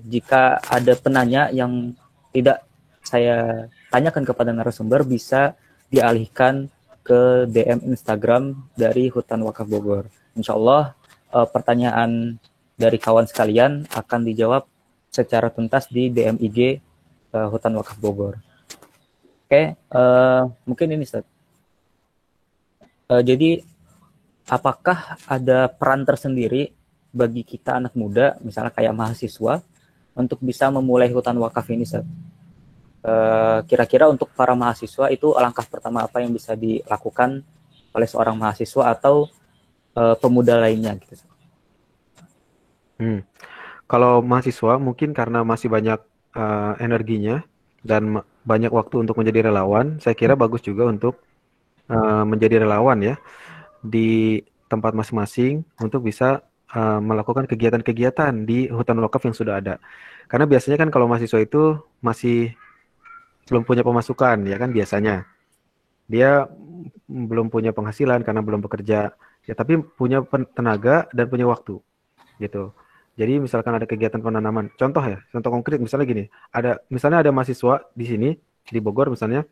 Jika ada penanya yang tidak saya tanyakan kepada narasumber, bisa dialihkan ke DM Instagram dari Hutan Wakaf Bogor. Insya Allah pertanyaan dari kawan sekalian akan dijawab secara tuntas di DM IG Hutan Wakaf Bogor. Oke, mungkin ini Ustaz. Jadi apakah ada peran tersendiri bagi kita anak muda, misalnya kayak mahasiswa, untuk bisa memulai hutan wakaf ini, Ustaz? Kira-kira untuk para mahasiswa itu langkah pertama apa yang bisa dilakukan oleh seorang mahasiswa atau pemuda lainnya gitu. Kalau mahasiswa mungkin karena masih banyak energinya dan banyak waktu untuk menjadi relawan, saya kira bagus juga untuk menjadi relawan ya di tempat masing-masing untuk bisa melakukan kegiatan-kegiatan di hutan wakaf yang sudah ada. Karena biasanya kan kalau mahasiswa itu masih belum punya pemasukan ya kan, biasanya dia belum punya penghasilan karena belum bekerja ya, tapi punya tenaga dan punya waktu gitu. Jadi misalkan ada kegiatan penanaman, contoh konkret misalnya gini, misalnya ada mahasiswa di sini di Bogor misalnya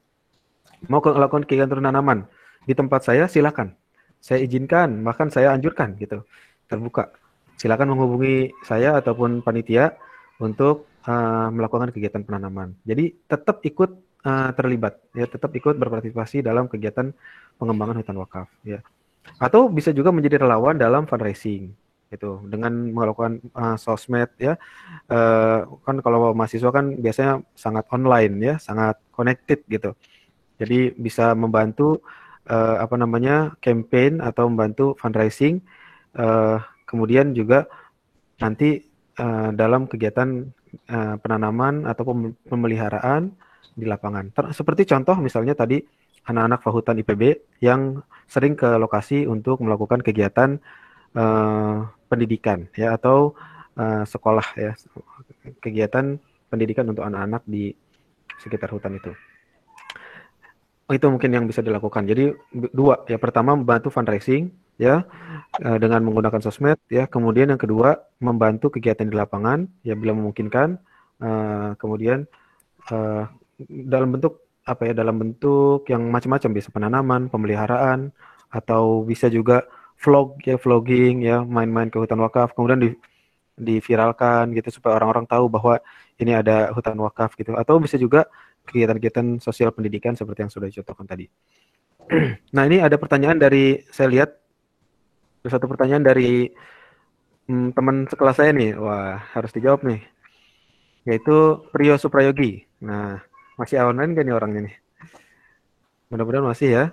mau melakukan kegiatan penanaman di tempat saya, silakan, saya izinkan, bahkan saya anjurkan gitu, terbuka, silakan menghubungi saya ataupun panitia untuk melakukan kegiatan penanaman. Jadi tetap ikut terlibat ya, tetap ikut berpartisipasi dalam kegiatan pengembangan hutan wakaf ya. Atau bisa juga menjadi relawan dalam fundraising gitu, dengan melakukan sosmed ya. Kan kalau mahasiswa kan biasanya sangat online ya, sangat connected gitu. Jadi bisa membantu campaign atau membantu fundraising, kemudian juga nanti dalam kegiatan penanaman atau pemeliharaan di lapangan. Seperti contoh misalnya tadi anak-anak Fahutan IPB yang sering ke lokasi untuk melakukan kegiatan pendidikan ya, atau sekolah ya, kegiatan pendidikan untuk anak-anak di sekitar hutan itu. Itu mungkin yang bisa dilakukan. Jadi dua ya, pertama membantu fundraising ya dengan menggunakan sosmed ya, kemudian yang kedua membantu kegiatan di lapangan ya bila memungkinkan, kemudian dalam bentuk dalam bentuk yang macam-macam, bisa penanaman, pemeliharaan, atau bisa juga vlogging ya, main-main ke hutan wakaf kemudian diviralkan gitu supaya orang-orang tahu bahwa ini ada hutan wakaf gitu, atau bisa juga kegiatan-kegiatan sosial pendidikan seperti yang sudah dicontohkan tadi. Nah, ini ada pertanyaan saya lihat ada satu pertanyaan dari teman sekelas saya nih, wah harus dijawab nih, yaitu Priyo Suprayogi. Nah, masih online gak nih orangnya nih? Mudah-mudahan masih ya.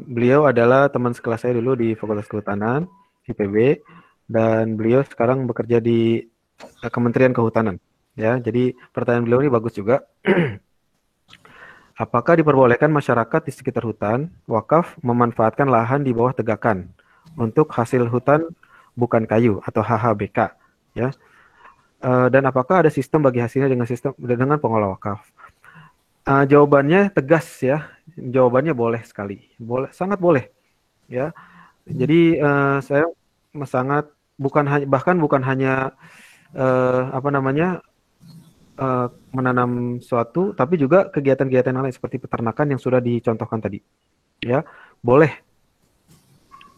Beliau adalah teman sekelas saya dulu di Fakultas Kehutanan IPB, dan beliau sekarang bekerja di Kementerian Kehutanan ya. Jadi pertanyaan beliau ini bagus juga. Apakah diperbolehkan masyarakat di sekitar hutan wakaf memanfaatkan lahan di bawah tegakan untuk hasil hutan bukan kayu atau HHBK ya? Dan apakah ada sistem bagi hasilnya dengan pengelola wakaf? Jawabannya tegas ya. Jawabannya boleh sekali. Boleh, sangat boleh ya. Jadi saya sangat bukan hanya menanam suatu, tapi juga kegiatan-kegiatan lain seperti peternakan yang sudah dicontohkan tadi. Ya, boleh.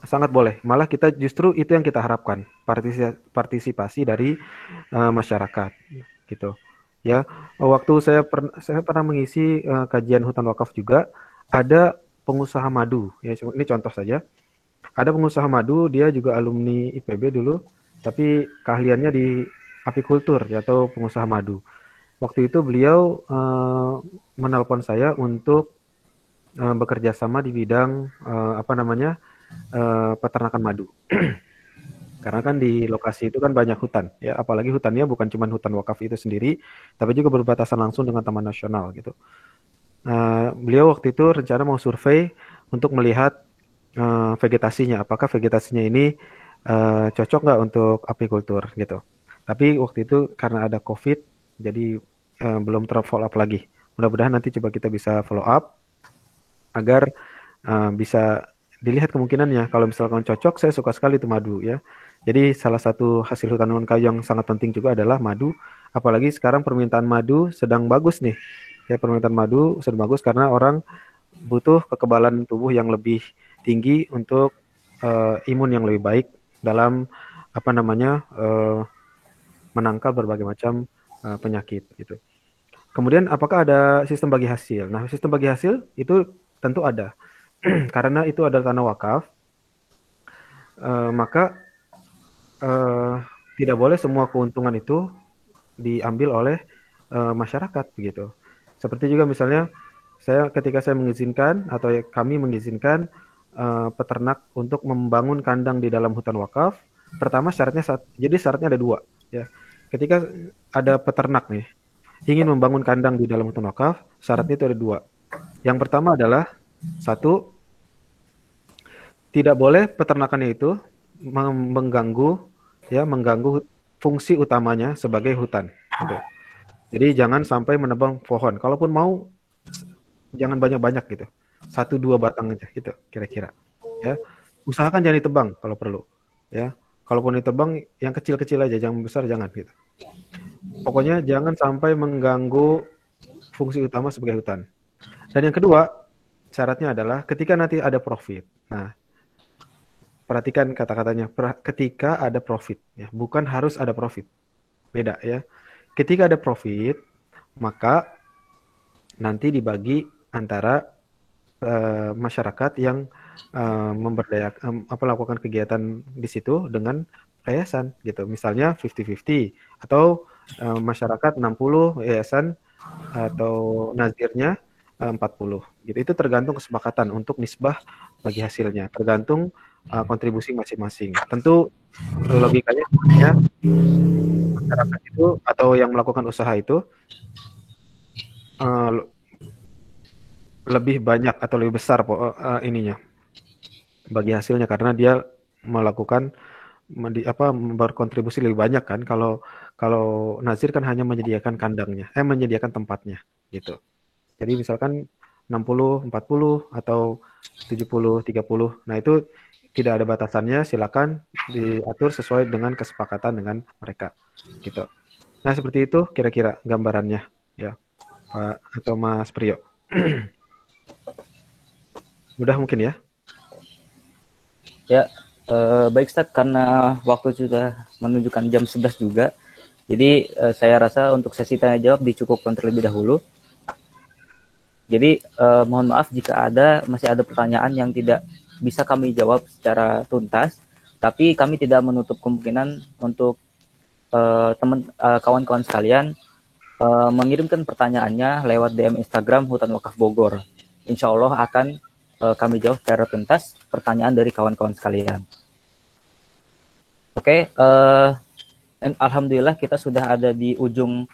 Sangat boleh. Malah kita justru itu yang kita harapkan, partisipasi dari masyarakat gitu. Ya, waktu saya pernah mengisi kajian hutan wakaf juga, ada pengusaha madu ya, ini contoh saja. Ada pengusaha madu, dia juga alumni IPB dulu, tapi keahliannya di apikultur ya, atau pengusaha madu. Waktu itu beliau menelpon saya untuk bekerja sama di bidang peternakan madu. Karena kan di lokasi itu kan banyak hutan, ya, apalagi hutannya bukan cuma hutan wakaf itu sendiri, tapi juga berbatasan langsung dengan taman nasional gitu. Beliau waktu itu rencana mau survei untuk melihat vegetasinya, apakah vegetasinya ini cocok nggak untuk apikultur gitu. Tapi waktu itu karena ada COVID, jadi belum terfollow up lagi. Mudah-mudahan nanti coba kita bisa follow up agar bisa dilihat kemungkinannya. Kalau misalkan cocok, saya suka sekali itu madu ya. Jadi salah satu hasil hutan kayu yang sangat penting juga adalah madu. Apalagi sekarang permintaan madu sedang bagus nih. Ya, permintaan madu sedang bagus karena orang butuh kekebalan tubuh yang lebih tinggi untuk imun yang lebih baik dalam menangkal berbagai macam penyakit gitu. Kemudian apakah ada sistem bagi hasil? Nah, sistem bagi hasil itu tentu ada. Karena itu adalah tanah wakaf, maka tidak boleh semua keuntungan itu diambil oleh masyarakat begitu. Seperti juga misalnya ketika saya mengizinkan atau kami mengizinkan peternak untuk membangun kandang di dalam hutan wakaf, pertama syaratnya ada dua ya. Ketika ada peternak nih ingin membangun kandang di dalam hutan wakaf, syaratnya itu ada dua. Yang pertama adalah satu, tidak boleh peternakannya itu mengganggu fungsi utamanya sebagai hutan. Gitu. Jadi jangan sampai menebang pohon. Kalaupun mau, jangan banyak-banyak gitu. 1-2 batang aja gitu kira-kira. Ya, usahakan jangan ditebang kalau perlu. Ya, kalaupun ditebang yang kecil-kecil aja, jangan besar jangan gitu. Pokoknya jangan sampai mengganggu fungsi utama sebagai hutan. Dan yang kedua, syaratnya adalah ketika nanti ada profit. Nah, perhatikan kata-katanya, ketika ada profit, ya, bukan harus ada profit. Beda ya. Ketika ada profit, maka nanti dibagi antara masyarakat yang melakukan kegiatan di situ dengan yayasan gitu. Misalnya 50-50 atau masyarakat 60, yayasan atau nazirnya 40 gitu. Itu tergantung kesepakatan untuk nisbah bagi hasilnya, tergantung kontribusi masing-masing. Tentu logikanya ya, masyarakat itu atau yang melakukan usaha itu lebih banyak atau lebih besar ininya bagi hasilnya karena dia melakukan berkontribusi lebih banyak kan. Kalau nazir kan hanya menyediakan kandangnya, menyediakan tempatnya gitu. Jadi misalkan 60-40 atau 70-30. Nah, itu tidak ada batasannya, silakan diatur sesuai dengan kesepakatan dengan mereka gitu. Nah, seperti itu kira-kira gambarannya ya, Pak atau Mas Priyo. Mudah mungkin ya? Ya, baik Ustaz, karena waktu sudah menunjukkan jam 11 juga. Jadi saya rasa untuk sesi tanya jawab dicukupkan terlebih dahulu. Jadi mohon maaf jika masih ada pertanyaan yang tidak bisa kami jawab secara tuntas, tapi kami tidak menutup kemungkinan untuk kawan-kawan sekalian mengirimkan pertanyaannya lewat DM Instagram Hutan Wakaf Bogor. Insya Allah akan kami jawab secara tuntas pertanyaan dari kawan-kawan sekalian. Oke, alhamdulillah kita sudah ada di ujung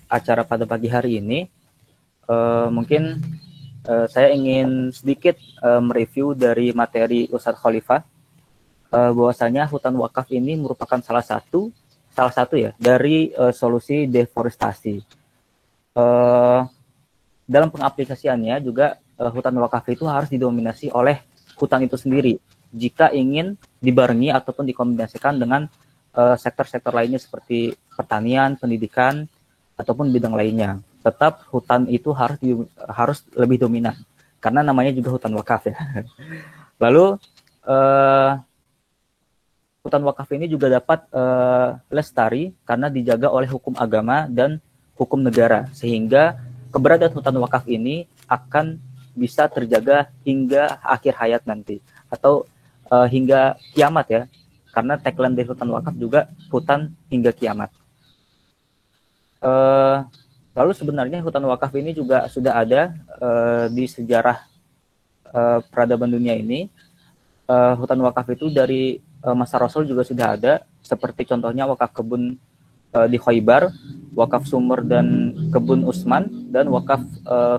acara pada pagi hari ini. Mungkin saya ingin sedikit mereview dari materi Ustadz Khalifah, bahwasanya hutan wakaf ini merupakan salah satu ya dari solusi deforestasi. Dalam pengaplikasiannya juga hutan wakaf itu harus didominasi oleh hutan itu sendiri jika ingin dibarengi ataupun dikombinasikan dengan sektor-sektor lainnya seperti pertanian, pendidikan, ataupun bidang lainnya. Tetap hutan itu harus lebih dominan karena namanya juga hutan wakaf ya. Lalu hutan wakaf ini juga dapat lestari karena dijaga oleh hukum agama dan hukum negara, sehingga keberadaan hutan wakaf ini akan bisa terjaga hingga akhir hayat nanti atau hingga kiamat ya, karena tagline dari hutan wakaf juga hutan hingga kiamat. Lalu sebenarnya hutan wakaf ini juga sudah ada di sejarah peradaban dunia ini. Hutan wakaf itu dari masa Rasul juga sudah ada, seperti contohnya wakaf kebun di Khaybar, wakaf sumur dan kebun Utsman, dan wakaf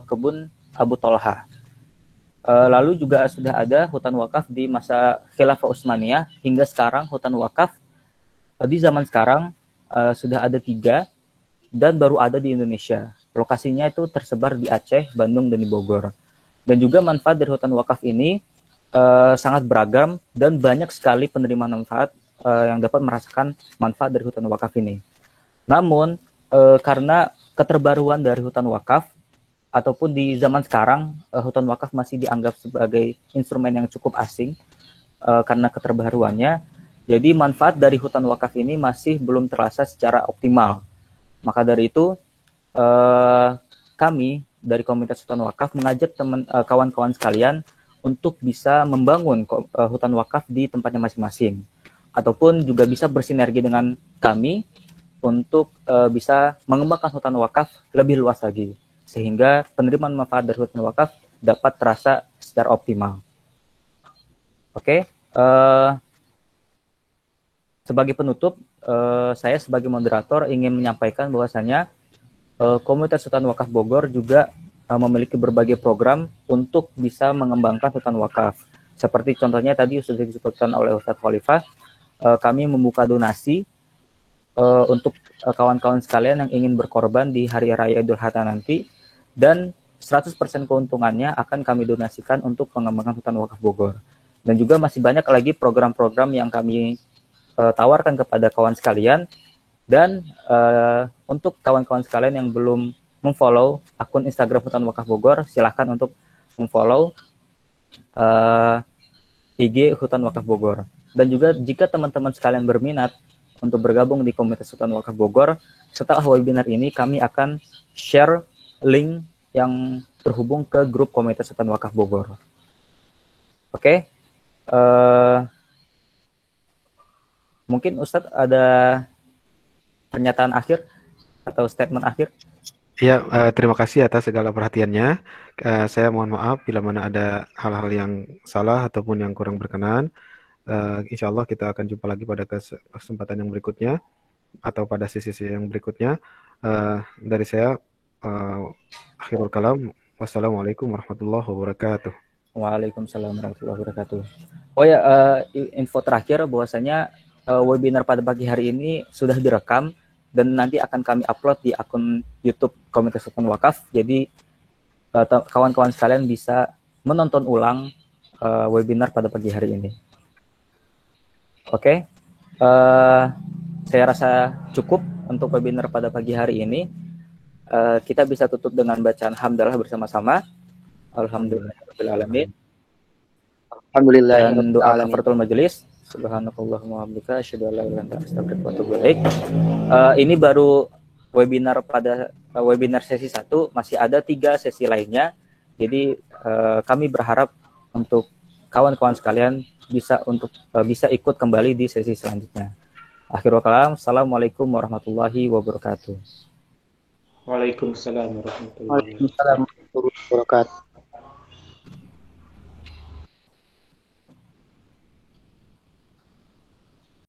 kebun Abu Tolha. Lalu juga sudah ada hutan wakaf di masa Khilafah Utsmaniyah. Hingga sekarang hutan wakaf di zaman sekarang sudah ada 3 dan baru ada di Indonesia. Lokasinya itu tersebar di Aceh, Bandung, dan di Bogor. Dan juga manfaat dari hutan wakaf ini sangat beragam dan banyak sekali penerima manfaat yang dapat merasakan manfaat dari hutan wakaf ini. Namun karena keterbaruan dari hutan wakaf ataupun di zaman sekarang hutan wakaf masih dianggap sebagai instrumen yang cukup asing karena keterbaruannya, jadi manfaat dari hutan wakaf ini masih belum terasa secara optimal. Maka dari itu kami dari Komunitas Hutan Wakaf mengajak kawan-kawan sekalian untuk bisa membangun hutan wakaf di tempatnya masing-masing, ataupun juga bisa bersinergi dengan kami untuk bisa mengembangkan hutan wakaf lebih luas lagi, sehingga penerimaan manfaat dari hutan wakaf dapat terasa secara optimal. Oke, sebagai penutup, saya sebagai moderator ingin menyampaikan bahwasanya Komunitas Hutan Wakaf Bogor juga memiliki berbagai program untuk bisa mengembangkan hutan wakaf. Seperti contohnya tadi sudah disebutkan oleh Ustadz Khalifah, kami membuka donasi untuk kawan-kawan sekalian yang ingin berkorban di Hari Raya Idul Adha nanti, dan 100% keuntungannya akan kami donasikan untuk pengembangan hutan wakaf Bogor. Dan juga masih banyak lagi program-program yang kami tawarkan kepada kawan sekalian. Dan untuk kawan-kawan sekalian yang belum memfollow akun Instagram Hutan Wakaf Bogor, silahkan untuk memfollow IG Hutan Wakaf Bogor. Dan juga jika teman-teman sekalian berminat untuk bergabung di Komunitas Hutan Wakaf Bogor, setelah webinar ini kami akan share link yang terhubung ke grup Komunitas Hutan Wakaf Bogor. Oke, mungkin Ustadz ada pernyataan akhir atau statement akhir? Ya, terima kasih atas segala perhatiannya. Saya mohon maaf bila mana ada hal-hal yang salah ataupun yang kurang berkenan. Insya Allah kita akan jumpa lagi pada kesempatan yang berikutnya atau pada sesi yang berikutnya. Dari saya, akhirul kalam. Wassalamualaikum warahmatullahi wabarakatuh. Waalaikumsalam warahmatullahi wabarakatuh. Oh ya, info terakhir bahwasanya webinar pada pagi hari ini sudah direkam dan nanti akan kami upload di akun YouTube Komunitas Hutan Wakaf. Jadi kawan-kawan sekalian bisa menonton ulang webinar pada pagi hari ini. Oke, saya rasa cukup untuk webinar pada pagi hari ini. Kita bisa tutup dengan bacaan hamdalah bersama-sama. Alhamdulillahirrahmanirrahim. Alhamdulillah. Dan doa kafaratul majelis. Subhanakallahumma wa bihamdika asyhadu an la ilaha illa anta astaghfiruka wa atubu ilaik. Ini baru webinar pada webinar sesi 1, masih ada 3 sesi lainnya. Jadi kami berharap untuk kawan-kawan sekalian bisa ikut kembali di sesi selanjutnya. Akhirul kalam, assalamualaikum warahmatullahi wabarakatuh. Waalaikumsalam warahmatullahi wabarakatuh. Waalaikumsalam warahmatullahi wabarakatuh.